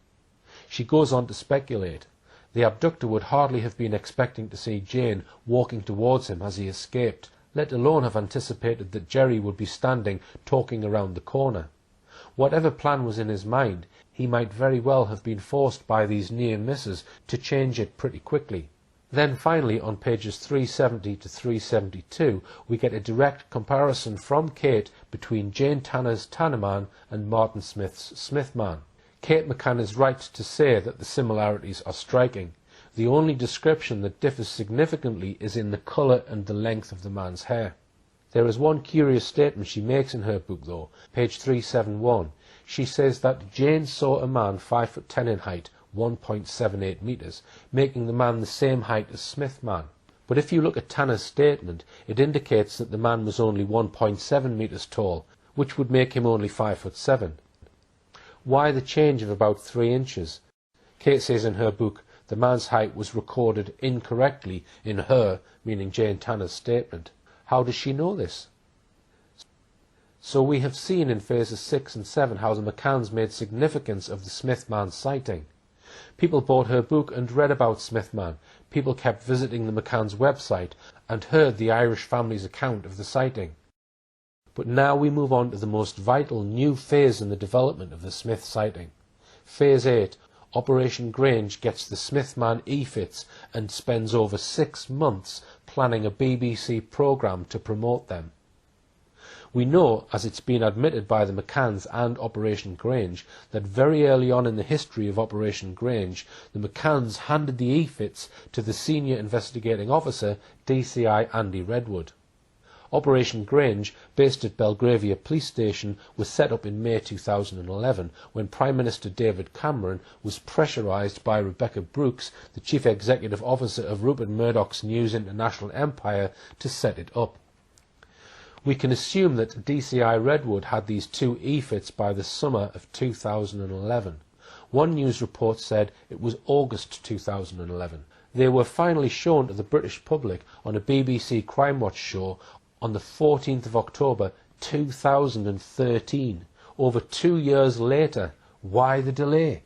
She goes on to speculate. The abductor would hardly have been expecting to see Jane walking towards him as he escaped, let alone have anticipated that Jerry would be standing talking around the corner. Whatever plan was in his mind, he might very well have been forced by these near misses to change it pretty quickly. Then finally, on pages 370 to 372, we get a direct comparison from Kate between Jane Tanner's Tanner man and Martin Smith's Smith man. Kate McCann is right to say that the similarities are striking. The only description that differs significantly is in the colour and the length of the man's hair. There is one curious statement she makes in her book, though, page 371. She says that Jane saw a man 5'10" in height, 1.78 metres, making the man the same height as Smith man. But if you look at Tanner's statement, it indicates that the man was only 1.7 metres tall, which would make him only 5'7". Why the change of about 3 inches? Kate says in her book, the man's height was recorded incorrectly in her, meaning Jane Tanner's, statement. How does she know this? So we have seen in phases 6 and 7 how the McCanns made significance of the Smith man sighting. People bought her book and read about Smith man. People kept visiting the McCann's website and heard the Irish family's account of the sighting. But now we move on to the most vital new phase in the development of the Smith sighting. Phase 8, Operation Grange gets the Smith man EFITs and spends over 6 months planning a BBC programme to promote them. We know, as it's been admitted by the McCanns and Operation Grange, that very early on in the history of Operation Grange, the McCanns handed the EFITs to the Senior Investigating Officer, DCI Andy Redwood. Operation Grange, based at Belgravia Police Station, was set up in May 2011 when Prime Minister David Cameron was pressurised by Rebecca Brooks, the Chief Executive Officer of Rupert Murdoch's News International Empire, to set it up. We can assume that DCI Redwood had these 2 EFITs by the summer of 2011. One news report said it was August 2011. They were finally shown to the British public on a BBC Crime Watch show on the 14th of October 2013. Over 2 years later. Why the delay?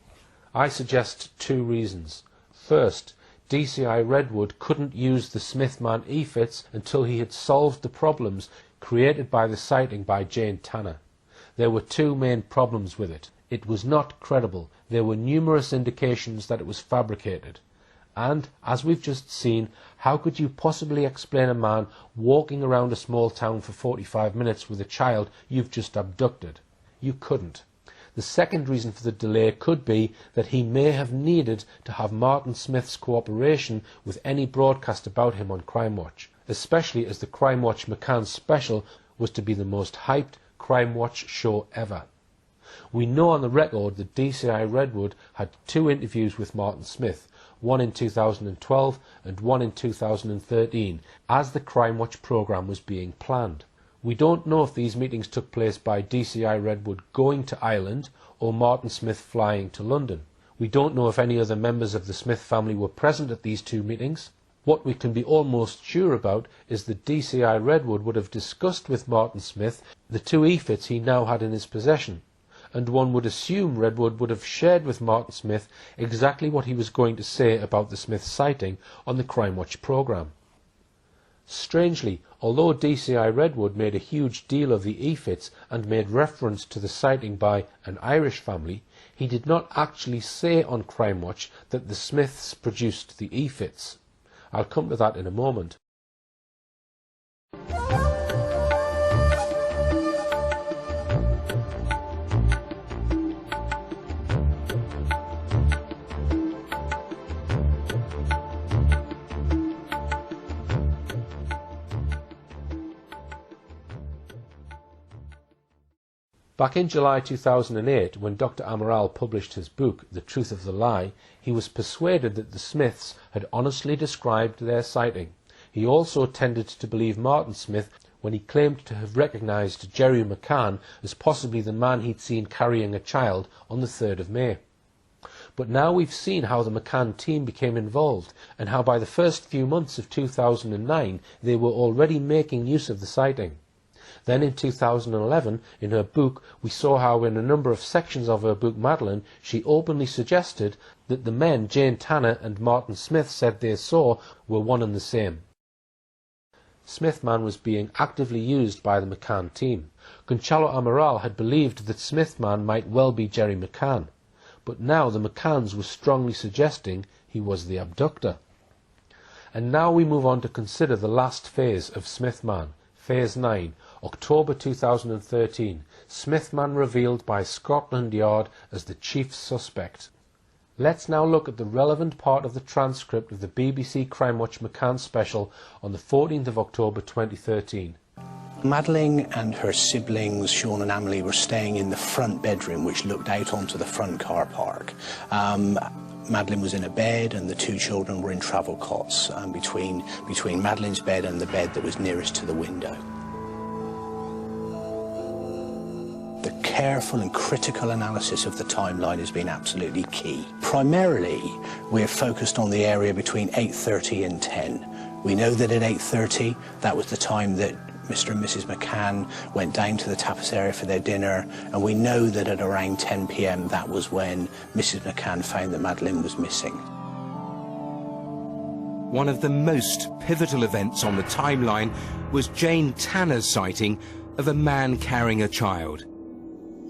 I suggest 2 reasons. First, DCI Redwood couldn't use the Smith man EFITs until he had solved the problems created by the sighting by Jane Tanner. There were 2 main problems with it. It was not credible. There were numerous indications that it was fabricated. And, as we've just seen, how could you possibly explain a man walking around a small town for 45 minutes with a child you've just abducted? You couldn't. The second reason for the delay could be that he may have needed to have Martin Smith's cooperation with any broadcast about him on Crime Watch, especially as the Crime Watch McCann special was to be the most hyped Crime Watch show ever. We know on the record that DCI Redwood had 2 interviews with Martin Smith, one in 2012 and one in 2013, as the Crime Watch programme was being planned. We don't know if these meetings took place by DCI Redwood going to Ireland or Martin Smith flying to London. We don't know if any other members of the Smith family were present at these 2 meetings. What we can be almost sure about is that DCI Redwood would have discussed with Martin Smith the 2 EFITs he now had in his possession, and one would assume Redwood would have shared with Martin Smith exactly what he was going to say about the Smith sighting on the Crime Watch programme. Strangely, although DCI Redwood made a huge deal of the EFITs and made reference to the sighting by an Irish family, he did not actually say on Crime Watch that the Smiths produced the EFITs. I'll come to that in a moment. Back in July 2008, when Dr. Amaral published his book, The Truth of the Lie, he was persuaded that the Smiths had honestly described their sighting. He also tended to believe Martin Smith when he claimed to have recognised Jerry McCann as possibly the man he'd seen carrying a child on the 3rd of May. But now we've seen how the McCann team became involved, and how by the first few months of 2009 they were already making use of the sighting. Then in 2011, in her book, we saw how in a number of sections of her book Madeleine, she openly suggested that the men Jane Tanner and Martin Smith said they saw were one and the same. Smithman was being actively used by the McCann team. Gonçalo Amaral had believed that Smithman might well be Jerry McCann, but now the McCanns were strongly suggesting he was the abductor. And now we move on to consider the last phase of Smithman, Phase 9, October 2013, Smithman revealed by Scotland Yard as the chief suspect. Let's now look at the relevant part of the transcript of the BBC Crime Watch McCann special on the 14th of October 2013. Madeleine and her siblings, Sean and Amelie, were staying in the front bedroom, which looked out onto the front car park. Madeleine was in a bed and the two children were in travel cots, between Madeleine's bed and the bed that was nearest to the window. The careful and critical analysis of the timeline has been absolutely key. Primarily, we're focused on the area between 8:30 and 10. We know that at 8:30, that was the time that Mr. and Mrs. McCann went down to the tapas area for their dinner, and we know that at around 10 p.m. that was when Mrs. McCann found that Madeleine was missing. One of the most pivotal events on the timeline was Jane Tanner's sighting of a man carrying a child.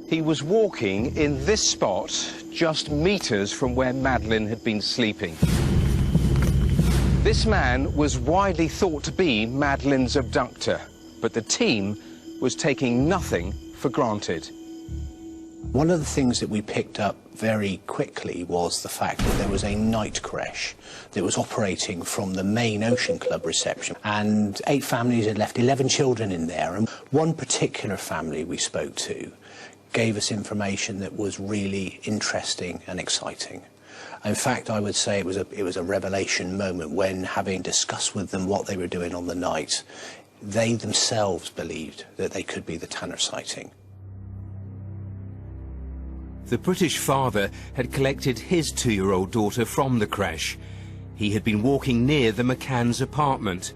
He was walking in this spot, just meters from where Madeleine had been sleeping. This man was widely thought to be Madeleine's abductor, but the team was taking nothing for granted. One of the things that we picked up very quickly was the fact that there was a night creche that was operating from the main Ocean Club reception, and 8 families had left 11 children in there, and one particular family we spoke to gave us information that was really interesting and exciting. In fact, I would say it was a revelation moment when, having discussed with them what they were doing on the night, they themselves believed that they could be the Tanner sighting. The British father had collected his 2-year-old daughter from the creche. He had been walking near the McCann's apartment.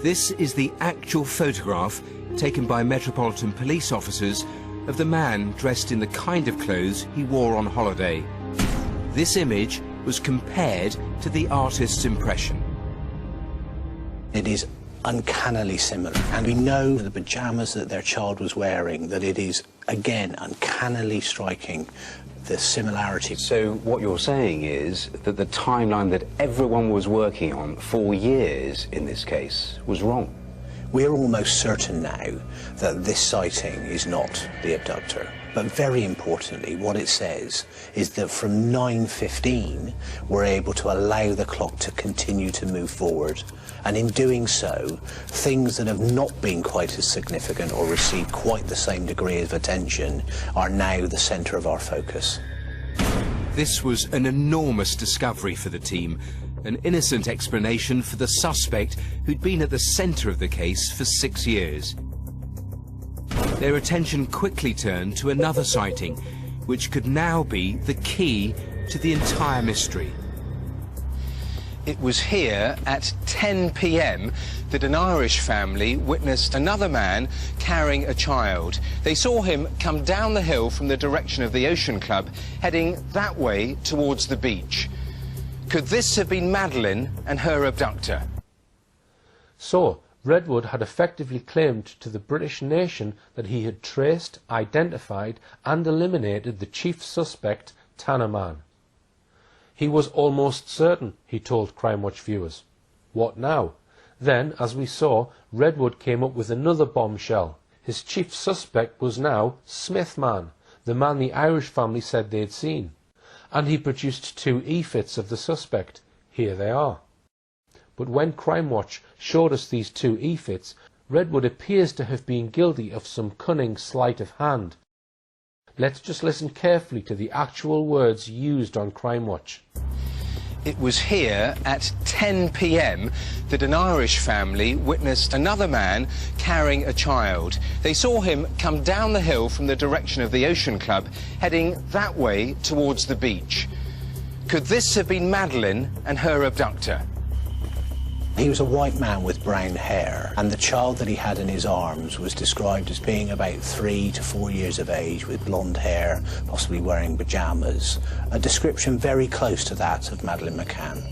This is the actual photograph taken by Metropolitan Police officers of the man dressed in the kind of clothes he wore on holiday. This image was compared to the artist's impression. It is uncannily similar, and we know the pyjamas that their child was wearing, that it is, again, uncannily striking the similarity. So what you're saying is that the timeline that everyone was working on for years in this case was wrong? We're almost certain now that this sighting is not the abductor. But very importantly, what it says is that from 9:15, we're able to allow the clock to continue to move forward. And in doing so, things that have not been quite as significant or received quite the same degree of attention are now the centre of our focus. This was an enormous discovery for the team, an innocent explanation for the suspect who'd been at the centre of the case for 6 years. Their attention quickly turned to another sighting, which could now be the key to the entire mystery. It was here at 10 p.m. that an Irish family witnessed another man carrying a child. They saw him come down the hill from the direction of the Ocean Club, heading that way towards the beach. Could this have been Madeleine and her abductor? So, Redwood had effectively claimed to the British nation that he had traced, identified and eliminated the chief suspect, Tanner Man. He was almost certain, he told Crime Watch viewers. What now? Then, as we saw, Redwood came up with another bombshell. His chief suspect was now Smith Man, the man the Irish family said they'd seen. And he produced 2 e-fits of the suspect. Here they are. But when Crime Watch showed us these 2 e-fits, Redwood appears to have been guilty of some cunning sleight of hand. Let's just listen carefully to the actual words used on Crime Watch. It was here at 10 p.m. that an Irish family witnessed another man carrying a child. They saw him come down the hill from the direction of the Ocean Club, heading that way towards the beach. Could this have been Madeleine and her abductor? He was a white man with brown hair, and the child that he had in his arms was described as being about 3 to 4 years of age, with blonde hair, possibly wearing pyjamas. A description very close to that of Madeleine McCann.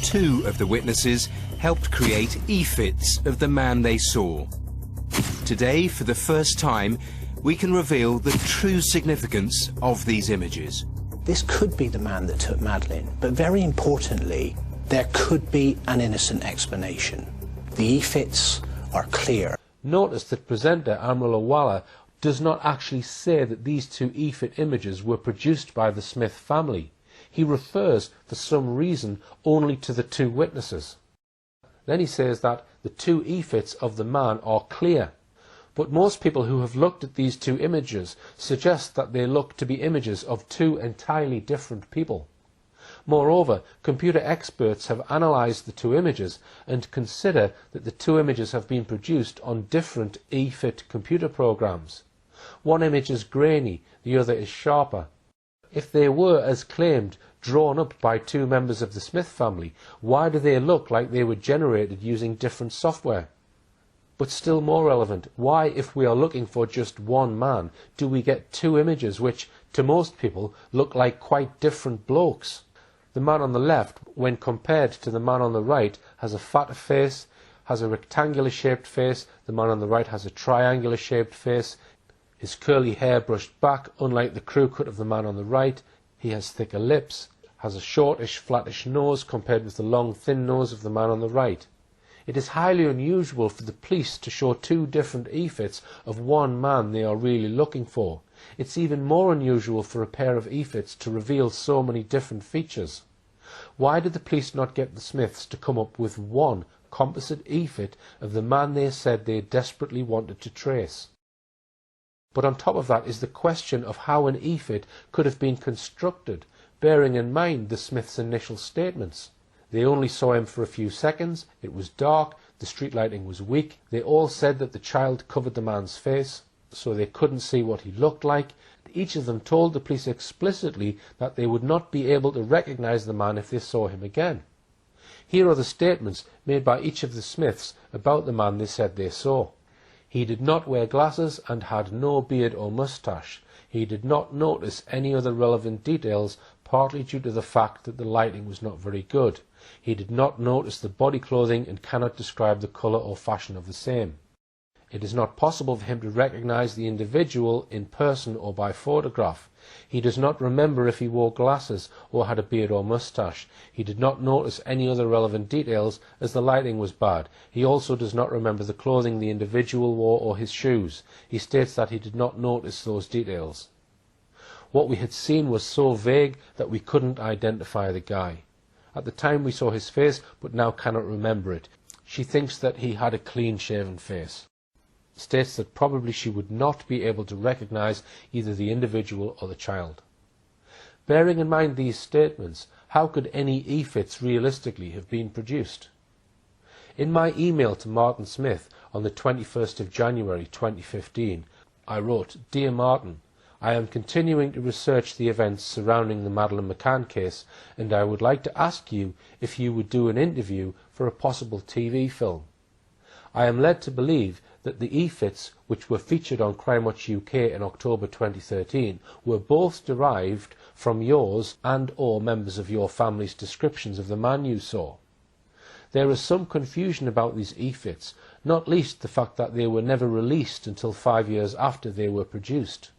2 of the witnesses helped create e-fits of the man they saw. Today, for the first time, we can reveal the true significance of these images. This could be the man that took Madeleine, but very importantly, there could be an innocent explanation. The e-fits are clear. Notice that presenter Amrul Awala does not actually say that these 2 e-fit images were produced by the Smith family. He refers, for some reason, only to the 2 witnesses. Then he says that the 2 e-fits of the man are clear. But most people who have looked at these two images suggest that they look to be images of two entirely different people. Moreover, computer experts have analysed the two images and consider that the two images have been produced on different EFIT computer programs. One image is grainy, the other is sharper. If they were, as claimed, drawn up by two members of the Smith family, why do they look like they were generated using different software? But still more relevant, why, if we are looking for just one man, do we get two images which, to most people, look like quite different blokes? The man on the left, when compared to the man on the right, has a fatter face, has a rectangular-shaped face. The man on the right has a triangular-shaped face. His curly hair brushed back, unlike the crew cut of the man on the right. He has thicker lips, has a shortish, flattish nose compared with the long, thin nose of the man on the right. It is highly unusual for the police to show two different EFITs of one man they are really looking for. It's even more unusual for a pair of EFITs to reveal so many different features. Why did the police not get the Smiths to come up with one composite EFIT of the man they said they desperately wanted to trace? But on top of that is the question of how an EFIT could have been constructed, bearing in mind the Smiths' initial statements. They only saw him for a few seconds, it was dark, the street lighting was weak, they all said that the child covered the man's face, so they couldn't see what he looked like. Each of them told the police explicitly that they would not be able to recognise the man if they saw him again. Here are the statements made by each of the Smiths about the man they said they saw. He did not wear glasses and had no beard or moustache. He did not notice any other relevant details, partly due to the fact that the lighting was not very good. He did not notice the body clothing and cannot describe the colour or fashion of the same. It is not possible for him to recognise the individual in person or by photograph. He does not remember if he wore glasses or had a beard or moustache. He did not notice any other relevant details as the lighting was bad. He also does not remember the clothing the individual wore or his shoes. He states that he did not notice those details. What we had seen was so vague that we couldn't identify the guy. At the time we saw his face, but now cannot remember it. She thinks that he had a clean-shaven face. States that probably she would not be able to recognise either the individual or the child. Bearing in mind these statements, how could any EFITs realistically have been produced? In my email to Martin Smith on the 21st of January 2015, I wrote, "Dear Martin, I am continuing to research the events surrounding the Madeleine Mccann case, and I would like to ask you if you would do an interview for a possible TV film. I am led to believe that the EFITs, which were featured on Crime Watch UK in October 2013, were both derived from yours and or members of your family's descriptions of the man you saw. There is some confusion about these EFITs, not least the fact that they were never released until 5 years after they were produced.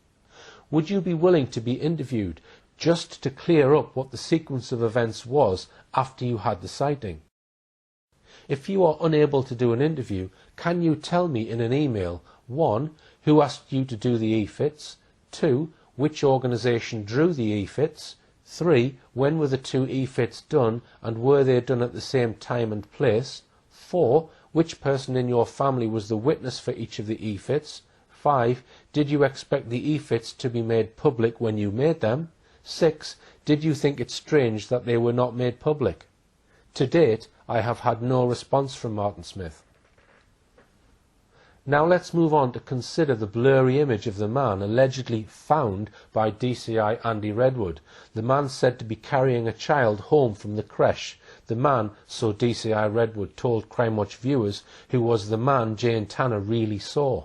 Would you be willing to be interviewed just to clear up what the sequence of events was after you had the sighting? If you are unable to do an interview, can you tell me in an email, 1. Who asked you to do the EFITs, 2. Which organisation drew the EFITs, 3. When were the two EFITs done and were they done at the same time and place, 4. Which person in your family was the witness for each of the EFITs, 5. Did you expect the EFITs to be made public when you made them, 6. Did you think it strange that they were not made public? To date, I have had no response from Martin Smith." Now let's move on to consider the blurry image of the man allegedly found by DCI Andy Redwood, the man said to be carrying a child home from the creche, the man, so DCI Redwood told Crime Watch viewers, who was the man Jane Tanner really saw.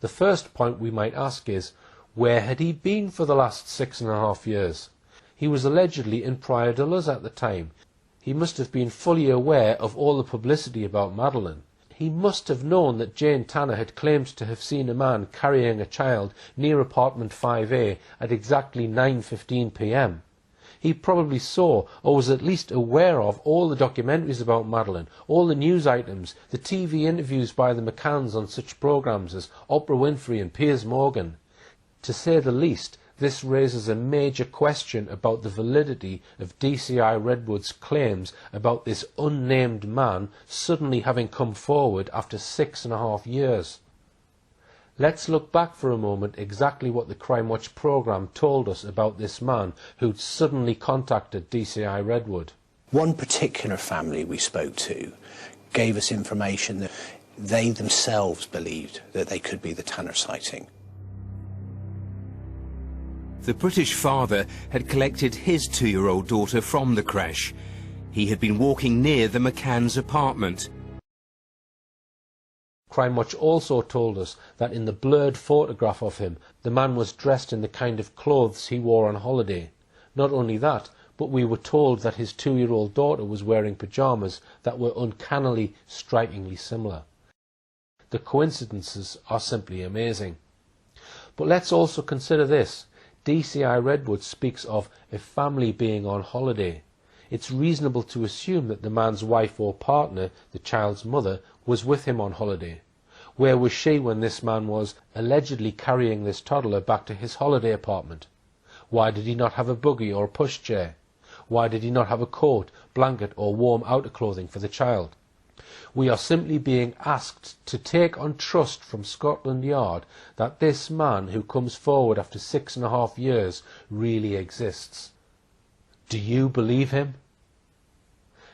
The first point we might ask is, where had he been for the last 6.5 years? He was allegedly in Praia de Luz at the time. He must have been fully aware of all the publicity about Madeleine. He must have known that Jane Tanner had claimed to have seen a man carrying a child near apartment 5A at exactly 9:15 p.m. He probably saw, or was at least aware of, all the documentaries about Madeleine, all the news items, the TV interviews by the McCanns on such programmes as Oprah Winfrey and Piers Morgan. To say the least, this raises a major question about the validity of DCI Redwood's claims about this unnamed man suddenly having come forward after 6.5 years. Let's look back for a moment exactly what the Crime Watch programme told us about this man who'd suddenly contacted DCI Redwood. One particular family we spoke to gave us information that they themselves believed that they could be the Tanner sighting. The British father had collected his 2-year-old daughter from the crash. He had been walking near the McCann's apartment. Crime Watch also told us that in the blurred photograph of him, the man was dressed in the kind of clothes he wore on holiday. Not only that, but we were told that his 2-year-old daughter was wearing pyjamas that were uncannily, strikingly similar. The coincidences are simply amazing. But let's also consider this. DCI Redwood speaks of a family being on holiday. It's reasonable to assume that the man's wife or partner, the child's mother, was with him on holiday. Where was she when this man was allegedly carrying this toddler back to his holiday apartment? Why did he not have a buggy or a pushchair? Why did he not have a coat, blanket or warm outer clothing for the child? We are simply being asked to take on trust from Scotland Yard that this man who comes forward after 6.5 years really exists. Do you believe him?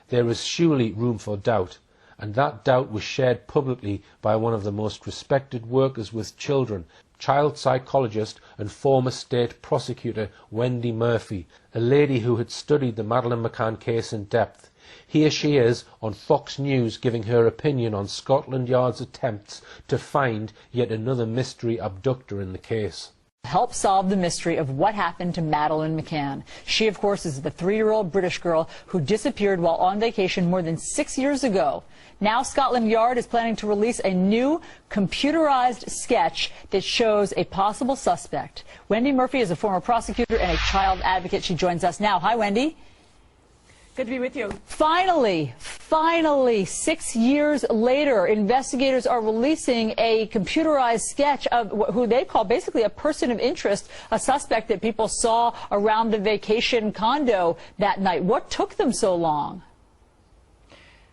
There is surely room for doubt, and that doubt was shared publicly by one of the most respected workers with children, child psychologist and former state prosecutor Wendy Murphy, a lady who had studied the Madeleine Mccann case in depth. Here she is on Fox News giving her opinion on Scotland Yard's attempts to find yet another mystery abductor in the case. Help solve the mystery of what happened to Madeleine Mccann. She, of course, is the 3-year-old British girl who disappeared while on vacation more than 6 years ago. Now Scotland Yard is planning to release a new computerized sketch that shows a possible suspect. Wendy Murphy is a former prosecutor and a child advocate. She joins us now. Hi, Wendy. Good to be with you. Finally, 6 years later, investigators are releasing a computerized sketch of who they call basically a person of interest, a suspect that people saw around the vacation condo that night. What took them so long?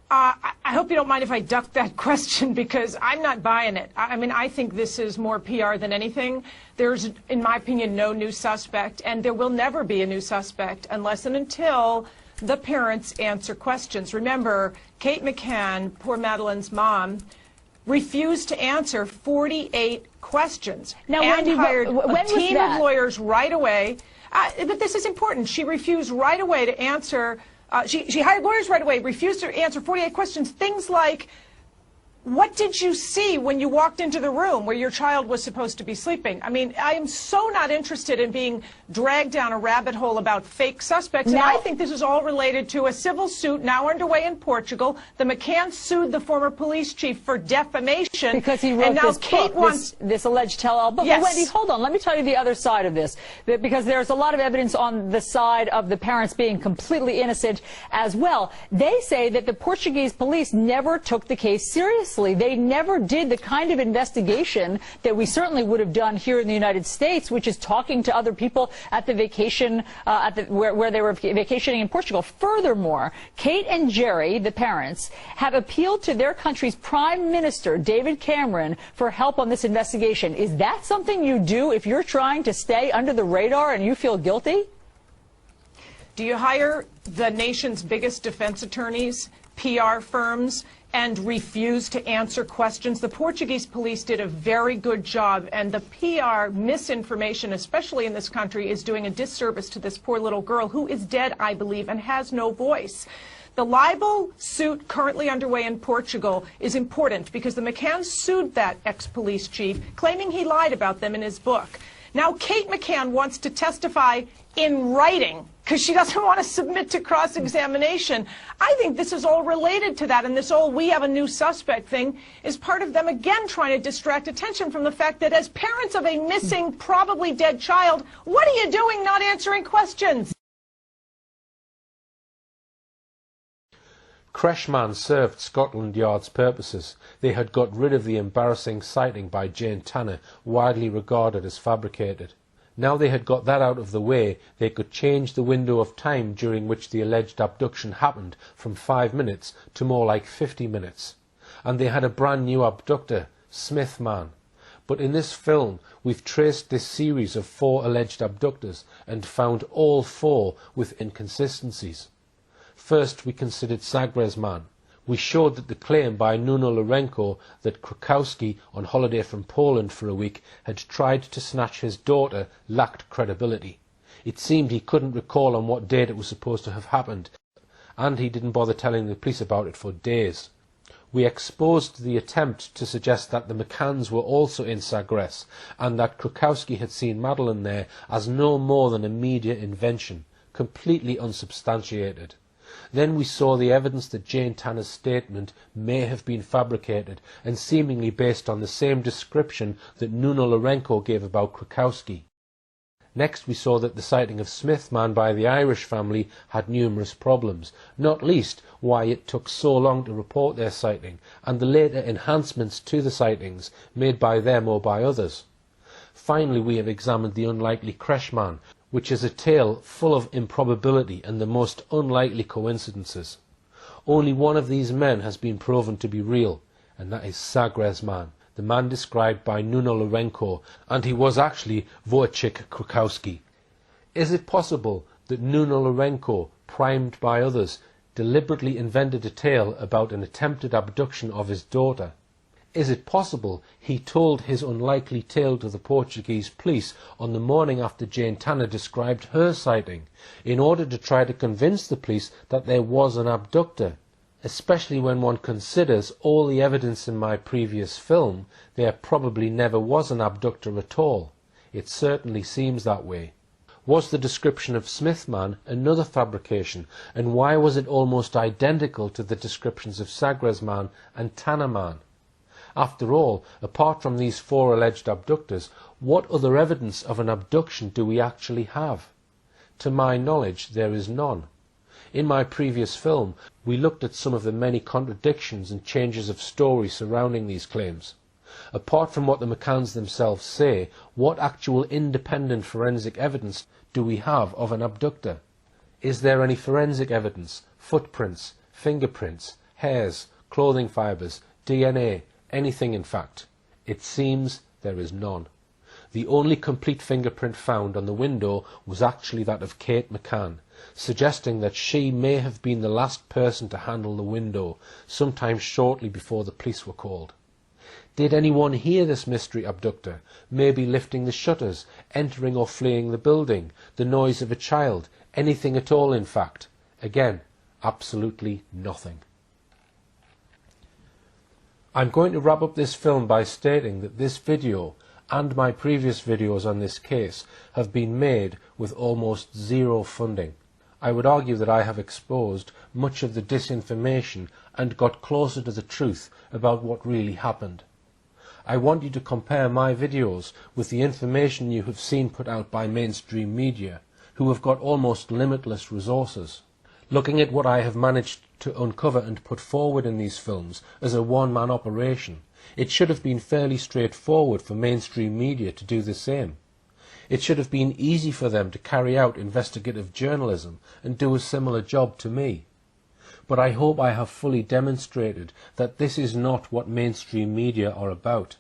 I hope you don't mind if I duck that question because I'm not buying it. I mean, I think this is more PR than anything. There's, in my opinion, no new suspect, and there will never be a new suspect unless and until the parents answer questions. Remember, Kate McCann, poor Madeleine's mom, refused to answer 48 questions. Now, and Wendy, hired when a team was that? of lawyers right away. But this is important. She refused right away to answer. She hired lawyers right away, refused to answer 48 questions. Things like, what did you see when you walked into the room where your child was supposed to be sleeping? I mean, I am so not interested in being dragged down a rabbit hole about fake suspects. And I think this is all related to a civil suit now underway in Portugal. The McCanns sued the former police chief for defamation. Because he wrote and now this Kate book, wants this alleged tell-all book. Yes. But Wendy, hold on. Let me tell you the other side of this. Because there's a lot of evidence on the side of the parents being completely innocent as well. They say that the Portuguese police never took the case seriously. They never did the kind of investigation that we certainly would have done here in the United States, which is talking to other people at the vacation, where they were vacationing in Portugal. Furthermore, Kate and Jerry, the parents, have appealed to their country's Prime Minister, David Cameron, for help on this investigation. Is that something you do if you're trying to stay under the radar and you feel guilty? Do you hire the nation's biggest defense attorneys, PR firms, and refuse to answer questions? The Portuguese police did a very good job, and the PR misinformation, especially in this country, is doing a disservice to this poor little girl who is dead, I believe, and has no voice. The libel suit currently underway in Portugal is important because the McCanns sued that ex-police chief, claiming he lied about them in his book. Now, Kate McCann wants to testify in writing because she doesn't want to submit to cross-examination. I think this is all related to that, and this whole "we have a new suspect" thing is part of them again trying to distract attention from the fact that as parents of a missing, probably dead child, what are you doing not answering questions? Creshman served Scotland Yard's purposes. They had got rid of the embarrassing sighting by Jane Tanner, widely regarded as fabricated. Now they had got that out of the way, they could change the window of time during which the alleged abduction happened from 5 minutes to more like 50 minutes. And they had a brand new abductor, Smith man. But in this film, we've traced this series of 4 alleged abductors and found all 4 with inconsistencies. First, we considered Sagres man. We showed that the claim by Nuno Lourenco that Krakowski, on holiday from Poland for a week, had tried to snatch his daughter lacked credibility. It seemed he couldn't recall on what date it was supposed to have happened, and he didn't bother telling the police about it for days. We exposed the attempt to suggest that the McCanns were also in Sagres, and that Krakowski had seen Madeleine there as no more than a media invention, completely unsubstantiated. Then we saw the evidence that Jane Tanner's statement may have been fabricated and seemingly based on the same description that Nuno Lourenco gave about Krakowski. Next we saw that the sighting of Smith man by the Irish family had numerous problems, not least why it took so long to report their sighting, and the later enhancements to the sightings made by them or by others. Finally we have examined the unlikely creche man, which is a tale full of improbability and the most unlikely coincidences. Only one of these men has been proven to be real, and that is Sagres man, the man described by Nuno Lourenco, and he was actually Wojciech Krakowski. Is it possible that Nuno Lourenco, primed by others, deliberately invented a tale about an attempted abduction of his daughter? Is it possible he told his unlikely tale to the Portuguese police on the morning after Jane Tanner described her sighting, in order to try to convince the police that there was an abductor? Especially when one considers all the evidence in my previous film, there probably never was an abductor at all. It certainly seems that way. Was the description of Smith man another fabrication, and why was it almost identical to the descriptions of Sagres man and Tanner man? After all, apart from these 4 alleged abductors, what other evidence of an abduction do we actually have? To my knowledge, there is none. In my previous film, we looked at some of the many contradictions and changes of story surrounding these claims. Apart from what the McCanns themselves say, what actual independent forensic evidence do we have of an abductor? Is there any forensic evidence, footprints, fingerprints, hairs, clothing fibres, DNA, anything in fact? It seems there is none. The only complete fingerprint found on the window was actually that of Kate McCann, suggesting that she may have been the last person to handle the window, sometime shortly before the police were called. Did anyone hear this mystery abductor, maybe lifting the shutters, entering or fleeing the building, the noise of a child, anything at all in fact? Again, absolutely nothing. I'm going to wrap up this film by stating that this video and my previous videos on this case have been made with almost zero funding. I would argue that I have exposed much of the disinformation and got closer to the truth about what really happened. I want you to compare my videos with the information you have seen put out by mainstream media, who have got almost limitless resources. Looking at what I have managed to uncover and put forward in these films as a one-man operation, it should have been fairly straightforward for mainstream media to do the same. It should have been easy for them to carry out investigative journalism and do a similar job to me. But I hope I have fully demonstrated that this is not what mainstream media are about.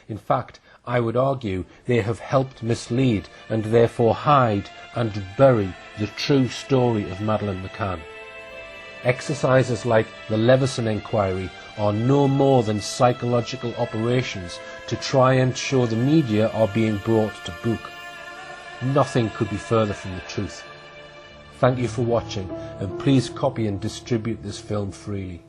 In fact, I would argue they have helped mislead and therefore hide and bury the true story of Madeleine McCann. Exercises like the Leveson inquiry are no more than psychological operations to try and show the media are being brought to book. Nothing could be further from the truth. Thank you for watching, and please copy and distribute this film freely.